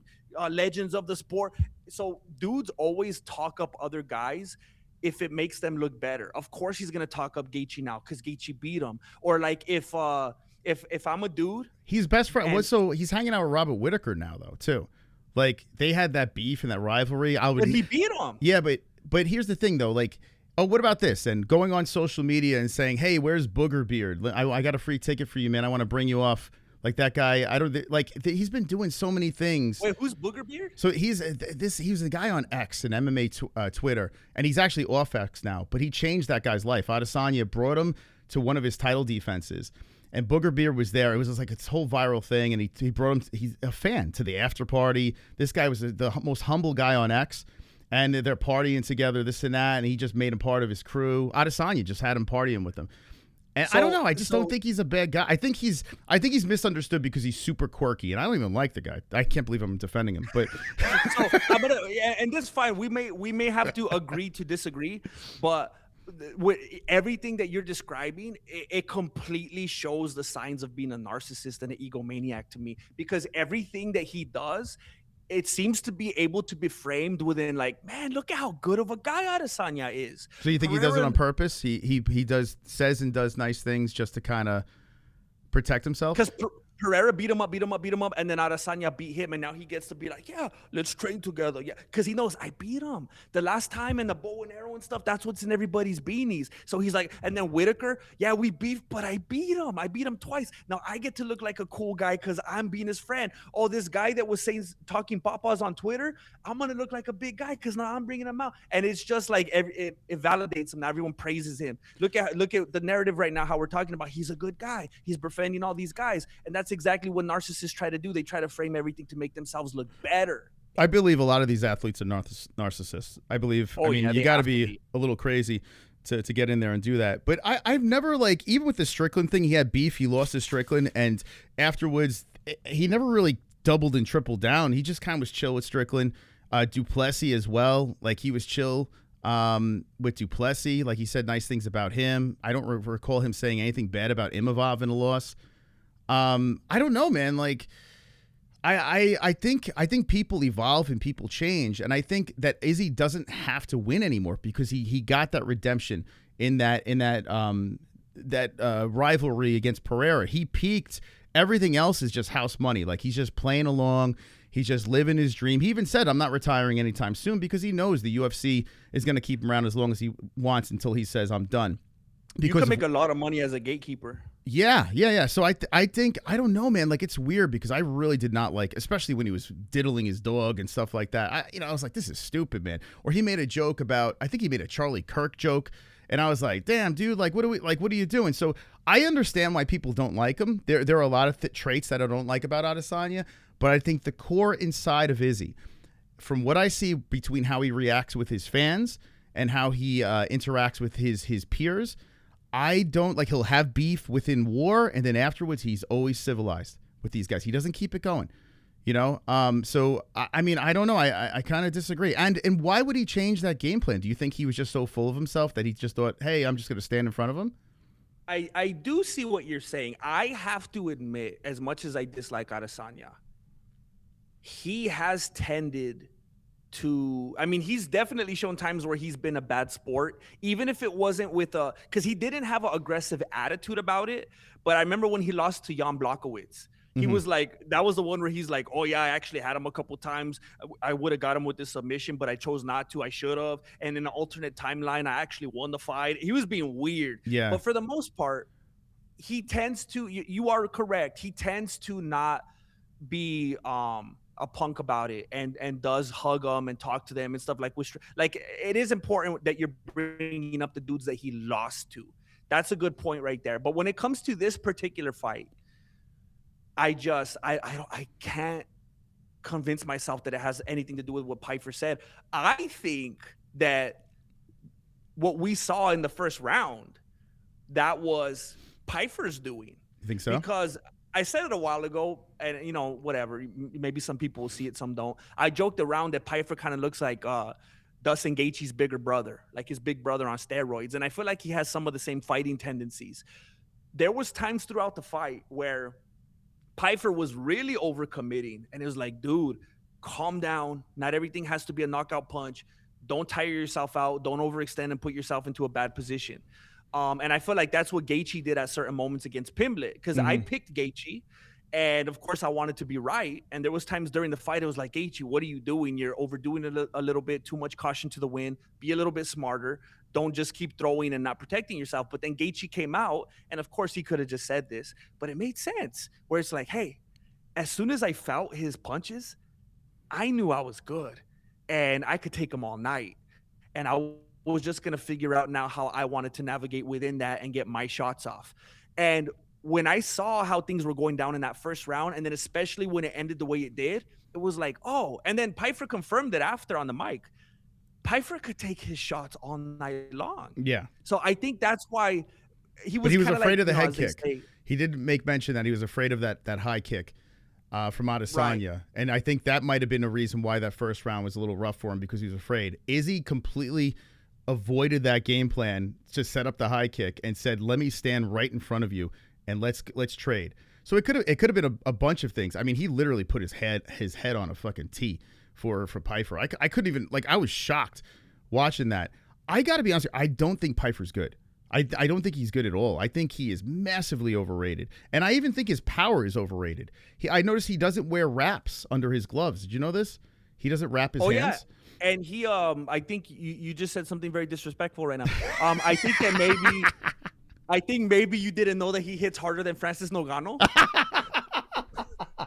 legends of the sport. So dudes always talk up other guys if it makes them look better. Of course, he's gonna talk up Gaethje now because Gaethje beat him. Or like if I'm a dude, he's best friend. So he's hanging out with Robert Whittaker now, though, too. Like, they had that beef and that rivalry. But he beat him. Yeah, but here's the thing, though. Like, oh, what about this? And going on social media and saying, hey, where's Booger Beard? I got a free ticket for you, man. I want to bring you off. Like, that guy, he's been doing so many things. Wait, who's Booger Beard? So he was a guy on X and MMA Twitter, and he's actually off X now, but he changed that guy's life. Adesanya brought him to one of his title defenses, and Booger Beer was there. It was just like this whole viral thing, and he brought him. He's a fan to the after party. This guy was the most humble guy on X, and they're partying together, this and that, and he just made him part of his crew. Adesanya just had him partying with him. And I don't know. I just don't think he's a bad guy. I think he's misunderstood because he's super quirky, and I don't even like the guy. I can't believe I'm defending him. But and that's fine. We may have to agree to disagree, but with everything that you're describing, it completely shows the signs of being a narcissist and an egomaniac to me, because everything that he does, it seems to be able to be framed within like, man, look at how good of a guy Adesanya is. So you think he does it on purpose? He says and does nice things just to kind of protect himself? Because Pereira beat him up, and then Adesanya beat him, and now he gets to be like, yeah, let's train together. Yeah, because he knows I beat him the last time, and the bow and arrow and stuff, that's what's in everybody's beanies. So he's like, and then Whitaker, yeah, we beefed, but I beat him twice. Now I get to look like a cool guy because I'm being his friend. Oh, this guy that was talking papas on Twitter, I'm gonna look like a big guy because now I'm bringing him out, and it's just like it validates him. Now everyone praises him. Look at the narrative right now, how we're talking about he's a good guy, he's befriending all these guys, and that's exactly what narcissists try to do. They try to frame everything to make themselves look better. I believe a lot of these athletes are narcissists. I believe. I mean, you got to be a little crazy to get in there and do that. But I've never, like, even with the Strickland thing, he had beef. He lost to Strickland, and afterwards, he never really doubled and tripled down. He just kind of was chill with Strickland. Duplessis as well. Like, he was chill with Duplessis. Like, he said nice things about him. I don't recall him saying anything bad about Imavov in a loss. I don't know, man. Like, I think people evolve and people change, and I think that Izzy doesn't have to win anymore because he got that redemption in that rivalry against Pereira. He peaked. Everything else is just house money. Like, he's just playing along. He's just living his dream. He even said, I'm not retiring anytime soon, because he knows the UFC is going to keep him around as long as he wants until he says, I'm done. Because you can make a lot of money as a gatekeeper. Yeah. So I think, I don't know, man. Like, it's weird because I really did not like, especially when he was diddling his dog and stuff like that. I was like, this is stupid, man. Or he made a joke about, I think he made a Charlie Kirk joke. And I was like, damn, dude, like, what are you doing? So I understand why people don't like him. There are a lot of traits that I don't like about Adesanya, but I think the core inside of Izzy, from what I see between how he reacts with his fans and how he interacts with his peers, I don't like, he'll have beef within war, and then afterwards he's always civilized with these guys. He doesn't keep it going, you know? So I mean, I don't know. I kind of disagree. And why would he change that game plan? Do you think he was just so full of himself that he just thought, hey, I'm just going to stand in front of him? I do see what you're saying. I have to admit, as much as I dislike Adesanya, he has tended to, I mean, he's definitely shown times where he's been a bad sport, even if it wasn't with because he didn't have an aggressive attitude about it. But I remember when he lost to Jan Blachowicz, he was like, that was the one where he's like, oh yeah, I actually had him a couple times. I would have got him with this submission, but I chose not to. I should have. And in an alternate timeline, I actually won the fight. He was being weird. Yeah. But for the most part, he tends to, you are correct, he tends to not be a punk about it, and does hug them and talk to them and stuff. Like it is important that you're bringing up the dudes that he lost to. That's a good point right there. But when it comes to this particular fight, I can't convince myself that it has anything to do with what Pyfer said. I think that what we saw in the first round, that was Pyfer's doing. You think so? Because I said it a while ago, and you know, whatever, maybe some people will see it, some don't. I joked around that Pyfer kind of looks like Dustin Gaethje's bigger brother, like his big brother on steroids, and I feel like he has some of the same fighting tendencies. There was times throughout the fight where Pyfer was really overcommitting, and it was like, dude, calm down. Not everything has to be a knockout punch. Don't tire yourself out. Don't overextend and put yourself into a bad position. And I feel like that's what Gaethje did at certain moments against Pimblett, because I picked Gaethje, and of course I wanted to be right. And there was times during the fight it was like, Gaethje, what are you doing? You're overdoing it a little bit. Too much caution to the wind. Be a little bit smarter. Don't just keep throwing and not protecting yourself. But then Gaethje came out, and of course he could have just said this, but it made sense, where it's like, hey, as soon as I felt his punches, I knew I was good, and I could take them all night. And I was just going to figure out now how I wanted to navigate within that and get my shots off. And when I saw how things were going down in that first round, and then especially when it ended the way it did, it was like, oh. And then Pyfer confirmed it after on the mic. Pyfer could take his shots all night long. Yeah. So I think that's why he was. But he was like, afraid of the head kick. He did make mention that he was afraid of that high kick from Adesanya. Right. And I think that might have been a reason why that first round was a little rough for him, because he was afraid. Izzy completely avoided that game plan to set up the high kick and said, let me stand right in front of you and let's trade. So it could have been a bunch of things. I mean, he literally put his head on a fucking tee for Pyfer. I couldn't even, like, I was shocked watching that. I got to be honest with you, I don't think Pyfer's good. I don't think he's good at all. I think he is massively overrated. And I even think his power is overrated. I noticed he doesn't wear wraps under his gloves. Did you know this? He doesn't wrap his hands. Yeah. And he, I think you just said something very disrespectful right now. I think maybe you didn't know that he hits harder than Francis Ngannou.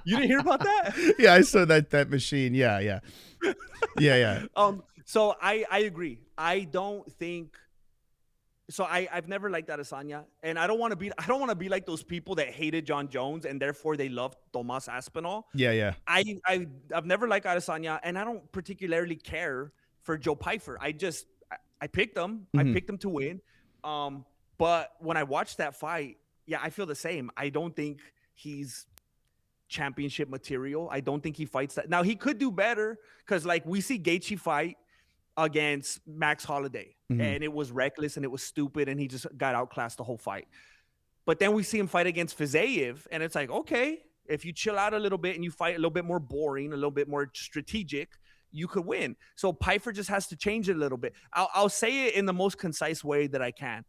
You didn't hear about that? Yeah, I saw that machine. Yeah. So I agree. I don't think. So I've never liked Adesanya, and I don't want to be like those people that hated John Jones and therefore they loved Tomas Aspinall. Yeah. I've never liked Adesanya, and I don't particularly care for Joe Pyfer. I picked him. Mm-hmm. I picked him to win. But when I watched that fight, yeah, I feel the same. I don't think he's championship material. I don't think he fights that. Now he could do better, because like we see Gaethje fight against Max Holloway, mm-hmm. and it was reckless and it was stupid and he just got outclassed the whole fight. But then we see him fight against Fiziev, and it's like, okay, if you chill out a little bit and you fight a little bit more boring, a little bit more strategic, you could win. So Pyfer just has to change it a little bit. I'll say it in the most concise way that I can.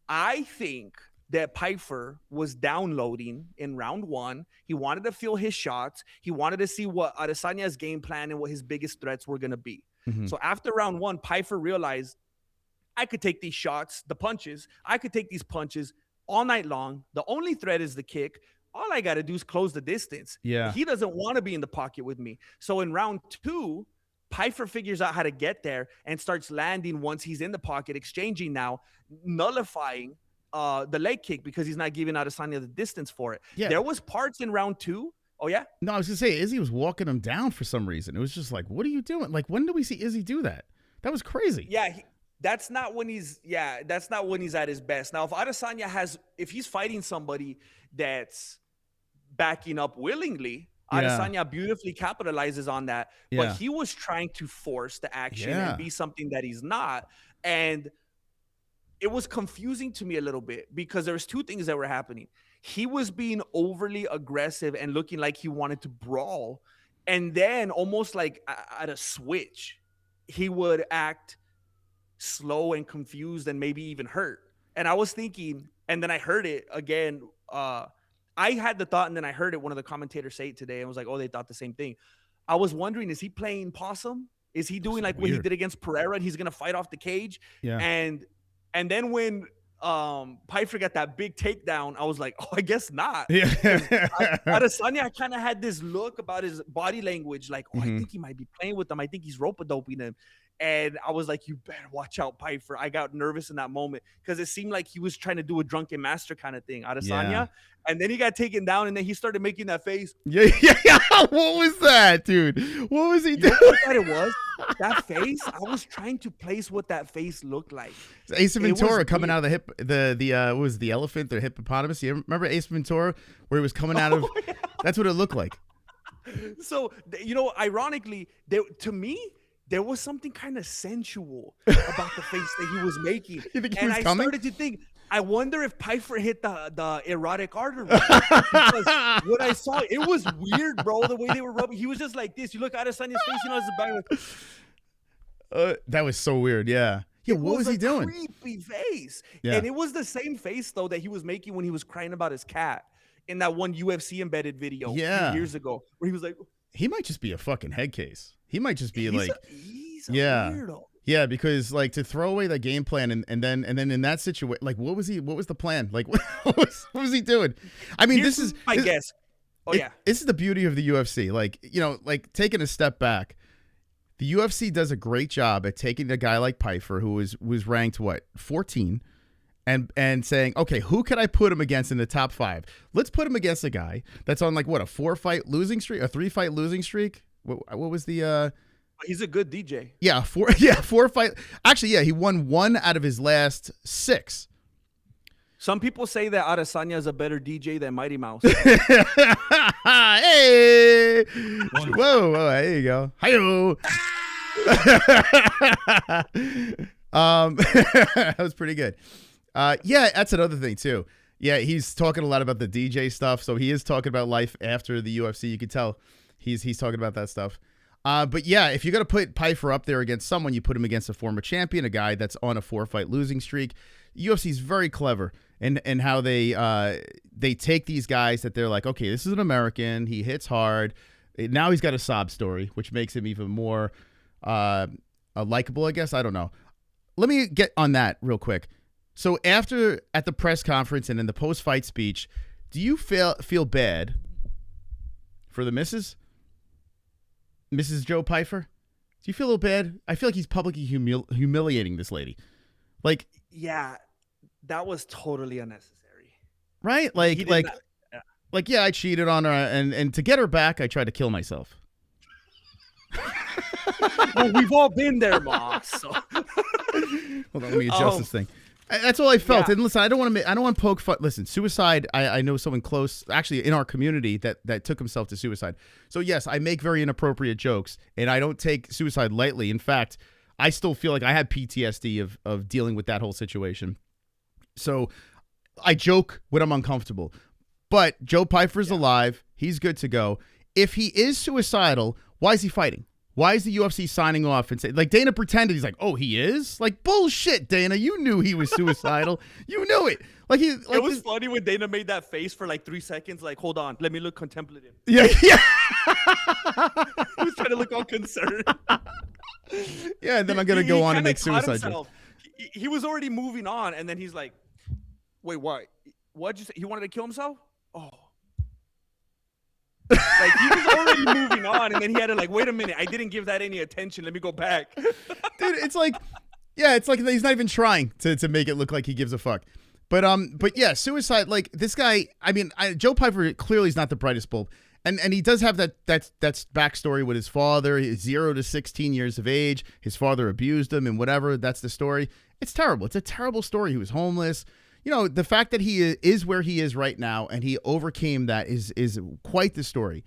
I think that Pyfer was downloading in round one. He wanted to feel his shots. He wanted to see what Adesanya's game plan and what his biggest threats were going to be. Mm-hmm. So after round one, Pyfer realized, I could take these shots, the punches. I could take these punches all night long. The only threat is the kick. All I got to do is close the distance. Yeah. He doesn't want to be in the pocket with me. So in round two, Pyfer figures out how to get there and starts landing once he's in the pocket, exchanging now, nullifying the leg kick because he's not giving Adesanya the distance for it. Yeah. There was parts in round two. Oh, yeah? No, I was going to say, Izzy was walking him down for some reason. It was just like, what are you doing? Like, when do we see Izzy do that? That was crazy. Yeah, that's not when he's at his best. Now, if he's fighting somebody that's backing up willingly, Adesanya beautifully capitalizes on that. Yeah. But he was trying to force the action and be something that he's not. And it was confusing to me a little bit because there was two things that were happening. He was being overly aggressive and looking like he wanted to brawl. And then almost like at a switch, he would act slow and confused and maybe even hurt. And I was thinking, and then I heard it again. I had the thought, and then I heard it. One of the commentators say it today and was like, oh, they thought the same thing. I was wondering, is he playing possum? Is he doing like what he did against Pereira, and he's going to fight off the cage? Yeah. And then when Pyfer got that big takedown, I was like, oh, I guess not. Yeah. Adesanya kind of had this look about his body language, like, oh, I think he might be playing with him. I think he's rope-a-doping him. And I was like, you better watch out, Pyfer. I got nervous in that moment because it seemed like he was trying to do a drunken master kind of thing, Adesanya. Yeah. And then he got taken down, and then he started making that face. Yeah. What was that, dude? What was he doing? You know what it was? That face, I was trying to place what that face looked like. It's Ace Ventura coming out of what was the elephant, the hippopotamus? You remember Ace Ventura where he was coming out of? Yeah. That's what it looked like. So, ironically, to me, there was something kind of sensual about the face that he was making. You think he was coming? Started to think, I wonder if Pyfer hit the erotic artery. Because what I saw, it was weird, bro, the way they were rubbing. He was just like this. You look at Adesanya's face, it's the back. That was so weird, yeah. Yeah, what was he doing? Creepy face. Yeah. And it was the same face, though, that he was making when he was crying about his cat in that one UFC embedded video a few years ago, where he was like, he might just be a fucking head case. He might just be he's a weirdo. Yeah, because like to throw away the game plan and then in that situation, like what was the plan? Like what was he doing? I mean, this is my guess. This is the beauty of the UFC. Like, like taking a step back, the UFC does a great job at taking a guy like Pyfer, who was ranked 14, and saying, okay, who could I put him against in the top 5? Let's put him against a guy that's on like what, a 4-fight losing streak, a 3-fight losing streak. What was the? He's a good DJ. Yeah, 4 fight. Actually, yeah, he won 1 out of his last 6. Some people say that Adesanya is a better DJ than Mighty Mouse. Hey, whoa, there you go. Hi-yo. That was pretty good. Yeah, that's another thing too. Yeah, he's talking a lot about the DJ stuff. So he is talking about life after the UFC. You can tell he's talking about that stuff. But yeah, if you're gonna put Pyfer up there against someone, you put him against a former champion, a guy that's on a 4-fight losing streak. UFC is very clever in how they take these guys that they're like, okay, this is an American. He hits hard. Now he's got a sob story, which makes him even more likable, I guess. I don't know. Let me get on that real quick. So at the press conference and in the post-fight speech, do you feel bad for the Mrs. Joe Pyfer? Do you feel a little bad? I feel like he's publicly humiliating this lady. Like, yeah, that was totally unnecessary. Right? Yeah, I cheated on her, and to get her back, I tried to kill myself. Well, we've all been there, Moss. So. Hold on, let me adjust this thing. That's all I felt. Yeah. And listen, I don't want to poke fun. Listen, suicide. I know someone close, actually in our community, that took himself to suicide. So yes, I make very inappropriate jokes, and I don't take suicide lightly. In fact, I still feel like I had PTSD of dealing with that whole situation. So I joke when I'm uncomfortable. But Joe Pyfer's alive. He's good to go. If he is suicidal, why is he fighting? Why is the UFC signing off and say, like, Dana pretended? He's like, oh, he is? Like, bullshit, Dana. You knew he was suicidal. You knew it. It was funny when Dana made that face for like 3 seconds. Like, hold on, let me look contemplative. Yeah. He was trying to look all concerned. Yeah, and then I'm gonna go on and make suicide jokes. He was already moving on, and then he's like, wait, what? What'd you say? He wanted to kill himself? Oh. Like, he was already moving on, and then he had to like, wait a minute, I didn't give that any attention. Let me go back. Dude, it's like he's not even trying to make it look like he gives a fuck. But yeah, suicide, like this guy, I mean, Joe Pyfer clearly is not the brightest bulb. And he does have that backstory with his father. He's 0 to 16 years of age. His father abused him and whatever. That's the story. It's terrible. It's a terrible story. He was homeless. You know, the fact that he is where he is right now and he overcame that is quite the story.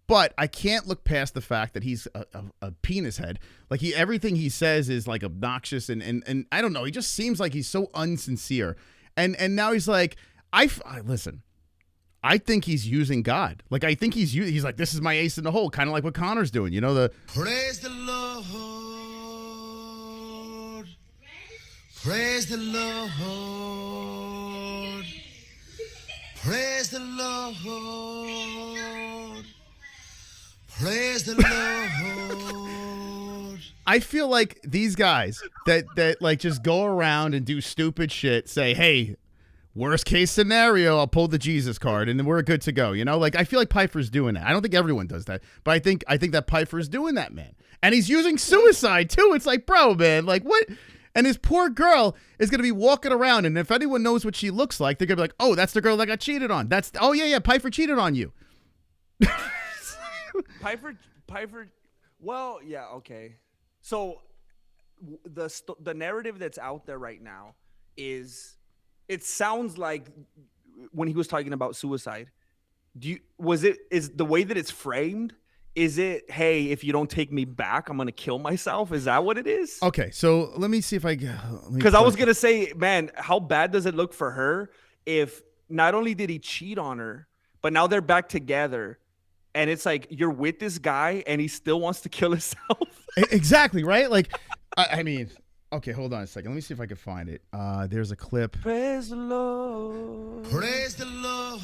But I can't look past the fact that he's a penis head. Like, everything he says is like obnoxious and I don't know. He just seems like he's so unsincere. And now he's like, listen, I think he's using God. Like, I think he's like, this is my ace in the hole, kind of like what Connor's doing. You know, the praise the Lord. Praise the Lord. Praise the Lord. Praise the Lord. I feel like these guys that like just go around and do stupid shit, say, hey, worst case scenario, I'll pull the Jesus card and then we're good to go. You know, like, I feel like Pyfer's doing that. I don't think everyone does that, but I think that Pyfer's doing that, man. And he's using suicide too. It's like, bro, man, like, what? And his poor girl is going to be walking around, and if anyone knows what she looks like, they're going to be like, oh, that's the girl that got cheated on. Oh yeah, Pyfer cheated on you. Pyfer, well, yeah, okay. So the narrative that's out there right now is, it sounds like when he was talking about suicide, is the way that it's framed, is it, hey, if you don't take me back, I'm going to kill myself? Is that what it is? Okay, so let me see if I can. Because I was going to say, man, how bad does it look for her if not only did he cheat on her, but now they're back together, and it's like, you're with this guy and he still wants to kill himself? Exactly, right? Like, I mean, okay, hold on a second. Let me see if I can find it. There's a clip. Praise the Lord. Praise the Lord.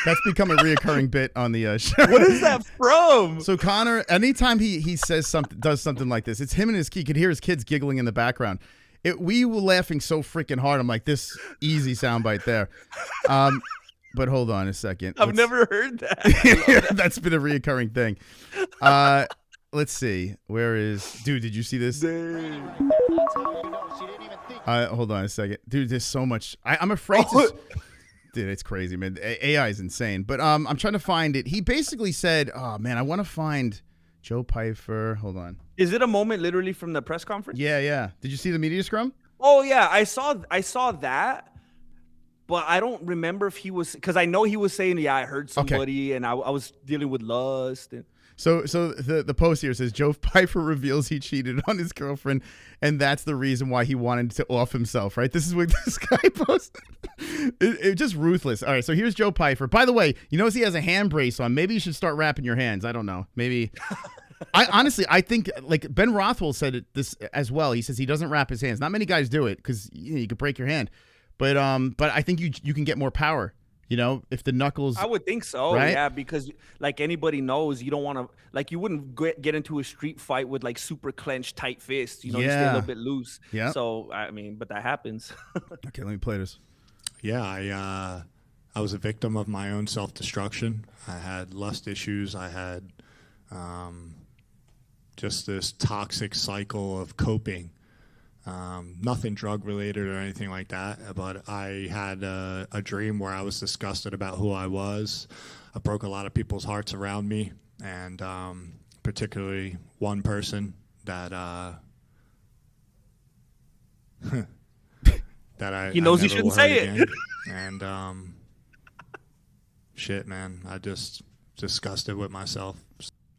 That's become a reoccurring bit on the show. What is that from? So Connor, anytime he says something, does something like this, it's him and you could hear his kids giggling in the background. We were laughing so freaking hard. I'm like, this easy soundbite there. But hold on a second. I've never heard that. That's been a reoccurring thing. let's see. Where is dude? Did you see this? Hold on a second, dude. There's so much. I'm afraid to. Dude, it's crazy, man. AI is insane. But I'm trying to find it. He basically said, "Oh man, I want to find Joe Pyfer." Hold on. Is it a moment literally from the press conference? Yeah. Did you see the media scrum? Oh yeah, I saw that. But I don't remember if he was, because I know he was saying, yeah, I heard somebody, and I was dealing with lust. And So the post here says Joe Pyfer reveals he cheated on his girlfriend, and that's the reason why he wanted to off himself. Right? This is what this guy posted. It's just ruthless. All right, so here's Joe Pyfer. By the way, you notice he has a hand brace on. Maybe you should start wrapping your hands. I don't know. Maybe. I think like Ben Rothwell said this as well. He says he doesn't wrap his hands. Not many guys do it because you could break your hand. But I think you can get more power, if the knuckles. I would think so, right? Yeah, because like anybody knows, you don't want to, like you wouldn't get into a street fight with like super clenched tight fists, you stay a little bit loose. Yeah. So I mean, but that happens. Okay, let me play this. Yeah, I was a victim of my own self-destruction. I had lust issues. I had just this toxic cycle of coping. Nothing drug related or anything like that, but I had a dream where I was disgusted about who I was. I broke a lot of people's hearts around me, and particularly one person that he knows he shouldn't say it. And shit, man, I just disgusted with myself.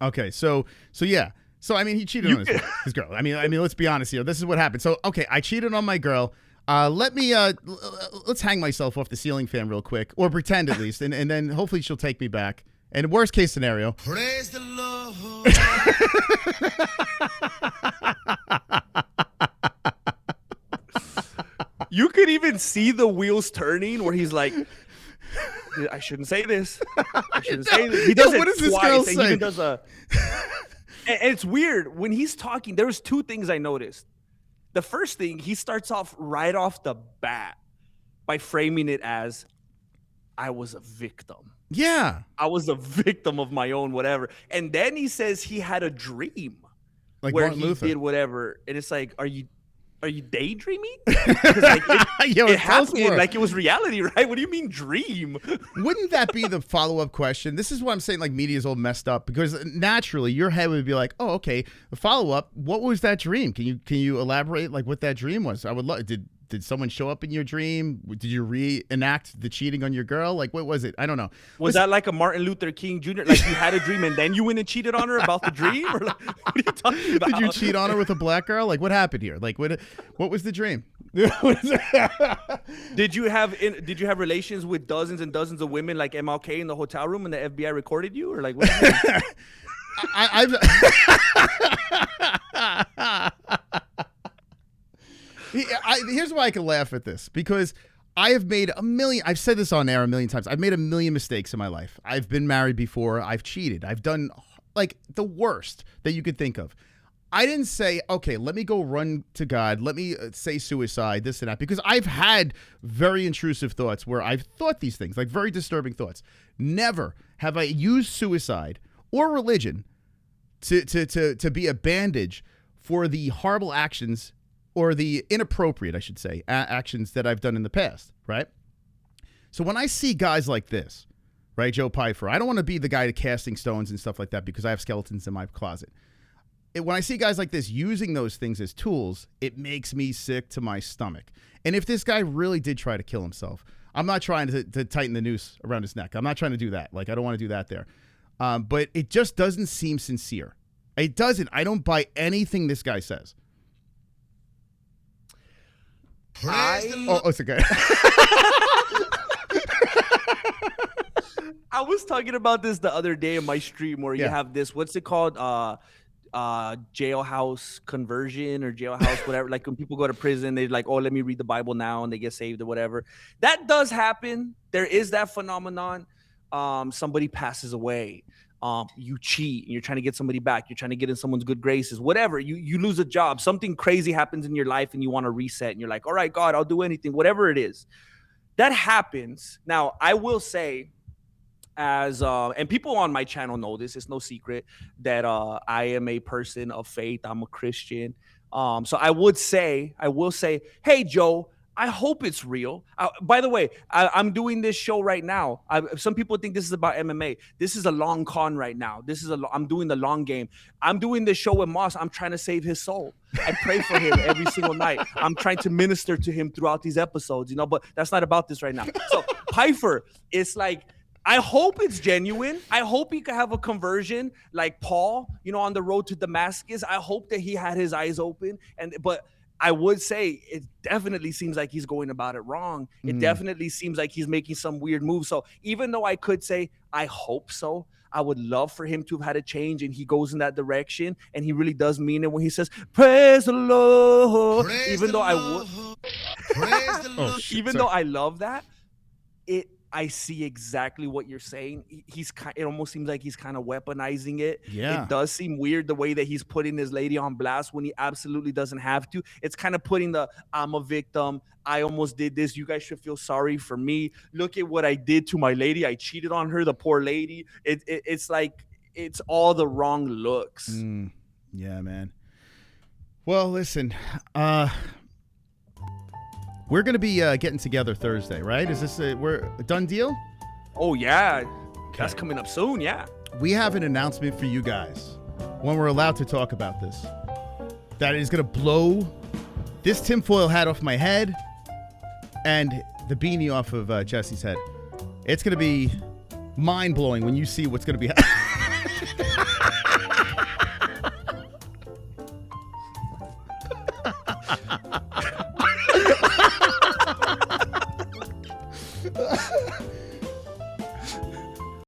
Okay, so yeah. So I mean, he cheated on his girl. I mean, let's be honest here. This is what happened. So okay, I cheated on my girl. Let's hang myself off the ceiling fan real quick, or pretend at least, and then hopefully she'll take me back. And worst case scenario, Praise the Lord. You could even see the wheels turning where he's like, I shouldn't say this. I shouldn't say this. He does it what does this twice. girl And he say? even does a. And it's weird when he's talking. There was two things I noticed. The first thing, he starts off right off the bat by framing it as, I was a victim. yeah, I was a victim of my own whatever. And then he says he had a dream like where Martin he Luther. did whatever. And it's like, are you daydreaming? 'Cause, like, Yo, it tell us happened more. like it was reality, right? What do you mean dream? Wouldn't that be the follow-up question? This is what I'm saying, like, media's all messed up, because naturally your head would be like, oh, okay, the follow-up, what was that dream? Can you elaborate, like, what that dream was? I would love. Did someone show up in your dream? Did you reenact the cheating on your girl? Like, what was it? I don't know. Was that like a Martin Luther King Jr.? Like you had a dream and then you went and cheated on her about the dream? Or like, what are you talking about? Did you cheat on her with a black girl? Like, what happened here? Like, what was the dream? Did you have relations with dozens and dozens of women like MLK in the hotel room and the FBI recorded you? Or like, what do you mean? Here's why I can laugh at this, because I've said this on air a million times. I've made a million mistakes in my life. I've been married before. I've cheated. I've done like the worst that you could think of. I didn't say, okay, let me go run to God. Let me say suicide, this and that, because I've had very intrusive thoughts where I've thought these things, like very disturbing thoughts. Never have I used suicide or religion to be a bandage for the horrible actions, or the inappropriate, I should say, actions that I've done in the past, right? So when I see guys like this, right, Joe Pyfer, I don't want to be the guy to casting stones and stuff like that, because I have skeletons in my closet. When I see guys like this using those things as tools, it makes me sick to my stomach. And if this guy really did try to kill himself, I'm not trying to tighten the noose around his neck. I'm not trying to do that. Like, I don't want to do that there. But it just doesn't seem sincere. It doesn't. I don't buy anything this guy says. It's okay. I was talking about this the other day in my stream where you have this, what's it called? Jailhouse conversion or jailhouse, whatever. Like when people go to prison, they're like, oh, let me read the Bible now, and they get saved or whatever. That does happen. There is that phenomenon. Somebody passes away. You cheat and you're trying to get somebody back. You're trying to get in someone's good graces, whatever. You lose a job. Something crazy happens in your life and you want to reset. And you're like, all right, God, I'll do anything, whatever it is. That happens. Now, I will say as and people on my channel know this, it's no secret that I am a person of faith. I'm a Christian. So I will say, hey Joe, I hope it's real. By the way, I'm doing this show right now. Some people think this is about MMA. This is a long con right now. I'm doing the long game. I'm doing this show with MOS. I'm trying to save his soul. I pray for him every single night. I'm trying to minister to him throughout these episodes, you know, but that's not about this right now. So Pyfer, it's like, I hope it's genuine. I hope he could have a conversion like Paul, you know, on the road to Damascus. I hope that he had his eyes open. But I would say it definitely seems like he's going about it wrong. It definitely seems like he's making some weird moves. So even though I could say, I hope so, I would love for him to have had a change and he goes in that direction and he really does mean it when he says, praise the Lord. Even though I love that, I see exactly what you're saying. It almost seems like he's kind of weaponizing it. Yeah. It does seem weird the way that he's putting his lady on blast when he absolutely doesn't have to. It's kind of putting I'm a victim. I almost did this. You guys should feel sorry for me. Look at what I did to my lady. I cheated on her, the poor lady. It's like, it's all the wrong looks. Yeah, man. Well, listen, we're going to be getting together Thursday, right? Is this a done deal? Oh, yeah. Okay. That's coming up soon, yeah. We have an announcement for you guys when we're allowed to talk about this. That is going to blow this tinfoil hat off my head and the beanie off of Jesse's head. It's going to be mind-blowing when you see what's going to be happening.